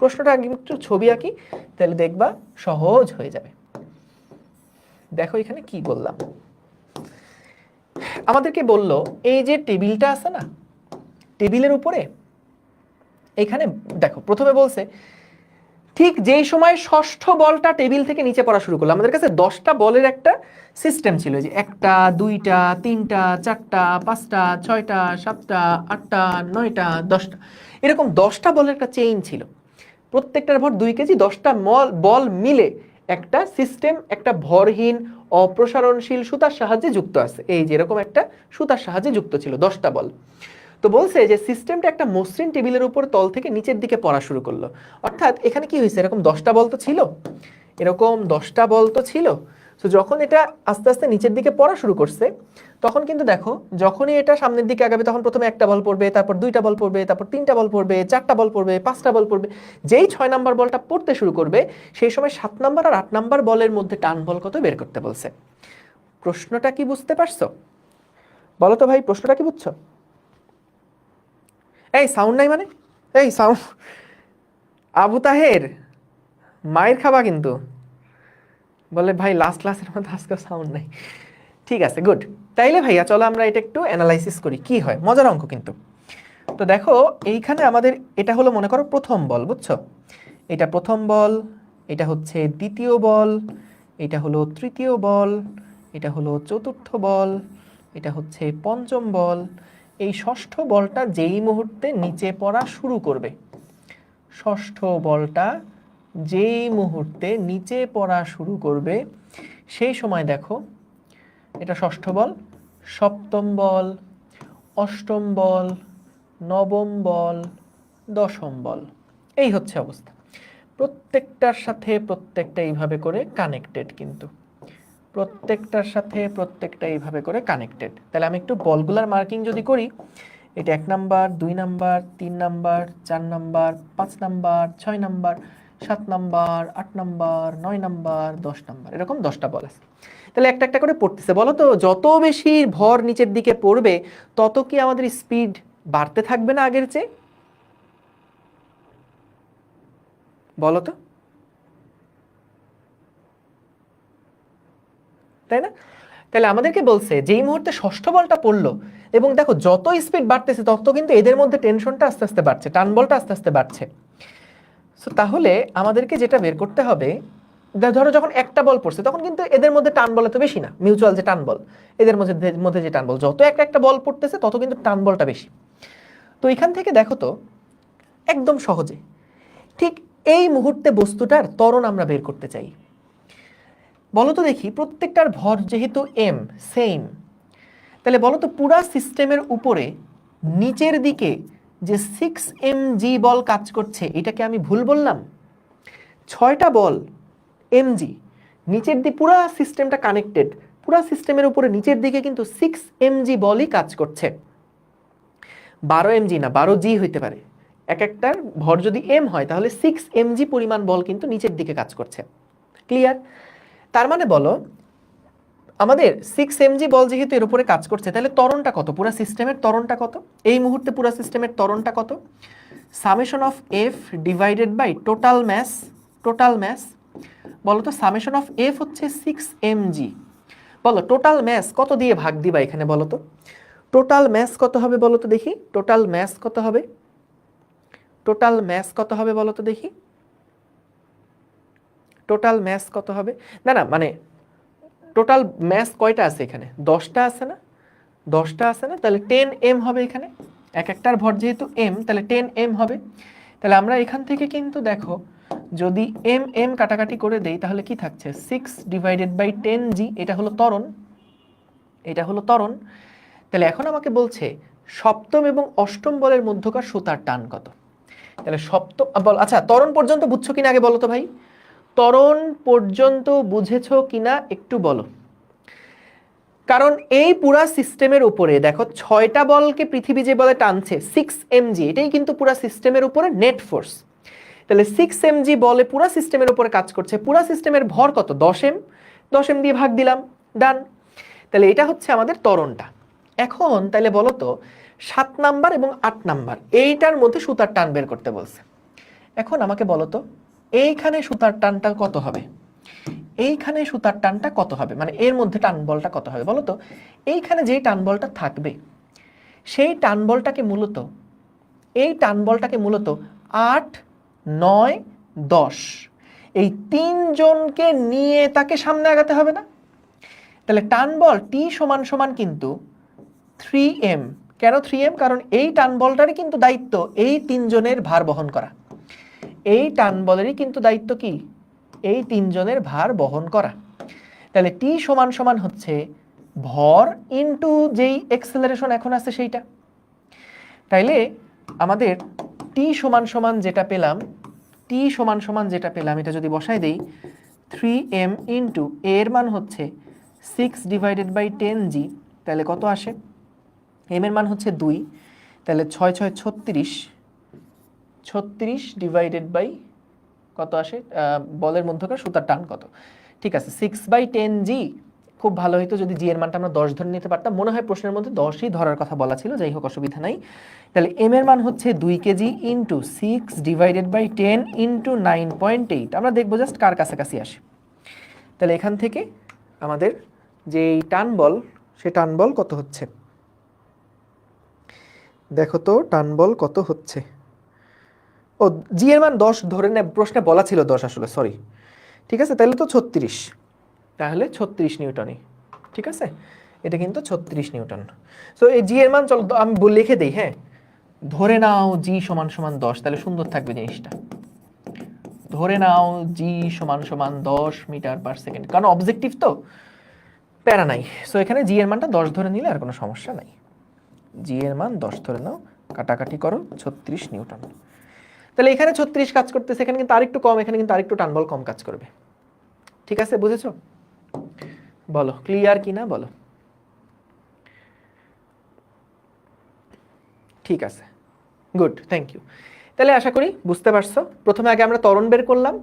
প্রশ্নটা আগে একটু ছবি আঁকি, তাহলে দেখবা সহজ হয়ে যাবে। দেখো এখানে কি বললাম, আমাদেরকে বলল এই যে টেবিলটা আছে না, টেবিলের উপরে এখানে দেখো প্রথমে বলছে ঠিক যেই সময় ষষ্ঠ বলটা টেবিল থেকে নিচে পড়া শুরু করলো, আমাদের কাছে 10টা বলের একটা সিস্টেম ছিল, যে 1টা 2টা 3টা 4টা 5টা 6টা 7টা 8টা 9টা 10টা, এরকম 10টা বলের একটা চেইন ছিল। প্রত্যেকটার ভর 2 কেজি, 10টা বল মিলে একটা সিস্টেম একটা ভরহীন অপ্রসারণশীল সুতার সাহায্যে যুক্ত আছে। এই যে এরকম একটা সুতার সাহায্যে যুক্ত ছিল 10টা বল। তো বলছে যে সিস্টেমটা একটা মসৃণ টেবিলের উপর তল থেকে নিচের দিকে পড়া শুরু করলো। অর্থাৎ এখানে কি হয়েছে, এরকম 10টা বল তো ছিল, এরকম 10টা বল তো ছিল। তো যখন এটা আস্তে আস্তে নিচের দিকে পড়া শুরু করছে, তখন কিন্তু দেখো যখনই এটা সামনের দিকে আগাবে, তখন প্রথমে 1টা বল পড়বে, তারপর 2টা বল পড়বে, তারপর 3টা বল পড়বে, 4টা বল পড়বে, 5টা বল পড়বে। যেই 6 নাম্বার বলটা পড়তে শুরু করবে, সেই সময় 7 নাম্বার আর 8 নাম্বার বলের মধ্যে টান বল কত বের করতে বলছে। প্রশ্নটা কি বুঝতে পারছো? বলো তো ভাই, প্রশ্নটা কি বুঝছো? এই সাউন্ড নাই মানে, এই সাউন্ড, আবু তাহের মায়ের খাবা কিন্তু, বলে ভাই লাস্ট ক্লাসের মধ্যে আজকে সাউন্ড নাই। ঠিক আছে, গুড। তাইলে ভাইয়া চলো আমরা এটা একটু অ্যানালাইসিস করি কি হয়, মজার অঙ্ক কিন্তু। তো দেখো এইখানে আমাদের এটা হলো মনে করো প্রথম বল, বুঝছো? এটা প্রথম বল, এটা হচ্ছে দ্বিতীয় বল, এটা হলো তৃতীয় বল, এটা হলো চতুর্থ বল, এটা হচ্ছে পঞ্চম বল। এই ষষ্ঠ বলটা যেই মুহূর্তে নিচে পড়া শুরু করবে, ষষ্ঠ বলটা যেই মুহূর্তে নিচে পড়া শুরু করবে, সেই সময় দেখো এটা ষষ্ঠ বল, সপ্তম বল, অষ্টম বল, নবম বল, দশম বল, এই হচ্ছে অবস্থা। প্রত্যেকটার সাথে প্রত্যেকটা এইভাবে করে কানেক্টেড, কিন্তু প্রত্যেকটার সাথে প্রত্যেকটা এইভাবে করে কানেক্টেড। তাহলে আমি একটু বলগুলার মার্কিং যদি করি, এটা 1 number, 2 number, 3 number, 4 number, 5 number, 6 number, 7 number, 8 number, 9 number, 10 number, এরকম 10টা বল আছে। তাহলে একটা একটা করে পড়তেছে। বলো তো যত বেশি ভর নিচের দিকে পড়বে তত কি আমাদের স্পিড বাড়তে থাকবে না আগের চেয়ে? বলো তো, তাই না? তাহলে আমাদেরকে বলছে যেই মুহূর্তে ষষ্ঠ বলটা পড়লো এবং দেখো যত স্পিড বাড়তেছে তত কিন্তু এদের মধ্যে টেনশনটা আস্তে আস্তে বাড়ছে, টান বলটা আস্তে আস্তে বাড়ছে। সো তাহলে আমাদেরকে যেটা বের করতে হবে, ধরো যখন একটা বল পড়ছে তখন কিন্তু এদের মধ্যে টান বল তো বেশি না, মিউচুয়াল যে টান বল, এদের মধ্যে যে টান বল, যত একটা একটা বল পড়তেছে তত কিন্তু টান বলটা বেশি। তো এখান থেকে দেখো তো একদম সহজে ঠিক এই মুহূর্তে বস্তুটার ত্বরণ আমরা বের করতে চাই। বলো তো দেখি, প্রত্যেকটার ভর যেহেতু এম সেম, তাহলে বলো তো পুরা সিস্টেমের উপরে নিচের দিকে যে 6 mg বল কাজ করছে, এটাকে আমি ভুল বললাম? 6টা বল mg নিচের দিকে, পুরা সিস্টেমটা কানেক্টেড, পুরা সিস্টেমের উপরে নিচের দিকে কিন্তু 6 mg বলই কাজ করছে। 12 mg না, 12g হইতে পারে। এক একটার ভর যদি m হয় তাহলে 6 mg পরিমাণ বল কিন্তু নিচের দিকে কাজ করছে। ক্লিয়ার? তার মানে বলো আমাদের 6 mg বল যেহেতু এর উপরে কাজ করছে, তাহলে ত্বরণটা কত? পুরা সিস্টেমের ত্বরণটা কত এই মুহূর্তে? পুরা সিস্টেমের ত্বরণটা কত? Summation of F divided by total mass. Total mass বলো তো, সামেশন অফ এফ হচ্ছে 6 mg। বলো টোটাল ম্যাস কত দিয়ে ভাগ দিবা এখানে? বলো তো টোটাল ম্যাস কত হবে? বলো তো দেখি টোটাল ম্যাস কত হবে? টোটাল ম্যাস কত হবে বলো তো দেখি? টোটাল ম্যাস কত হবে? না না, মানে টোটাল ম্যাস কয়টা আছে এখানে? 10টা আছে না? 10টা আছে না? তাহলে 10m হবে এখানে। এক একটার ভর যেহেতু m, তাহলে 10m হবে। তাহলে আমরা এখান থেকে কিন্তু দেখো যদি m কাটাকাটি করে দেই তাহলে কি থাকছে? 6/10g। এটা হলো ত্বরণ, এটা হলো ত্বরণ। তাহলে এখন আমাকে বলছে সপ্তম এবং অষ্টম বলের মধ্যকার সুতার টান কত। তাহলে সপ্তম বল, আচ্ছা ত্বরণ পর্যন্ত বুঝছো কিনা আগে বলো তো ভাই? ত্বরণ পর্যন্ত বুঝেছো কিনা একটু বলো। কারণ এই পুরা সিস্টেমের উপরে দেখো 6টা বলকে পৃথিবী যে বলে টানছে 6 mg, এটাই কিন্তু পুরা সিস্টেমের উপরে নেট ফোর্স। তাহলে 6 mg বলে পুরা সিস্টেমের উপরে কাজ করছে। পুরা সিস্টেমের ভর কত? 10m। 10m দিয়ে ভাগ দিলাম, ডান। তাহলে এটা হচ্ছে আমাদের ত্বরণটা। এখন তাহলে বলো তো 7 নাম্বার এবং 8 নাম্বার এইটার মধ্যে সুতার টান বের করতে বলছে। এখন আমাকে বলো তো এইখানে সুতার টানটা কত হবে? এইখানে সুতার টানটা কত হবে, মানে এর মধ্যে টান বলটা কত হবে বলো তো? এইখানে যেই টান বলটা থাকবে সেই টান বলটাকে মূলত, এই টান বলটাকে মূলত 8, 9, 10 এই তিনজনকে নিয়ে তাকে সামনে আগাতে হবে না? তাহলে টান বল টি সমান সমান কিন্তু 3m। কেন 3m? কারণ এই টান বলটারই কিন্তু দায়িত্ব এই তিনজনের ভার বহন করা। এই টান বলেরই কিন্তু দায়িত্ব কি? এই তিনজনের ভার বহন করা। তাহলে টি সমান সমান হচ্ছে ভর ইনটু যেই এক্সেলারেশন এখন আছে সেইটা। তাইলে আমাদের টি সমান সমান যেটা পেলাম, টি সমান সমান যেটা পেলাম এটা যদি বসাই দেই 3m ইনটু এর মান হচ্ছে 6/10g, তাহলে কত আসে? m এর মান হচ্ছে 2, তাহলে 6 6 36, 36 ডিভাইডেড বাই কত আসে? বলের মধ্যকার সুতার টান কত? ঠিক আছে 6/10g। খুব ভালো হতো যদি জি এর মানটা আমরা 10 ধরে নিতে পারতাম। মনে হয় প্রশ্নের মধ্যে 10ই ধরার কথা বলা ছিল, যাই হোক অসুবিধা নাই। তাহলে এম এর মান হচ্ছে 2 কেজি ইন্টু 6/10 ইন্টু 9.8। আমরা দেখবো জাস্ট কার কাছাকাছি আসে। তাহলে এখান থেকে আমাদের যে টান বল, সে টান বল কত হচ্ছে দেখো তো, টান বল কত হচ্ছে? ও জি এর মান 10 ধরে নেব, প্রশ্নে বলা ছিল 10 আসলে, সরি। ঠিক আছে, তাহলে তো 36, তাহলে 36 নিউটনই। ঠিক আছে, এটা কিন্তু 36 নিউটন। সো এই জি এর মান চলো আমি লিখে দেই। হ্যাঁ, ধরে নাও জি সমান সমান 10, তাহলে সুন্দর থাকবে জিনিসটা। ধরে নাও জি সমান সমান 10 মিটার পার সেকেন্ড, কারণ অবজেক্টিভ তো, প্যারা নাই। সো এখানে জি এর মানটা 10 ধরে নিলে আর কোনো সমস্যা নাই। জি এর মান 10 ধরে নাও, কাটাকাটি করো 36 নিউটন। তাহলে এখানে 36 কাজ করতেছে, এখানে কিন্তু আরেকটু কম, এখানে কিন্তু আরেকটু টানবল কম কাজ করবে। ঠিক আছে, বুঝেছো? বলো ক্লিয়ার কিনা বলো। ঠিক আছে, গুড, থ্যাংক ইউ। তাহলে আশা করি বুঝতে পারছো। প্রথমে আগে আমরা ত্বরণ বের করলাম,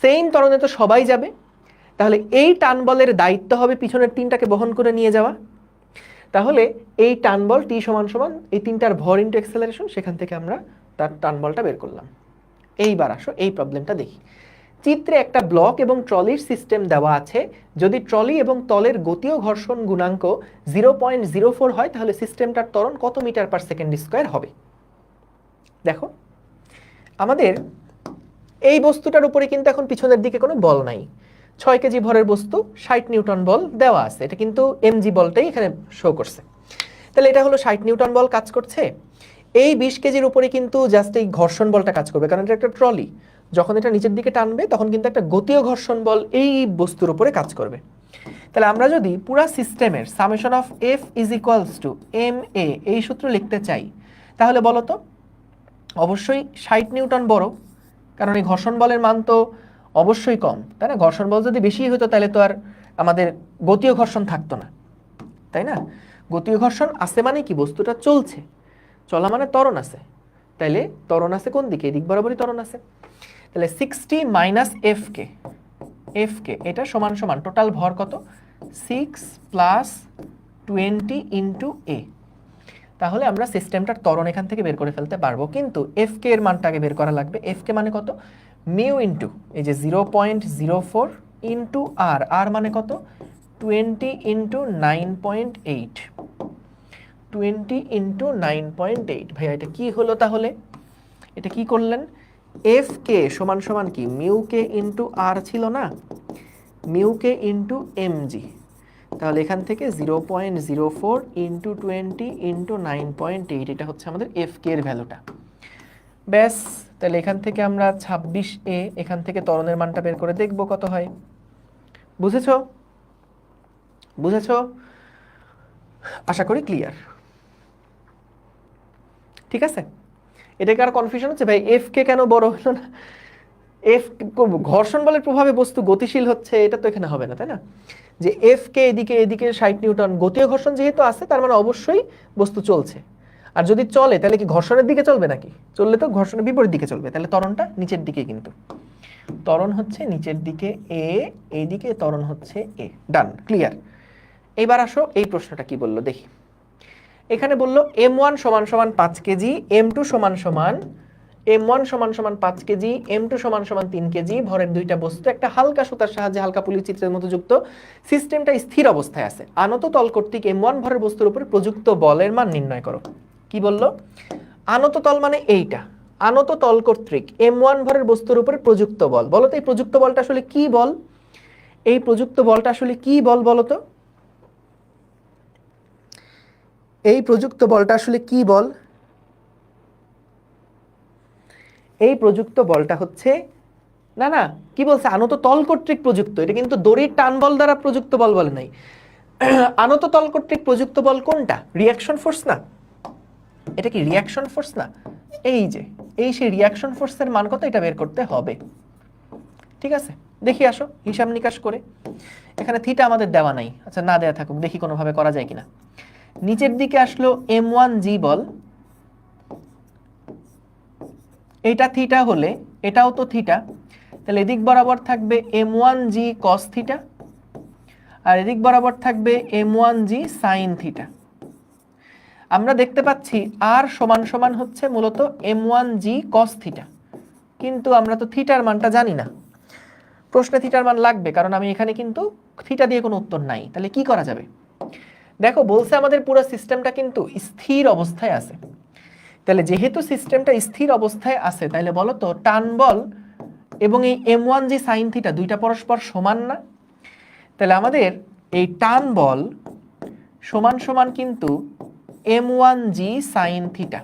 সেম ত্বরণে তো সবাই যাবে, তাহলে এই টান বলের দায়িত্ব হবে পিছনের তিনটাকে বহন করে নিয়ে যাওয়া। তাহলে এই টান বল টি সমান সমান এই তিনটার ভর ইন্টু অ্যাক্সেলারেশন, সেখান থেকে আমরা তার টান বলটা বের করলাম। এইবার আসো এই প্রবলেমটা দেখি। চিত্রে একটা ব্লক এবং ট্রলির সিস্টেম দেওয়া আছে। যদি ট্রলি এবং তলের গতি ও ঘর্ষণ গুণাঙ্ক 0.04 হয় তাহলে সিস্টেমটার ত্বরণ কত মিটার পার সেকেন্ড স্কয়ার হবে। দেখো আমাদের এই বস্তুটার উপরে কিন্তু এখন পিছনের দিকে কোনো বল নাই। 6 কেজি ভরের বস্তু, 60 নিউটন বল দেওয়া আছে, এটা কিন্তু এমজি বলটাই এখানে শো করছে। তাহলে এটা হলো 60 নিউটন বল কাজ করছে। এই 20 কেজির উপরে কিন্তু জাস্ট এই ঘর্ষণ বলটা কাজ করবে, কারণ এটা একটা ট্রলি। যখন এটা নিচের দিকে টানবে তখন কিন্তু একটা গতীয় ঘর্ষণ বল এই বস্তুর উপরে কাজ করবে। তাহলে আমরা যদি পুরা সিস্টেমের summation of F is equals to M A এই সূত্র লিখতে চাই, তাহলে বলো তো অবশ্যই 60 নিউটন বড়, কারণ এই ঘর্ষণ বলের মান তো অবশ্যই কম, তাই না? ঘর্ষণ বল যদি বেশি হতো তাহলে তো আর আমাদের গতীয় ঘর্ষণ থাকতো না, তাই না? গতীয় ঘর্ষণ আছে মানে কি, বস্তুটা চলছে, চলা মানে ত্বরণ আছে। তাইলে ত্বরণ আছে কোন দিকে, এদিক বরাবরই ত্বরণ আছে। তাহলে 60 মাইনাস এফ কে এটা সমান সমান টোটাল ভর কত, 6 প্লাস 20 ইন্টু এ। তাহলে আমরা সিস্টেমটার ত্বরণ এখান থেকে বের করে ফেলতে পারবো, কিন্তু এফ কে এর মানটাকে বের করা লাগবে। এফ কে মানে কত, মিউ ইন্টু এই যে 0.04 ইন্টু আর, আর মানে কত 20 ইন্টু 9.8, 20 ইন্টু 9.8। ভাইয়া এটা কি হলো তাহলে, এটা কি করলেন, এফ কে সমান সমান কি মিউ কে ইন্টু আর ছিল না, মিউ কে ইন্টু এমজি। তাহলে এখান থেকে 0.04 ইন্টু 20 ইন্টু 9.8, এটা হচ্ছে আমাদের এফ কে এর ভ্যালুটা। ব্যাস, তাহলে এখান থেকে আমরা 26 এ এখান থেকে ত্বরণের মানটা বের করে দেখব কত হয়। বুঝেছো? বুঝেছো? আশা করি ক্লিয়ার। ঠিক আছে, এটাকে আর কনফিউশন হচ্ছে ভাই এফ কে কেন বড় হলো না, এফ ঘর্ষণ বলের প্রভাবে বস্তু গতিশীল হচ্ছে, এটা তো এখানে হবে না, তাই না? যে এফ কে এদিকে এদিকে 60 নিউটন, গতীয় ঘর্ষণ যেহেতু আছে তার মানে অবশ্যই বস্তু চলছে। আর যদি চলে তাহলে কি ঘর্ষণের দিকে চলবে নাকি, চললে তো ঘর্ষণের বিপরীত দিকে চলবে, তাহলে ত্বরণটা নিচের দিকে, কিন্তু ত্বরণ হচ্ছে নিচের দিকে এ, এইদিকে ত্বরণ হচ্ছে এ। ডান, ক্লিয়ার। এইবার আসো এই প্রশ্নটা কি বললো দেখি। এখানে বললো m1 সমান সমান 5 কেজি, m2 সমান সমান m1 সমান সমান 5 কেজি, m2 সমান সমান 3 কেজি ভরের দুইটা বস্তু একটা হালকা সুতার সাহায্যে হালকা পুলির চিত্রের মতো যুক্ত। সিস্টেমটা স্থির অবস্থায় আছে। আনত তল কর্তৃক m1 ভরের বস্তুর উপর প্রযুক্ত বলের মান নির্ণয় করো। কি বললো, আনত তল মানে এইটা, আনত তল কর্তৃক m1 ভরের বস্তুর উপর প্রযুক্ত বল। বলো তো এই প্রযুক্ত বলটা আসলে কি বল, এই প্রযুক্ত বলটা আসলে কি বল বলো তো, এই প্রযুক্ত বলটা আসলে কি বল? এই প্রযুক্ত বলটা হচ্ছে, না না কি বলছে, আনত তল কর্তৃক প্রযুক্ত, এটা কিন্তু দড়ির টান বল দ্বারা প্রযুক্ত বল বলে নাই। আনত তল কর্তৃক প্রযুক্ত বল কোনটা, রিঅ্যাকশন ফোর্স না, এটা কি রিঅ্যাকশন ফোর্স না, এই যে এই সেই রিঅ্যাকশন ফোর্সের মান কত এটা বের করতে হবে। ঠিক আছে, দেখি আসো হিসাব নিকাশ করে। এখানে থিটা আমাদের দেওয়া নাই, আচ্ছা না দেওয়া থাকুক, দেখি কোনোভাবে করা যায় কিনা। নিচের দিকে আসলো m1g বল, এটা থিটা হলে এটাও তো থিটা, তাহলে এদিক বরাবর থাকবে m1g cos থিটা আর এদিক বরাবর থাকবে m1g sin থিটা। আমরা দেখতে পাচ্ছি r সমান সমান হচ্ছে মূলত m1g cos থিটা, কিন্তু আমরা তো থিটার মানটা জানি না। প্রশ্নে থিটার মান লাগবে, কারণ আমি এখানে কিন্তু থিটা দিয়ে কোনো উত্তর নাই। তাহলে কি করা যাবে, দেখো বলছে আমাদের পুরো সিস্টেমটা কিন্তু স্থির অবস্থায় আছে। তাহলে যেহেতু সিস্টেমটা স্থির অবস্থায় আছে, তাহলে বলো তো টান বল এবং এই m1g sin থিটা দুইটা পরস্পর সমান না? তাহলে আমাদের এই টান বল সমান সমান কিন্তু m1g sin থিটা,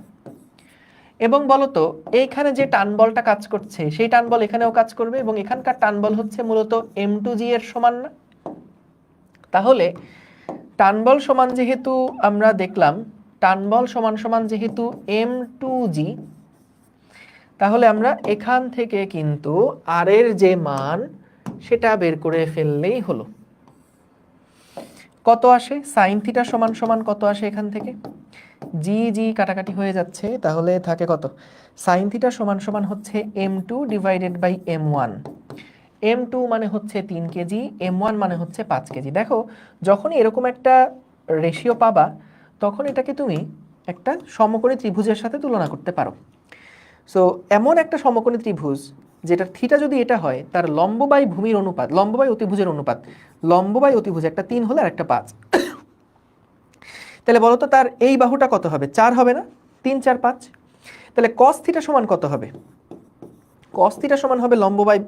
এবং বলতো এইখানে যে টান বলটা কাজ করছে সেই টান বল এখানেও কাজ করবে, এবং এখানকার টান বল হচ্ছে মূলত m2g এর সমান না? তাহলে টান বল সমান যেহেতু আমরা দেখলাম, টান বল সমান সমান যেহেতু m2g, তাহলে আমরা এখান থেকে কিন্তু r এর যে মান সেটা বের করে ফেললেই হলো। কত আসে, সাইন থিটা সমান সমান কত আসে এখান থেকে, জি জি কাটাকাটি হয়ে যাচ্ছে, তাহলে থাকে কত, সাইন থিটা সমান সমান হচ্ছে m2 divided by m1। m2 মানে হচ্ছে 3 কেজি, m1 মানে হচ্ছে 5 কেজি। দেখো যখনই এরকম একটা রেশিও পাবা তখন এটাকে তুমি একটা সমকোণী ত্রিভুজের সাথে তুলনা করতে পারো। সো এমন একটা সমকোণী ত্রিভুজ যেটার থিটা যদি এটা হয়, তার লম্ব বাই ভূমির অনুপাত, লম্ব বাই অতিভুজের অনুপাত, লম্ব বাই অতিভুজ একটা 3 হলে আর একটা 5, তাহলে বলো তো তার এই বাহুটা কত হবে, 4 হবে না, 3 4 5। তাহলে cos থিটা সমান কত হবে, cos থিটা সমান হবে লম্ব বাই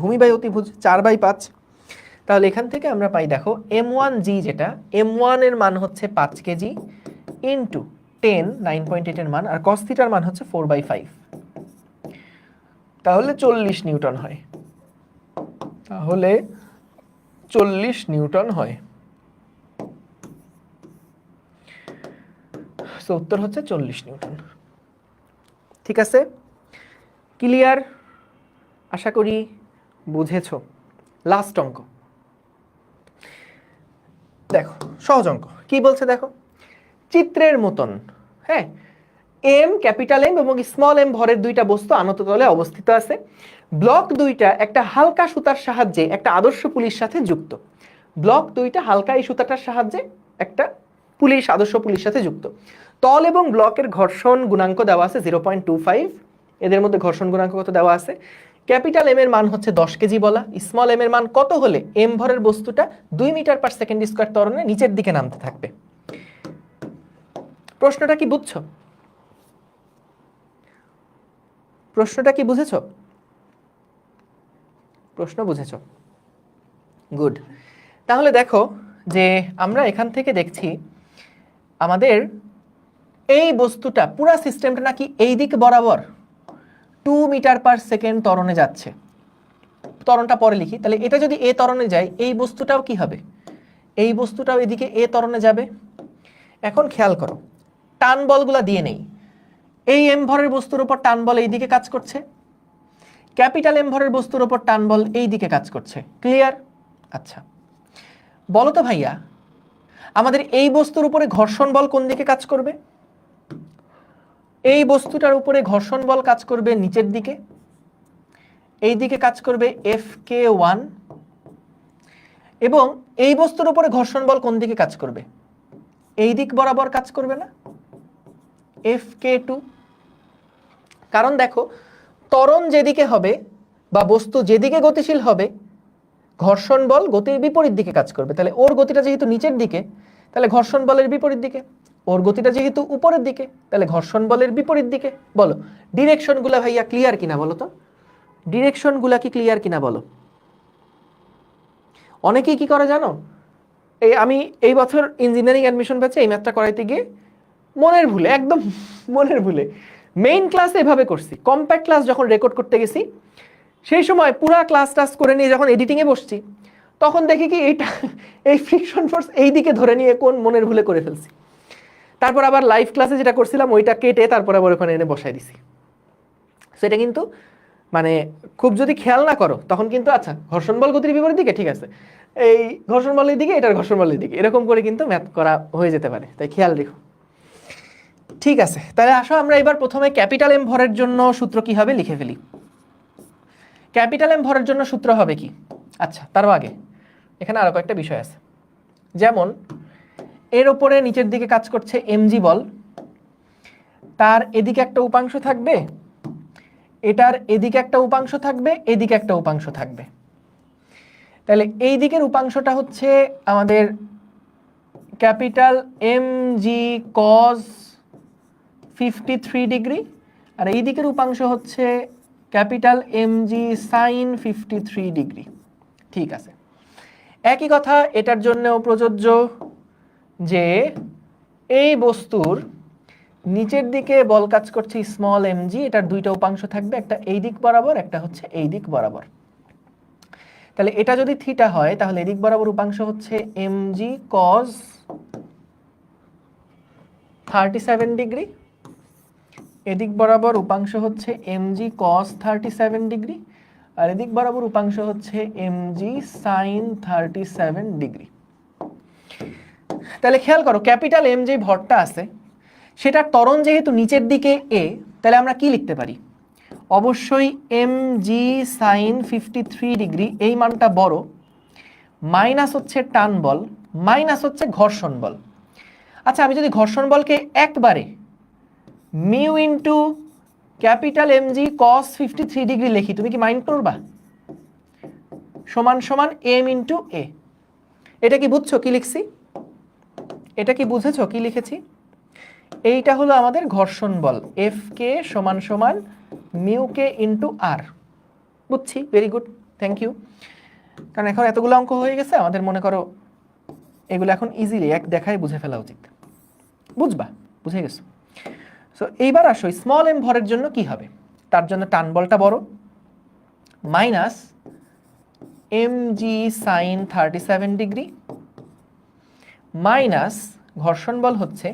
ভূমি বাই অতিভুজ 4/5। তাহলে এখান থেকে আমরা পাই দেখো m1g, যেটা m1 এর মান হচ্ছে 5 কেজি ইন্টু 10 9.8 এর মান, আর cos থিটার মান হচ্ছে 4/5, তাহলে 40 নিউটন হয়, তাহলে 40 নিউটন হয়। সো উত্তর হচ্ছে 40 নিউটন। ঠিক আছে, ক্লিয়ার? আশা করি বুঝেছো। লাস্ট অঙ্ক দেখো, সহজ অঙ্ক। কি বলছে দেখো, চিত্রের মতন, হ্যাঁ, এম, ক্যাপিটাল এম এবং স্মল এম ভরের দুইটা বস্তু আনত তলে অবস্থিত আছে। ব্লক দুইটা একটা হালকা সুতার সাহায্যে একটা আদর্শ পুলির সাথে যুক্ত। ব্লক দুইটা হালকা এই সুতাটার সাহায্যে একটা পুলিশ, আদর্শ পুলির সাথে যুক্ত। তল এবং ব্লকের ঘর্ষণ গুণাঙ্ক দেওয়া আছে 0.25, এদের মধ্যে ঘর্ষণ গুণাঙ্ক কত দেওয়া আছে। ক্যাপিটাল এম এর মান হচ্ছে 10 কেজি বলা, স্মল এম এর মান কত হলে এম ভরের বস্তুটা 2 মিটার পার সেকেন্ড স্কয়ার ত্বরণে নিচের দিকে নামতে থাকবে। প্রশ্নটা কি বুঝছো? প্রশ্নটা কি বুঝেছো? প্রশ্ন বুঝেছো, গুড। তাহলে দেখো যে আমরা এখান থেকে দেখছি আমাদের এই বস্তুটা, পুরা সিস্টেমটা নাকি এই দিক বরাবর 2 মিটার পার সেকেন্ড ত্বরণে যাচ্ছে। ত্বরণটা পরে লিখি, তাহলে এটা যদি এ ত্বরণে যায়, এই বস্তুটাও কি হবে, এই বস্তুটাও এদিকে এ ত্বরণে যাবে। এখন খেয়াল করো, টান বলগুলা দিয়ে নেই, এই এম ভরের বস্তুর উপর টান বল এই দিকে কাজ করছে, ক্যাপিটাল এম ভরের বস্তুর উপর টান বল এই দিকে কাজ করছে। ক্লিয়ার? আচ্ছা, বলো তো ভাইয়া, আমাদের এই বস্তুর উপরে ঘর্ষণ বল কোন দিকে কাজ করবে? এই বস্তুটার উপরে ঘর্ষণ বল কাজ করবে নিচের দিকে, এই দিকে কাজ করবে Fk1, এবং এই বস্তুর উপরে ঘর্ষণ বল কোন দিকে কাজ করবে? এই দিক বরাবর কাজ করবে না, Fk2। কারণ দেখো, ত্বরণ যেদিকে হবে বা বস্তু যেদিকে গতিশীল হবে, ঘর্ষণ বল গতির বিপরীত দিকে কাজ করবে। তাহলে ওর গতিটা যেহেতু নিচের দিকে, তাহলে ঘর্ষণ বলের বিপরীত দিকে। ওর গতিটা যেহেতু উপরের দিকে, তাহলে ঘর্ষণ বলের বিপরীত দিকে। বলো ডিরেকশনগুলা ভাইয়া ক্লিয়ার কিনা বলো তো, ডিরেকশনগুলা কি ক্লিয়ার কিনা বলো। অনেকেই কি করে জানো, আমি এই বছর ইঞ্জিনিয়ারিং অ্যাডমিশন পেয়েছি, এই ম্যাথটা করাইতে গিয়ে মনের ভুলে, একদম মনের ভুলে, মেইন ক্লাসে এভাবে করছি, কম্প্যাক্ট ক্লাস যখন রেকর্ড করতে গেছি সেই সময় পুরা ক্লাস টাস করে নিয়ে যখন এডিটিংয়ে বসছি, তখন দেখি কি এইটা, এই ফ্রিকশন ফোর্স এই দিকে ধরে নিয়ে কোন মনের ভুলে করে ফেলছি। তারপর আবার লাইভ ক্লাসে যেটা করছিলাম ওইটা কেটে তারপর আবার ওখানে এনে বসাই দিছি। সেটা কিন্তু মানে খুব যদি খেয়াল না করো তখন কিন্তু, আচ্ছা ঘর্ষণ বল গতির বিপরীত দিকে, ঠিক আছে, এই ঘর্ষণ বলের দিকে, এটার ঘর্ষণ বলের দিকে, এরকম করে কিন্তু ম্যাথ করা হয়ে যেতে পারে, তাই খেয়াল রেখো। ঠিক আছে, তাহলে আসো আমরা এবার প্রথমে ক্যাপিটাল এম ভরের জন্য সূত্র কি হবে লিখে ফেলি। ক্যাপিটাল এম ভরের জন্য সূত্র হবে কি, আচ্ছা তার আগে এখানে আরো কয়েকটা বিষয় আছে। যেমন এর উপরে নিচের দিকে কাজ করছে এমজি বল, তার এদিকে একটা উপাংশ থাকবে, এটার এদিকে একটা উপাংশ থাকবে, এদিকে একটা উপাংশ থাকবে। তাহলে এই দিকের উপাংশটা হচ্ছে আমাদের ক্যাপিটাল এমজি কজ 53 ডিগ্রি, আর এই দিকের উপাংশ হচ্ছে ক্যাপিটাল এমজি সাইন 53 ডিগ্রি। ঠিক আছে, একই কথা এটার জন্যও প্রযোজ্য, যে এই বস্তুর নিচের দিকে বল কাজ করছে স্মল এমজি, এটার দুইটা উপাংশ থাকবে, একটা এই দিক বরাবর, একটা হচ্ছে এই দিক বরাবর। তাহলে এটা যদি থিটা হয় তাহলে এদিক বরাবর উপাংশ হচ্ছে এমজি কজ 37 ডিগ্রি, এদিক বরাবর উপাংশ হচ্ছে এমজি কস 37 ডিগ্রি, আর এদিক বরাবর উপাংশ হচ্ছে এমজি সাইন 37 ডিগ্রি। তাহলে খেয়াল করো ক্যাপিটাল এম যে ভরটা আছে সেটার ত্বরণ যেহেতু নিচের দিকে এ, তাহলে আমরা কি লিখতে পারি? অবশ্যই এম জি সাইন 53 ডিগ্রি এই মানটা বড়, মাইনাস হচ্ছে টান বল, মাইনাস হচ্ছে ঘর্ষণ বল। আচ্ছা আমি যদি ঘর্ষণ বলকে একবারে mu into capital M G cos 53 degree লিখি, তুমি কি মাইন্ড করবা? সমান সমান এম ইন্টু এ। এটা কি বুঝছো কি লিখছি? এটা কি বুঝেছো কি লিখেছি? এইটা হলো আমাদের ঘর্ষণ বল, এফ কে সমান সমান মিউ কে ইন্টু আর। বুঝছি, ভেরি গুড, থ্যাংক ইউ। কারণ এখন এতগুলো অঙ্ক হয়ে গেছে, আমাদের মনে করো এগুলো এখন ইজিলি এক দেখায় বুঝে ফেলা উচিত। বুঝবা, বুঝে গেছো। সো এইবার আসো স্মল এম ভরের জন্য কি হবে? তার জন্য টান বলটা বড়, minus M G sine 37 degree, minus ঘর্ষণ বল হচ্ছে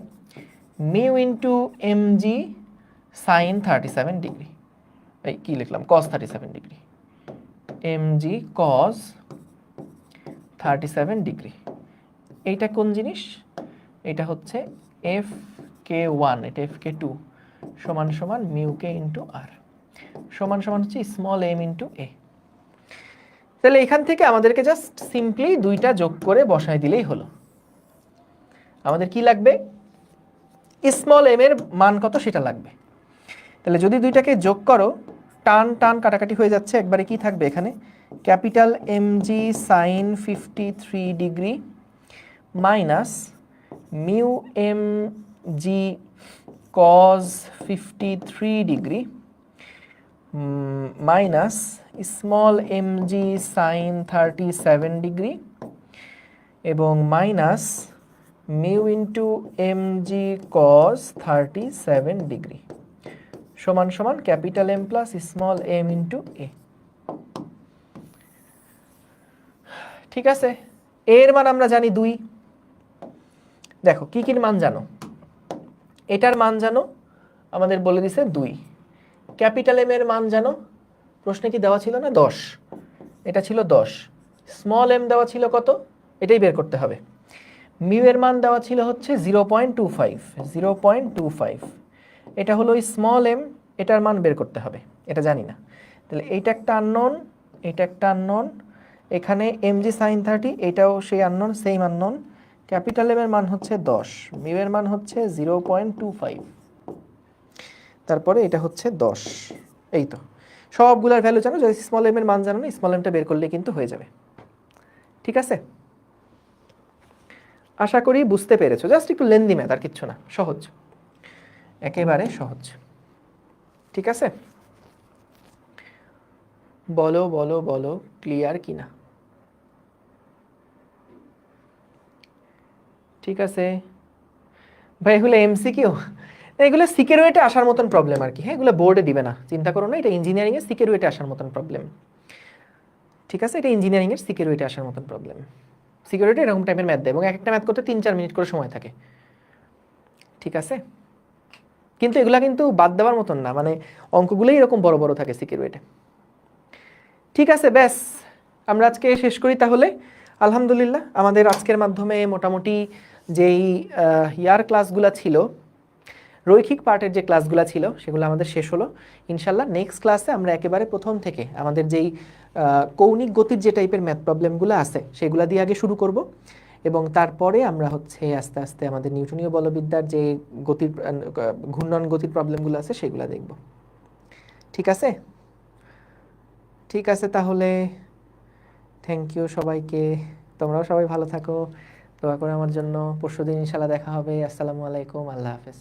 mu into M G sine 37 degree. এই কি লিখলাম, cos 37 degree, M G cos 37 degree. এইটা কোন জিনিস? এটা হচ্ছে এফ কে ওয়ান, এটা এফ কে টু, সমান সমান মিউ কে ইন্টু আর, সমান সমান হচ্ছে স্মল এম ইন্টু এ। তাহলে এখান থেকে আমাদেরকে জাস্ট সিম্পলি দুইটা যোগ করে বসায় দিলেই হলো। আমাদের কি লাগবে? স্মল এম এর মান কত সেটা লাগবে। তাহলে যদি দুইটাকে যোগ করো, টান টান কাটাকাটি হয়ে যাচ্ছে, একবারে কি থাকবে এখানে? Capital M G sine 53 degree minus mu M G cos 53 degree minus small M G sine 37 degree এবং minus mu into M G cos 37 degree সমান সমান capital M plus small M into A. ঠিক আছে, এর মান আমরা জানি 2। দেখো কি কি মান জানো? এটার মান জানো, আমাদের বলে দিছে 2। ক্যাপিটাল এম এর মান জানো, প্রশ্নে কি দেওয়া ছিল না 10, এটা ছিল 10। স্মল এম দেওয়া ছিল কত, এটাই বের করতে হবে। মিউ এর মান দেওয়া ছিল হচ্ছে 0.25, 0.25, এটা হলো স্মল এম, এটার মান বের করতে হবে, এটা জানি না। তাহলে এইটা একটা আননোন, এটা একটা আননোন, এখানে এমজি সাইন 30 এটাও সেই unknown, same unknown. Capital M এর মান হচ্ছে 10, মিউ এর মান হচ্ছে 0.25, তারপরে এটা হচ্ছে 10। এই তো সবগুলোর ভ্যালু জানো, যদি স্মল এম এর মান জানো না, স্মল এমটা বের করলে কিন্তু হয়ে যাবে। ঠিক আছে, আশা করি বুঝতে পেরেছো। জাস্ট একটু লেন্দি ম্যাথ, আর কিচ্ছু না, সহজ, একেবারে সহজ। ঠিক আছে, বলো বলো বলো ক্লিয়ার কিনা? ঠিক আছে ভাই, এগুলো এমসিকিউ, এগুলো সিকের ওয়েটে আসার মতন প্রবলেম আর কি। হ্যাঁ, এগুলো বোর্ডে দিবে না, চিন্তা করো না, এটা ইঞ্জিনিয়ারিং এর সিকের ওয়েটে আসার মতন প্রবলেম। ঠিক আছে, এটা ইঞ্জিনিয়ারিং এর সিকের ওয়েটে আসার মতন প্রবলেম। সিকিউরিটি এরকম টাইপের ম্যাথ দেয় এবং এক একটা ম্যাথ করতে 3-4 মিনিট করে সময় থাকে। ঠিক আছে, কিন্তু এগুলা কিন্তু বাদ দেওয়ার মতন না, মানে অঙ্কগুলোই এরকম বড় বড় থাকে সিকের ওয়েটে। ঠিক আছে, ব্যাস আমরা আজকে শেষ করি তাহলে। আলহামদুলিল্লাহ, আমাদের আজকের মাধ্যমে মোটামুটি যেই ইয়ার ক্লাসগুলো ছিল, রৈখিক পার্টের যে ক্লাসগুলো ছিল সেগুলো আমাদের শেষ হলো। ইনশাল্লাহ নেক্সট ক্লাসে আমরা একেবারে প্রথম থেকে আমাদের যেই কৌণিক গতির যে টাইপের ম্যাথ প্রবলেমগুলো আছে সেগুলো দিয়ে আগে শুরু করব, এবং তারপরে আমরা হচ্ছে আস্তে আস্তে আমাদের নিউটনীয় বলবিদ্যার যে গতির ঘূর্ণন গতির প্রবলেমগুলো আছে সেগুলো দেখব। ঠিক আছে, ঠিক আছে তাহলে, থ্যাংক ইউ সবাইকে, তোমরাও সবাই ভালো থাকো, দোয়া করে আমার জন্য। পরশুদিন ইনশাল্লাহ দেখা হবে। আসসালামু আলাইকুম, আল্লাহ হাফেজ।